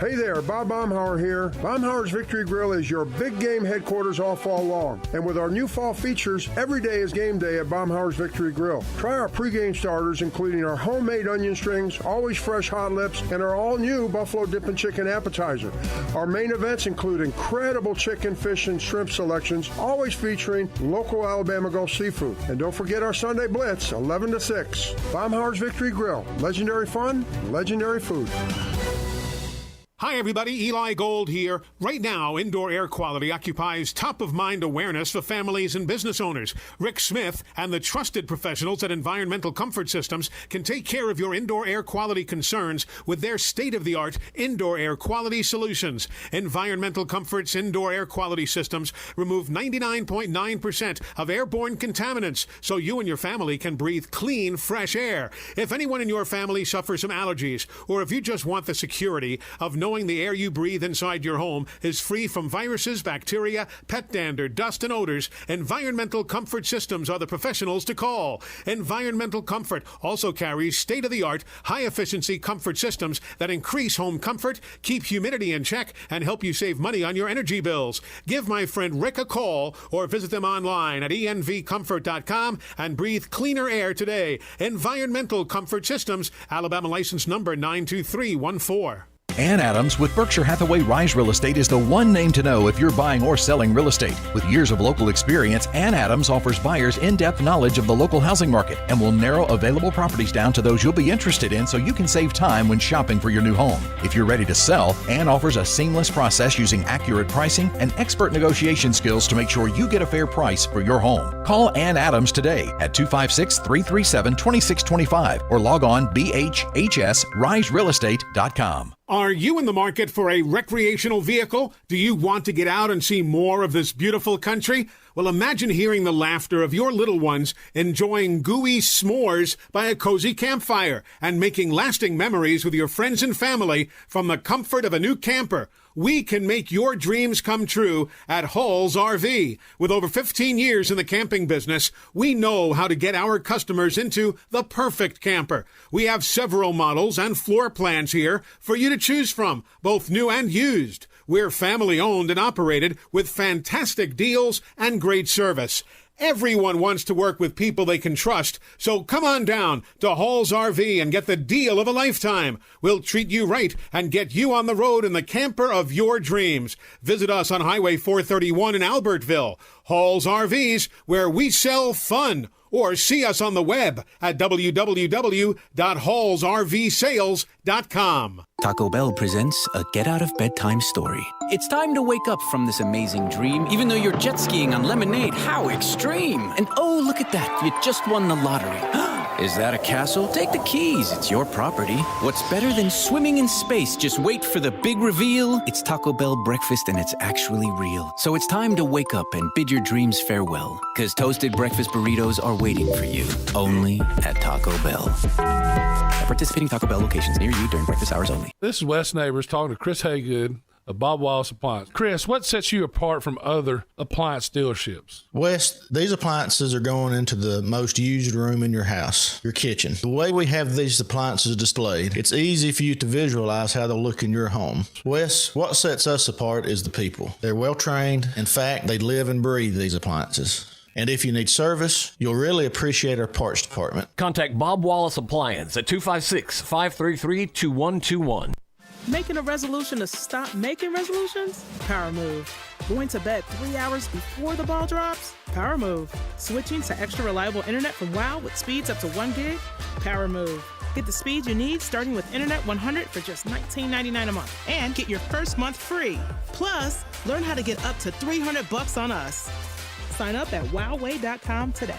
Speaker 13: Hey there, Bob Baumhauer here. Baumhauer's Victory Grill is your big game headquarters all fall long. And with our new fall features, every day is game day at Baumhauer's Victory Grill. Try our pregame starters, including our homemade onion strings, always fresh hot lips, and our all-new Buffalo Dippin' Chicken appetizer. Our main events include incredible chicken, fish, and shrimp selections, always featuring local Alabama Gulf seafood. And don't forget our Sunday Blitz, 11 to 6. Baumhauer's Victory Grill. Legendary fun, legendary food.
Speaker 14: Hi, everybody. Eli Gold here. Right now, indoor air quality occupies top-of-mind awareness for families and business owners. Rick Smith and the trusted professionals at Environmental Comfort Systems can take care of your indoor air quality concerns with their state-of-the-art indoor air quality solutions. Environmental Comfort's indoor air quality systems remove 99.9% of airborne contaminants so you and your family can breathe clean, fresh air. If anyone in your family suffers from allergies, or if you just want the security of knowing the air you breathe inside your home is free from viruses, bacteria, pet dander, dust, and odors, Environmental Comfort Systems are the professionals to call. Environmental Comfort also carries state-of-the-art, high-efficiency comfort systems that increase home comfort, keep humidity in check, and help you save money on your energy bills. Give my friend Rick a call or visit them online at envcomfort.com and breathe cleaner air today. Environmental Comfort Systems, Alabama license number 92314.
Speaker 15: Ann Adams with Berkshire Hathaway Rise Real Estate is the one name to know if you're buying or selling real estate. With years of local experience, Ann Adams offers buyers in-depth knowledge of the local housing market and will narrow available properties down to those you'll be interested in so you can save time when shopping for your new home. If you're ready to sell, Ann offers a seamless process using accurate pricing and expert negotiation skills to make sure you get a fair price for your home. Call Ann Adams today at 256-337-2625 or log on bhhsriserealestate.com.
Speaker 14: Are you in the market for a recreational vehicle? Do you want to get out and see more of this beautiful country? Well, imagine hearing the laughter of your little ones enjoying gooey s'mores by a cozy campfire and making lasting memories with your friends and family from the comfort of a new camper. We can make your dreams come true at Hall's RV. With over 15 years in the camping business, we know how to get our customers into the perfect camper. We have several models and floor plans here for you to choose from, both new and used. We're family owned and operated with fantastic deals and great service. Everyone wants to work with people they can trust, so come on down to Hall's RV and get the deal of a lifetime. We'll treat you right and get you on the road in the camper of your dreams. Visit us on Highway 431 in Albertville. Hall's RVs, where we sell fun. or see us on the web at www.hallsrvsales.com.
Speaker 16: Taco Bell presents a get-out-of-bedtime story. It's time to wake up from this amazing dream, even though you're jet skiing on lemonade. How extreme! And oh, look at that, you just won the lottery. Is that a castle? Take the keys, it's your property. What's better than swimming in space? Just wait for the big reveal. It's Taco Bell breakfast and it's actually real. So it's time to wake up and bid your dreams farewell. Because toasted breakfast burritos are waiting for you. Only at Taco Bell. At participating Taco Bell locations near you during breakfast hours only.
Speaker 17: This is Wes Neighbors talking to Chris Haygood of Bob Wallace Appliance. Chris, what sets you apart from other appliance dealerships?
Speaker 18: Wes, these appliances are going into the most used room in your house, your kitchen. The way we have these appliances displayed, it's easy for you to visualize how they'll look in your home. Wes, what sets us apart is the people. They're well trained. In fact, they live and breathe these appliances. And if you need service, you'll really appreciate our parts department.
Speaker 21: Contact Bob Wallace Appliance at 256-533-2121.
Speaker 22: Making a resolution to stop making resolutions? Power move. Going to bed 3 hours before the ball drops? Power move. Switching to extra reliable internet from WOW with speeds up to 1 gig? Power move. Get the speed you need starting with Internet 100 for just $19.99 a month. And get your first month free. Plus, learn how to get up to $300 on us. Sign up at wowway.com today.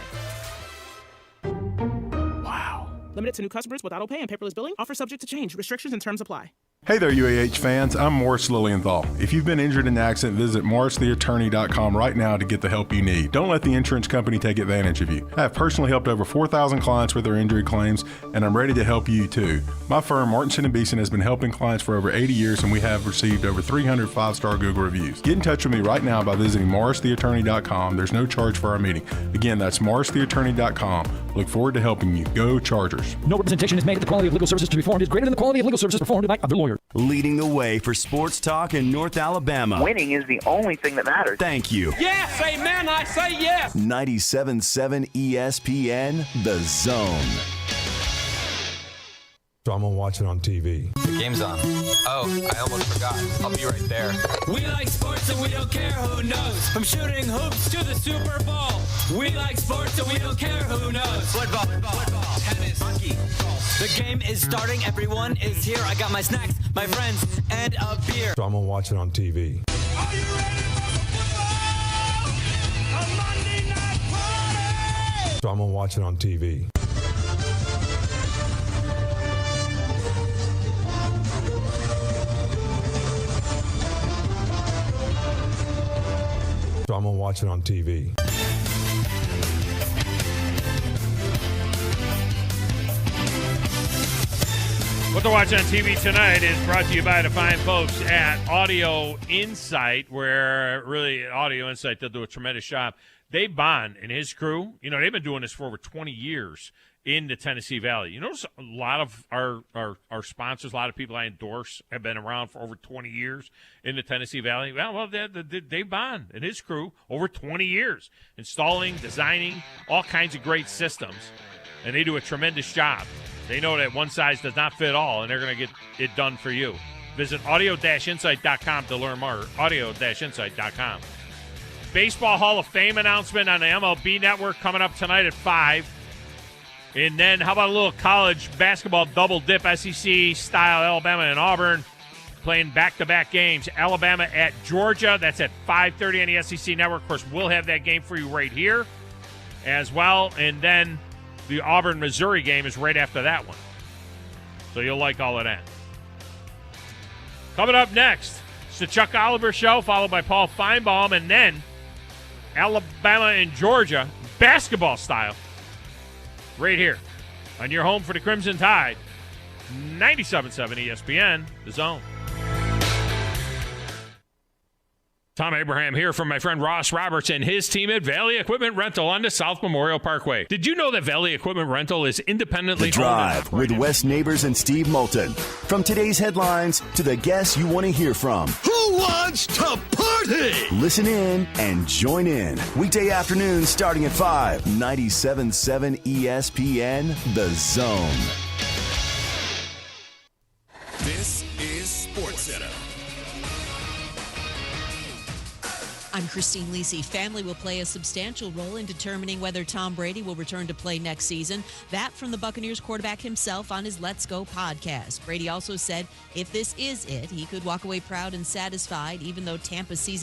Speaker 22: Wow. Limited to new customers with auto pay and paperless billing. Offer subject to change. Restrictions and terms apply.
Speaker 23: Hey there, UAH fans. I'm Morris Lilienthal. If you've been injured in an accident, visit morristheattorney.com right now to get the help you need. Don't let the insurance company take advantage of you. I have personally helped over 4,000 clients with their injury claims, and I'm ready to help you too. My firm, Martinson & Beeson, has been helping clients for over 80 years, and we have received over 300 5-star Google reviews. Get in touch with me right now by visiting morristheattorney.com. There's no charge for our meeting. Again, that's morristheattorney.com. Look forward to helping you. Go Chargers.
Speaker 24: No representation is made that the quality of legal services to be performed is greater than the quality of legal services performed by other lawyers.
Speaker 4: Leading the way for sports talk in North Alabama.
Speaker 25: Winning is the only thing that matters.
Speaker 4: Thank you.
Speaker 25: Yes, amen, I say yes.
Speaker 4: 97.7 ESPN, The Zone.
Speaker 26: So I'm going to watch it on TV.
Speaker 27: The game's on. Oh, I almost forgot. I'll be right there.
Speaker 31: We like sports and we don't care who knows. From shooting hoops to the Super Bowl. We like sports and we don't care who knows. Football, tennis, hockey, golf. The game is starting. Everyone is here. I got my snacks, my friends, and a beer.
Speaker 26: So I'm going to watch it on TV.
Speaker 31: Are you ready for football? A Monday night party!
Speaker 26: So I'm going to watch it on TV. So I'm going to watch it on TV.
Speaker 11: What to watch on TV tonight is brought to you by the fine folks at Audio Insight, where really Audio Insight, they'll do a tremendous job. Dave Bond and his crew, you know, they've been doing this for over 20 years in the Tennessee Valley. You notice a lot of our sponsors, a lot of people I endorse have been around for over 20 years in the Tennessee Valley. Well, Dave Bond and his crew, over 20 years, installing, designing, all kinds of great systems, and they do a tremendous job. They know that one size does not fit all, and they're going to get it done for you. Visit audio-insight.com to learn more. Audio-insight.com. Baseball Hall of Fame announcement on the MLB Network coming up tonight at 5. And then how about a little college basketball double dip, SEC-style, Alabama and Auburn playing back-to-back games. Alabama at Georgia, that's at 5:30 on the SEC Network. Of course, we'll have that game for you right here as well. And then the Auburn-Missouri game is right after that one. So you'll like all of that. Coming up next, it's the Chuck Oliver Show, followed by Paul Feinbaum, and then Alabama and Georgia, basketball style, right here on your home for the Crimson Tide, 97.7 ESPN, The Zone. Thom Abraham here from my friend Ross Roberts and his team at Valley Equipment Rental on the South Memorial Parkway. Did you know that Valley Equipment Rental is independently
Speaker 4: The Drive with Wes Neighbors and Steve Moulton. From today's headlines to the guests you want to hear from.
Speaker 32: Who wants to party?
Speaker 4: Listen in and join in. Weekday afternoons starting at 5. 97.7 ESPN, The Zone.
Speaker 32: This is SportsCenter.
Speaker 2: I'm Christine Lisi. Family will play a substantial role in determining whether Tom Brady will return to play next season. That from the Buccaneers quarterback himself on his Let's Go podcast. Brady also said if this is it, he could walk away proud and satisfied, even though Tampa's season